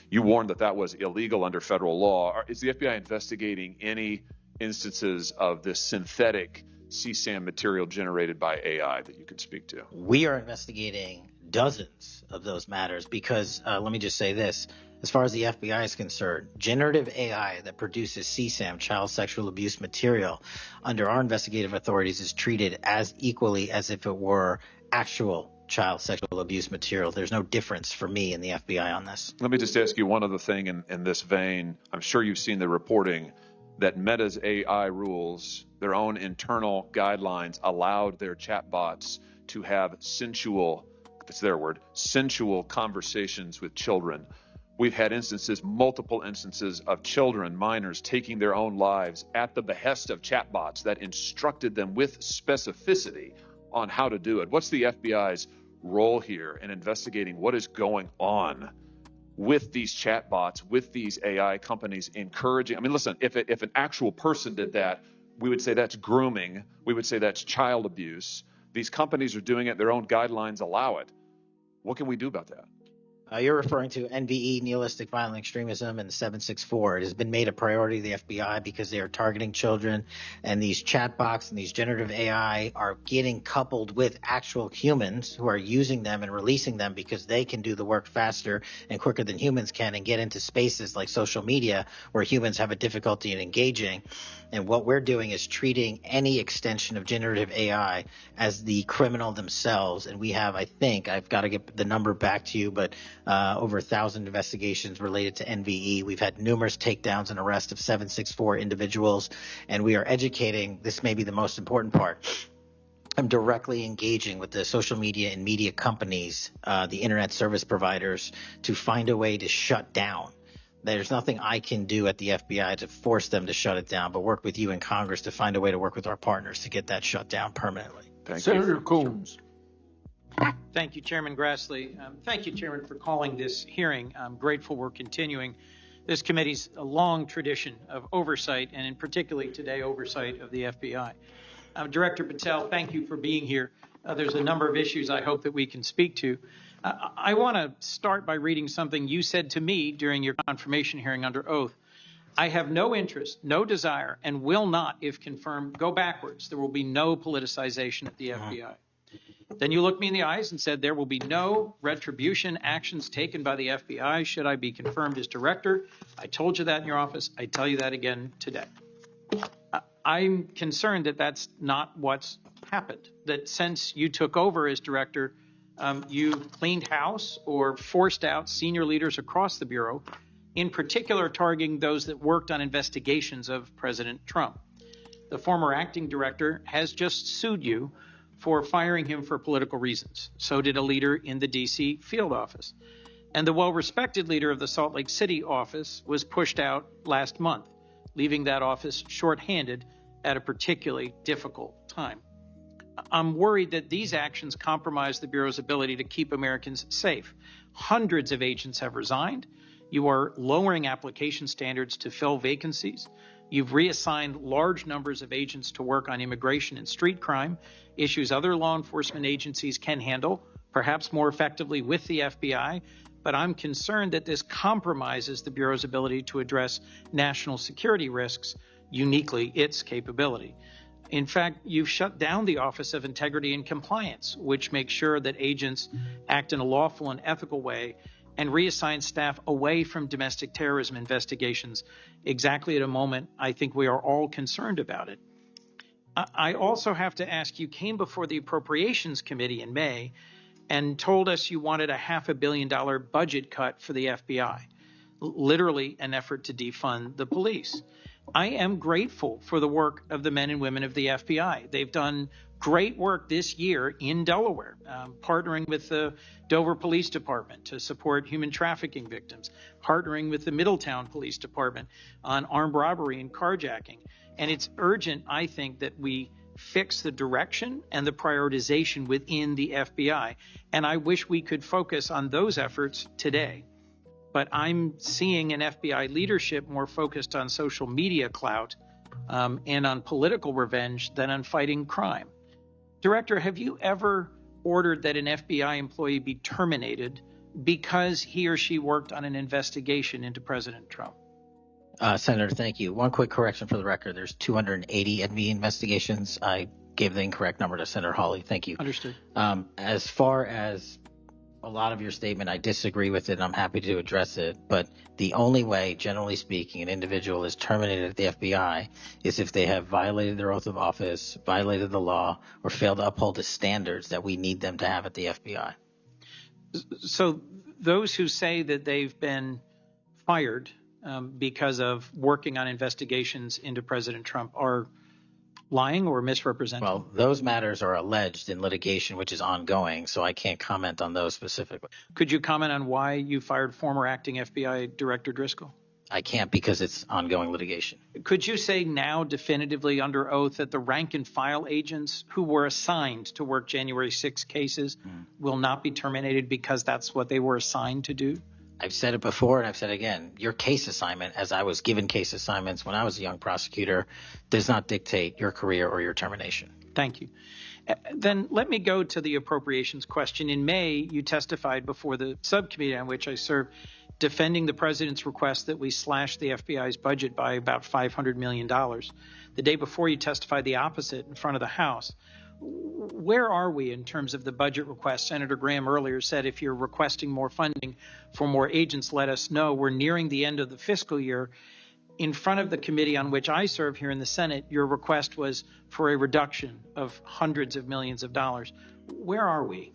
You warned that that was illegal under federal law. Is the FBI investigating any instances of this synthetic CSAM material generated by AI that you could speak to? We are investigating dozens of those matters because let me just say this. As far as the FBI is concerned, generative AI that produces CSAM, child sexual abuse material, under our investigative authorities is treated as equally as if it were actual child sexual abuse material. There's no difference for me in the FBI on this. Let me just ask you one other thing in this vein. I'm sure you've seen the reporting that Meta's AI rules, their own internal guidelines, allowed their chatbots to have sensual, that's their word, sensual conversations with children. We've had instances, multiple instances of children, minors, taking their own lives at the behest of chatbots that instructed them with specificity on how to do it. What's the FBI's role here in investigating what is going on with these chatbots, with these AI companies encouraging? I mean, listen, if an actual person did that, we would say that's grooming. We would say that's child abuse. These companies are doing it. Their own guidelines allow it. What can we do about that? You're referring to NVE, nihilistic violent extremism, and the 764. It has been made a priority of the FBI because they are targeting children, and these chatbots and these generative AI are getting coupled with actual humans who are using them and releasing them because they can do the work faster and quicker than humans can and get into spaces like social media where humans have a difficulty in engaging. And what we're doing is treating any extension of generative AI as the criminal themselves. And we have, I think, I've got to get the number back to you, but over 1,000 investigations related to NVE. We've had numerous takedowns and arrests of 764 individuals, and we are educating. This may be the most important part. I'm directly engaging with the social media and media companies, the internet service providers, to find a way to shut down. There's nothing I can do at the FBI to force them to shut it down, but work with you in Congress to find a way to work with our partners to get that shut down permanently. Thank Senator you. Coons. Thank you, Chairman Grassley. Thank you, Chairman, for calling this hearing. I'm grateful we're continuing this committee's long tradition of oversight, and in particularly today, oversight of the FBI. Director Patel, thank you for being here. There's a number of issues I hope that we can speak to. I want to start by reading something you said to me during your confirmation hearing under oath. I have no interest, no desire, and will not, if confirmed, go backwards. There will be no politicization at the FBI. Then you looked me in the eyes and said there will be no retribution actions taken by the FBI should I be confirmed as director. I told you that in your office. I tell you that again today. I'm concerned that that's not what's happened, that since you took over as director, you cleaned house or forced out senior leaders across the Bureau, in particular targeting those that worked on investigations of President Trump. The former acting director has just sued you for firing him for political reasons. So did a leader in the D.C. field office. And the well-respected leader of the Salt Lake City office was pushed out last month, leaving that office shorthanded at a particularly difficult time. I'm worried that these actions compromise the Bureau's ability to keep Americans safe. Hundreds of agents have resigned. You are lowering application standards to fill vacancies. You've reassigned large numbers of agents to work on immigration and street crime, issues other law enforcement agencies can handle, perhaps more effectively with the FBI. But I'm concerned that this compromises the Bureau's ability to address national security risks, uniquely its capability. In fact, you've shut down the Office of Integrity and Compliance, which makes sure that agents act in a lawful and ethical way, and reassign staff away from domestic terrorism investigations exactly at a moment I think we are all concerned about it. I also have to ask, you came before the Appropriations Committee in May and told us you wanted a $500 million budget cut for the FBI. literally an effort to defund the police. I am grateful for the work of the men and women of the FBI. They've done great work this year in Delaware, partnering with the Dover Police Department to support human trafficking victims, partnering with the Middletown Police Department on armed robbery and carjacking. And it's urgent, I think, that we fix the direction and the prioritization within the FBI. And I wish we could focus on those efforts today. But I'm seeing an FBI leadership more focused on social media clout and on political revenge than on fighting crime. Director, have you ever ordered that an FBI employee be terminated because he or she worked on an investigation into President Trump? Senator, thank you. One quick correction for the record. There's 280 FBI investigations. I gave the incorrect number to Senator Hawley. Thank you. Understood. As far as a lot of your statement, I disagree with it, and I'm happy to address it. But the only way, generally speaking, an individual is terminated at the FBI is if they have violated their oath of office, violated the law, or failed to uphold the standards that we need them to have at the FBI. So those who say that they've been fired because of working on investigations into President Trump are lying or misrepresenting? Well, those matters are alleged in litigation, which is ongoing, so I can't comment on those specifically. Could you comment on why you fired former acting FBI Director Driscoll? I can't because it's ongoing litigation. Could you say now definitively under oath that the rank and file agents who were assigned to work January 6 cases will not be terminated because that's what they were assigned to do? I've said it before and I've said it again. Your case assignment, as I was given case assignments when I was a young prosecutor, does not dictate your career or your termination. Thank you. Then let me go to the appropriations question. In May, you testified before the subcommittee on which I serve, defending the president's request that we slash the FBI's budget by about $500 million. The day before, you testified the opposite in front of the House. Where are we in terms of the budget request? Senator Graham earlier said if you're requesting more funding for more agents, let us know. We're nearing the end of the fiscal year. In front of the committee on which I serve here in the Senate, your request was for a reduction of hundreds of millions of dollars. Where are we?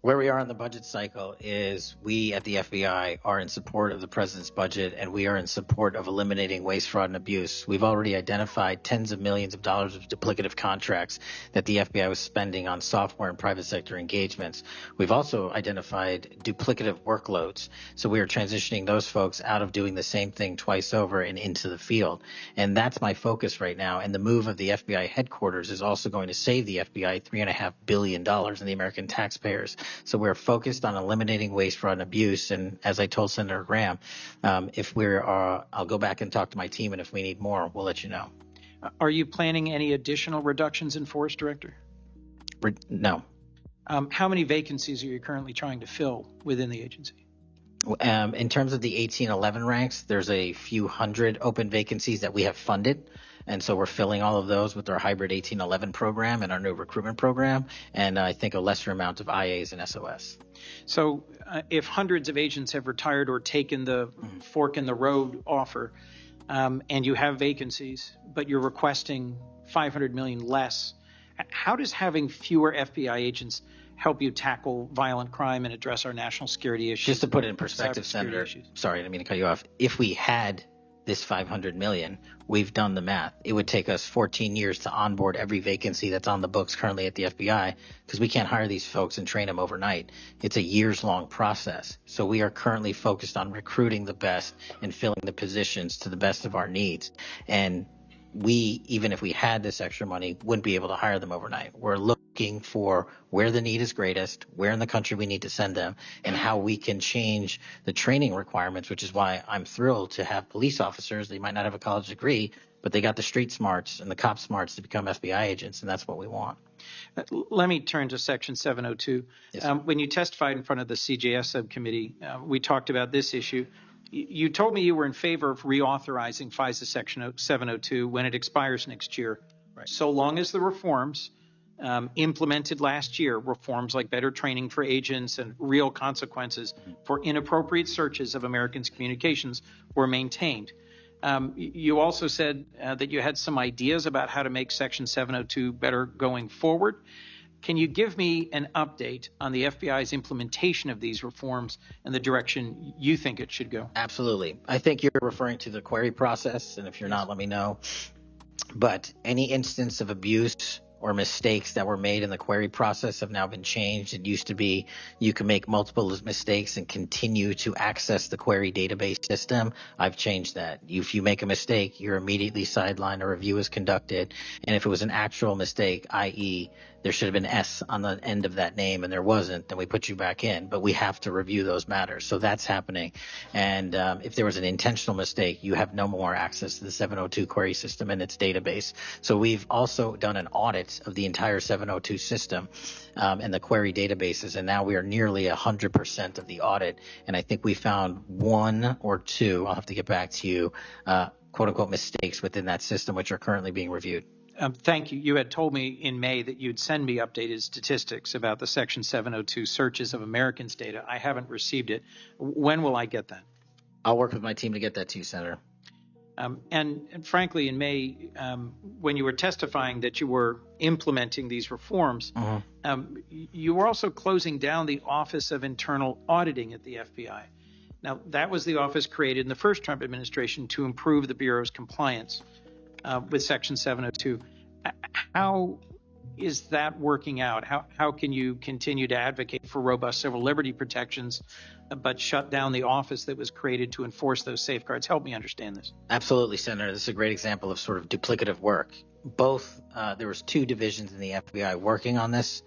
Where we are in the budget cycle is we at the FBI are in support of the president's budget, and we are in support of eliminating waste, fraud, and abuse. We've already identified tens of millions of dollars of duplicative contracts that the FBI was spending on software and private sector engagements. We've also identified duplicative workloads. So we are transitioning those folks out of doing the same thing twice over and into the field. And that's my focus right now. And the move of the FBI headquarters is also going to save the FBI $3.5 billion in the American taxpayers. So we're focused on eliminating waste, fraud, and abuse. And as I told Senator Graham, if I'll go back and talk to my team, and if we need more, we'll let you know. Are you planning any additional reductions in force, Director? No. How many vacancies are you currently trying to fill within the agency? In terms of the 1811 ranks, there's a few hundred open vacancies that we have funded. And so we're filling all of those with our hybrid 1811 program and our new recruitment program, and I think a lesser amount of IAs and SOS. So if hundreds of agents have retired or taken the fork in the road offer, and you have vacancies, but you're requesting $500 million less, how does having fewer FBI agents help you tackle violent crime and address our national security issues? Just to put it in perspective, Senator, sorry, I didn't mean to cut you off. If we had this $500 million, we've done the math. It would take us 14 years to onboard every vacancy that's on the books currently at the FBI because we can't hire these folks and train them overnight. It's a years-long process. So we are currently focused on recruiting the best and filling the positions to the best of our needs. And we, even if we had this extra money, wouldn't be able to hire them overnight. We're looking for where the need is greatest, where in the country we need to send them, and how we can change the training requirements, which is why I'm thrilled to have police officers. They might not have a college degree, but they got the street smarts and the cop smarts to become FBI agents, and that's what we want. Let me turn to Section 702. Yes, when you testified in front of the CJS subcommittee, we talked about this issue. You told me you were in favor of reauthorizing FISA Section 702 when it expires next year, right, so long as the reforms implemented last year, reforms like better training for agents and real consequences for inappropriate searches of Americans' communications, were maintained. You also said that you had some ideas about how to make Section 702 better going forward. Can you give me an update on the FBI's implementation of these reforms and the direction you think it should go? Absolutely. I think you're referring to the query process, and if you're not, let me know. But any instance of abuse or mistakes that were made in the query process have now been changed. It used to be you can make multiple mistakes and continue to access the query database system. I've changed that. If you make a mistake, you're immediately sidelined, a review is conducted. And if it was an actual mistake, i.e., there should have been S on the end of that name and there wasn't, then we put you back in. But we have to review those matters. So that's happening. And if there was an intentional mistake, you have no more access to the 702 query system and its database. So we've also done an audit of the entire 702 system and the query databases. And now we are nearly 100% of the audit. And I think we found one or two, I'll have to get back to you, quote unquote mistakes within that system, which are currently being reviewed. Thank you. You had told me in May that you'd send me updated statistics about the Section 702 searches of Americans' data. I haven't received it. When will I get that? I'll work with my team to get that to you, Senator. And frankly, in May, when you were testifying that you were implementing these reforms, you were also closing down the Office of Internal Auditing at the FBI. Now, that was the office created in the first Trump administration to improve the Bureau's compliance with Section 702. How is that working out? How can you continue to advocate for robust civil liberty protections, but shut down the office that was created to enforce those safeguards? Help me understand this. Absolutely, Senator. This is a great example of sort of duplicative work. There was two divisions in the FBI working on this.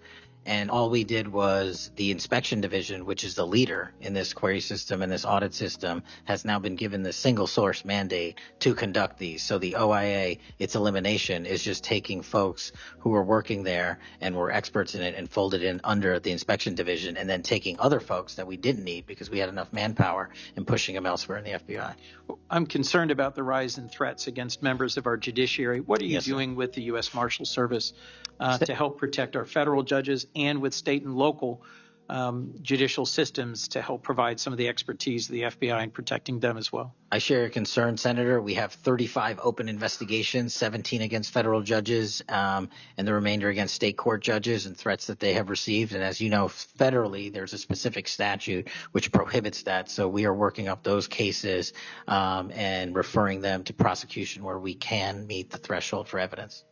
And all we did was the inspection division, which is the leader in this query system and this audit system, has now been given the single source mandate to conduct these. So the OIA, its elimination is just taking folks who were working there and were experts in it and folded in under the inspection division, and then taking other folks that we didn't need because we had enough manpower and pushing them elsewhere in the FBI. I'm concerned about the rise in threats against members of our judiciary. What are you doing with the U.S. Marshal Service to help protect our federal judges, and with state and local judicial systems to help provide some of the expertise of the FBI in protecting them as well? I share your concern, Senator. We have 35 open investigations, 17 against federal judges, and the remainder against state court judges and threats that they have received. And as you know, federally, there's a specific statute which prohibits that. So we are working up those cases and referring them to prosecution where we can meet the threshold for evidence.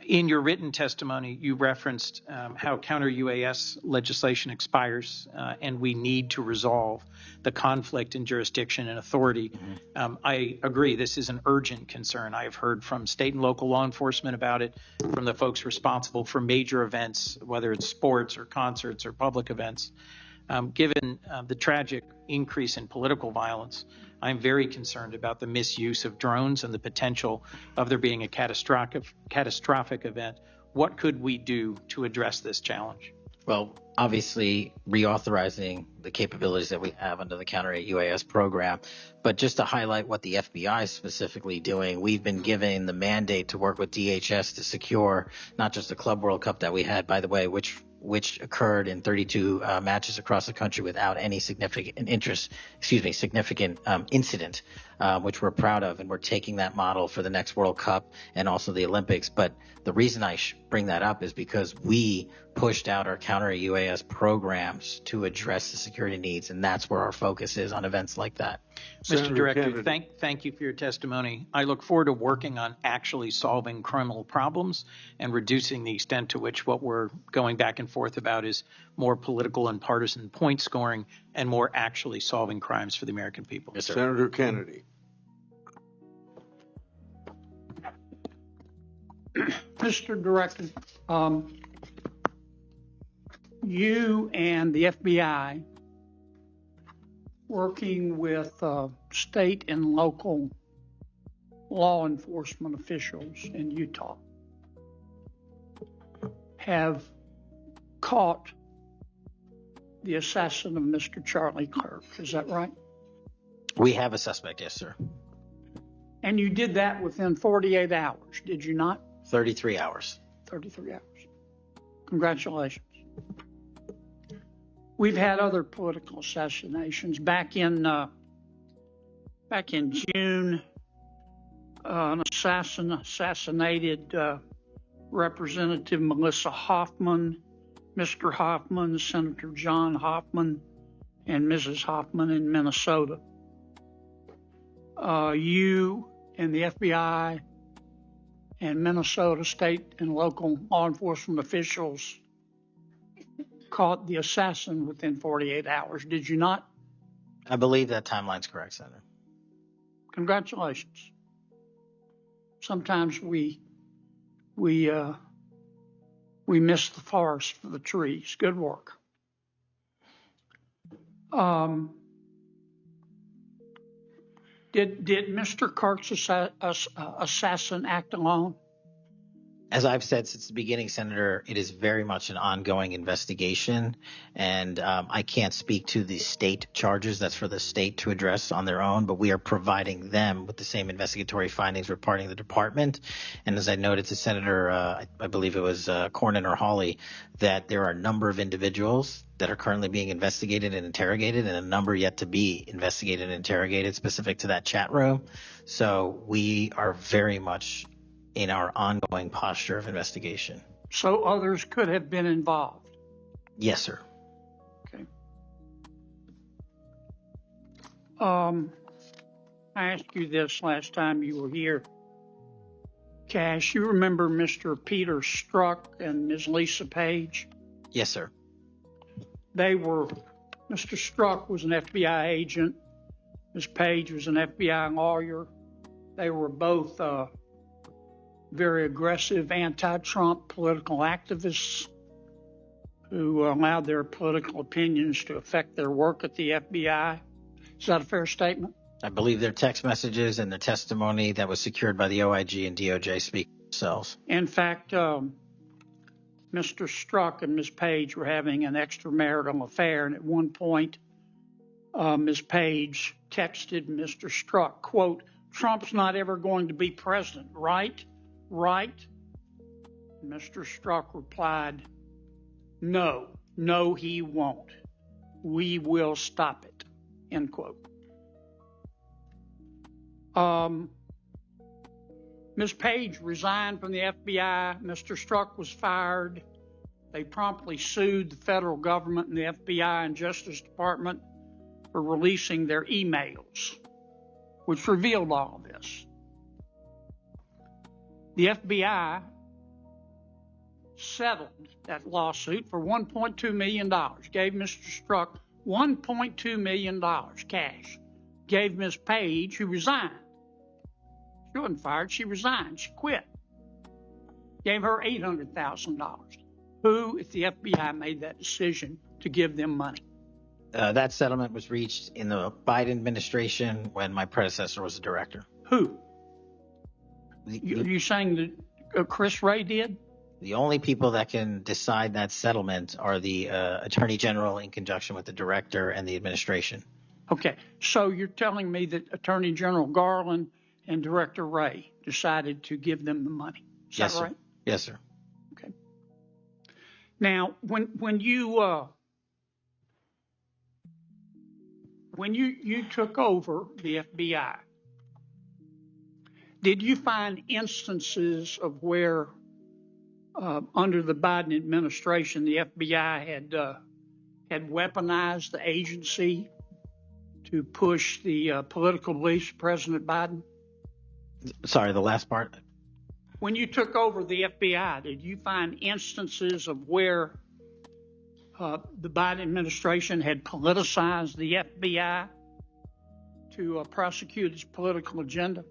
In your written testimony, you referenced how counter-UAS legislation expires and we need to resolve the conflict in jurisdiction and authority. I agree. This is an urgent concern. I have heard from state and local law enforcement about it, from the folks responsible for major events, whether it's sports or concerts or public events. Given the tragic increase in political violence, I'm very concerned about the misuse of drones and the potential of there being a catastrophic event. What could we do to address this challenge? Well, obviously, reauthorizing the capabilities that we have under the counter-UAS program. But just to highlight what the FBI is specifically doing, we've been given the mandate to work with DHS to secure not just the Club World Cup that we had, by the way, which occurred in 32 matches across the country without any significant incident, which we're proud of. And we're taking that model for the next World Cup and also the Olympics. But the reason I bring that up is because we pushed out our counter-UAS programs to address the security needs, and that's where our focus is on events like that. Mr. Director, thank you for your testimony. I look forward to working on actually solving criminal problems and reducing the extent to which what we're going back and forth about is more political and partisan point scoring and more actually solving crimes for the American people. Yes, sir. Senator Kennedy. Mr. Director, you and the FBI working with state and local law enforcement officials in Utah have caught the assassin of Mr. Charlie Kirk. Is that right? We have a suspect, yes, sir. And you did that within 48 hours, did you not? 33 hours. 33 hours. Congratulations. We've had other political assassinations. Back in June, an assassin assassinated Representative Melissa Hoffman, Mr. Hoffman, Senator John Hoffman, and Mrs. Hoffman in Minnesota. You and the FBI and Minnesota state and local law enforcement officials caught the assassin within 48 hours, did you not? I believe that timeline's correct, Senator. Congratulations. Sometimes we miss the forest for the trees. Good work. Did Mr. Kirk's assassin act alone? As I've said since the beginning, Senator, it is very much an ongoing investigation, and I can't speak to the state charges. That's for the state to address on their own, but we are providing them with the same investigatory findings reporting the department. And as I noted to Senator, I believe it was Cornyn or Hawley, that there are a number of individuals that are currently being investigated and interrogated, and a number yet to be investigated and interrogated specific to that chat room. So we are very much in our ongoing posture of investigation. So others could have been involved? Yes, sir. Okay. I asked you this last time you were here. Kash, you remember Mr. Peter Strzok and Ms. Lisa Page? Yes, sir. Mr. Strzok was an FBI agent. Ms. Page was an FBI lawyer. They were both very aggressive anti-Trump political activists who allowed their political opinions to affect their work at the FBI. Is that a fair statement? I believe their text messages and their testimony that was secured by the OIG and DOJ speak for themselves. In fact, Mr. Strzok and Ms. Page were having an extramarital affair, and at one point, Ms. Page texted Mr. Strzok, quote, "Trump's not ever going to be president, right? Right?" Mr. Strzok replied, No, he won't. We will stop it," end quote. Ms. Page resigned from the FBI. Mr. Strzok was fired. They promptly sued the federal government and the FBI and Justice Department for releasing their emails, which revealed all of this. The FBI settled that lawsuit for $1.2 million, gave Mr. Strzok $1.2 million cash, gave Ms. Page, who resigned. She wasn't fired, she resigned, she quit. Gave her $800,000. Who, if the FBI made that decision to give them money? That settlement was reached in the Biden administration when my predecessor was the director. Who? You saying that Chris Wray did? The only people that can decide that settlement are the Attorney General in conjunction with the director and the administration. Okay, so you're telling me that Attorney General Garland and Director Wray decided to give them the money. Is Yes, that sir. right? Yes, sir. Okay. Now, when you took over the FBI, did you find instances of where, under the Biden administration, the FBI had weaponized the agency to push the political beliefs of President Biden? Sorry, the last part. When you took over the FBI, did you find instances of where the Biden administration had politicized the FBI to prosecute its political agenda?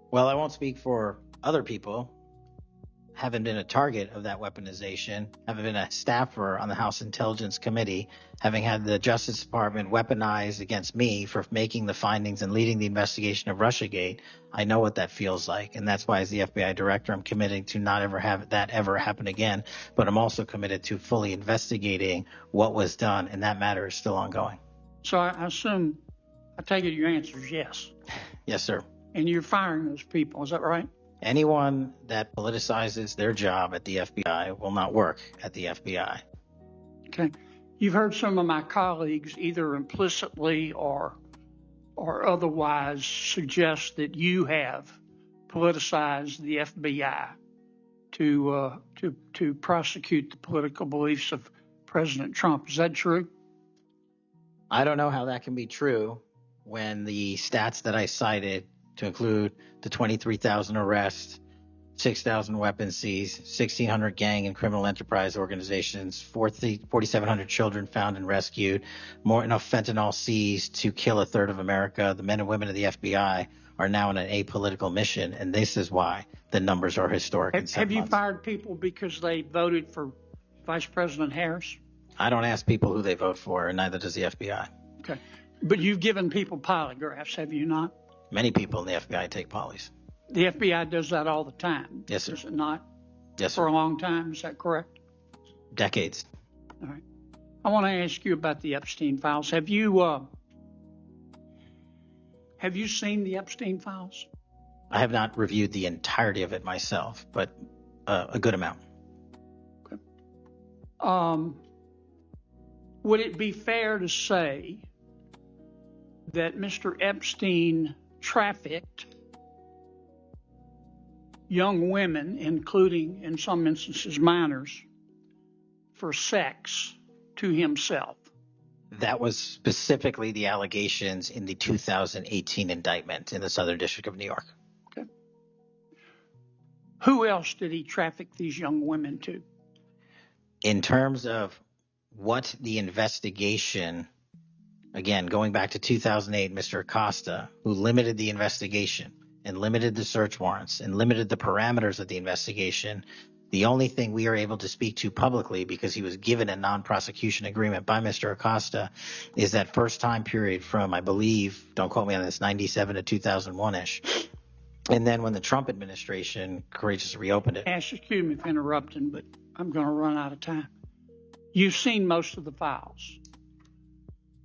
Well, I won't speak for other people. Having been a target of that weaponization, having been a staffer on the House Intelligence Committee, having had the Justice Department weaponized against me for making the findings and leading the investigation of Russiagate, I know what that feels like. And that's why, as the FBI director, I'm committing to not ever have that ever happen again. But I'm also committed to fully investigating what was done, and that matter is still ongoing. So I take it your answer is yes. Yes, sir. And you're firing those people, is that right? Anyone that politicizes their job at the FBI will not work at the FBI. Okay. You've heard some of my colleagues either implicitly or otherwise suggest that you have politicized the FBI to prosecute the political beliefs of President Trump. Is that true? I don't know how that can be true when the stats that I cited, to include the 23,000 arrests, 6,000 weapons seized, 1,600 gang and criminal enterprise organizations, 4,700 children found and rescued, more enough fentanyl seized to kill a third of America. The men and women of the FBI are now on an apolitical mission, and this is why the numbers are historic. Have you fired people because they voted for Vice President Harris? I don't ask people who they vote for, and neither does the FBI. Okay. But you've given people polygraphs, have you not? Many people in the FBI take polys. The FBI does that all the time. Yes, sir. Does it not? Yes, sir. For a long time, is that correct? Decades. All right. I want to ask you about the Epstein files. Have you seen the Epstein files? I have not reviewed the entirety of it myself, but a good amount. Okay. Would it be fair to say that Mr. Epstein trafficked young women, including, in some instances, minors, for sex to himself? That was specifically the allegations in the 2018 indictment in the Southern District of New York. Okay. Who else did he traffic these young women to? In terms of what the investigation, again, going back to 2008, Mr. Acosta, who limited the investigation and limited the search warrants and limited the parameters of the investigation, the only thing we are able to speak to publicly, because he was given a non-prosecution agreement by Mr. Acosta, is that first time period from, I believe, don't quote me on this, 97 to 2001-ish. And then when the Trump administration courageously reopened it. Ash, excuse me for interrupting, but I'm going to run out of time. You've seen most of the files.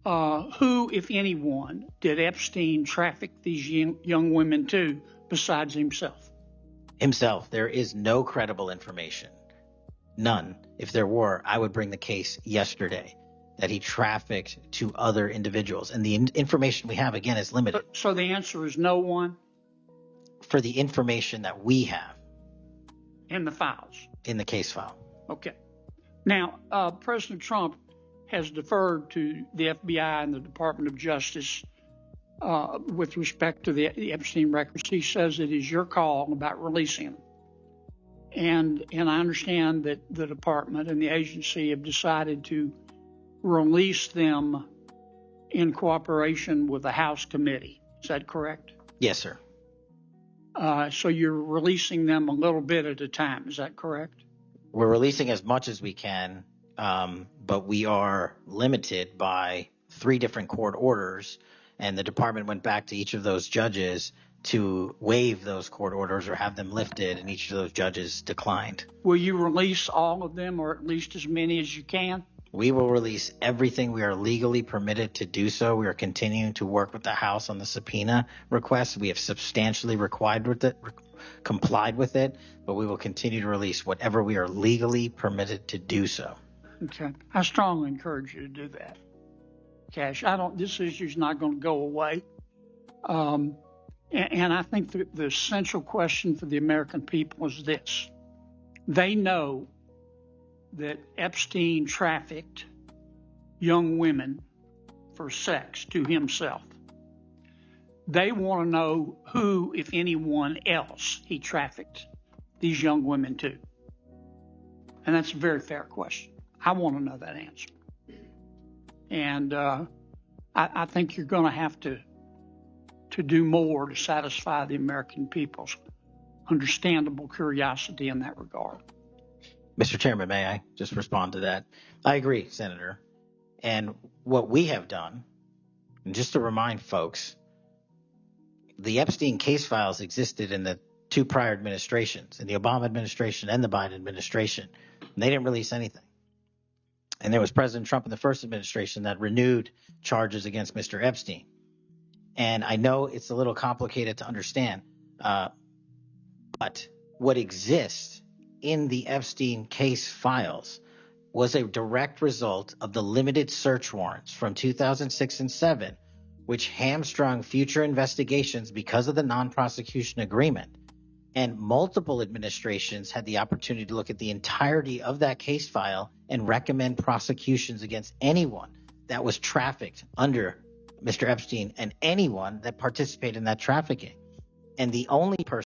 Who, if anyone, did Epstein traffic these young women to besides himself? Himself. There is no credible information. None. If there were, I would bring the case yesterday that he trafficked to other individuals. And the information we have, again, is limited. So the answer is no one? For the information that we have. In the files? In the case file. Okay. Now, President Trump has deferred to the FBI and the Department of Justice with respect to the Epstein records. He says it is your call about releasing them. And I understand that the department and the agency have decided to release them in cooperation with the House committee. Is that correct? Yes, sir. So you're releasing them a little bit at a time. Is that correct? We're releasing as much as we can, but we are limited by 3 different court orders, and the department went back to each of those judges to waive those court orders or have them lifted, and each of those judges declined. Will you release all of them, or at least as many as you can? We will release everything we are legally permitted to do so. We are continuing to work with the House on the subpoena request. We have substantially complied with it, but we will continue to release whatever we are legally permitted to do so. Okay. I strongly encourage you to do that. Kash, this issue is not going to go away. And I think the essential question for the American people is this. They know that Epstein trafficked young women for sex to himself. They want to know who, if anyone else, he trafficked these young women to. And that's a very fair question. I want to know that answer. And I think you're going to have to do more to satisfy the American people's understandable curiosity in that regard. Mr. Chairman, may I just respond to that? I agree, Senator. And what we have done, and just to remind folks, the Epstein case files existed in the 2 prior administrations, in the Obama administration and the Biden administration. And they didn't release anything. And there was President Trump in the first administration that renewed charges against Mr. Epstein. And I know it's a little complicated to understand, but what exists in the Epstein case files was a direct result of the limited search warrants from 2006 and 2007, which hamstrung future investigations because of the non-prosecution agreement. And multiple administrations had the opportunity to look at the entirety of that case file and recommend prosecutions against anyone that was trafficked under Mr. Epstein and anyone that participated in that trafficking. And the only person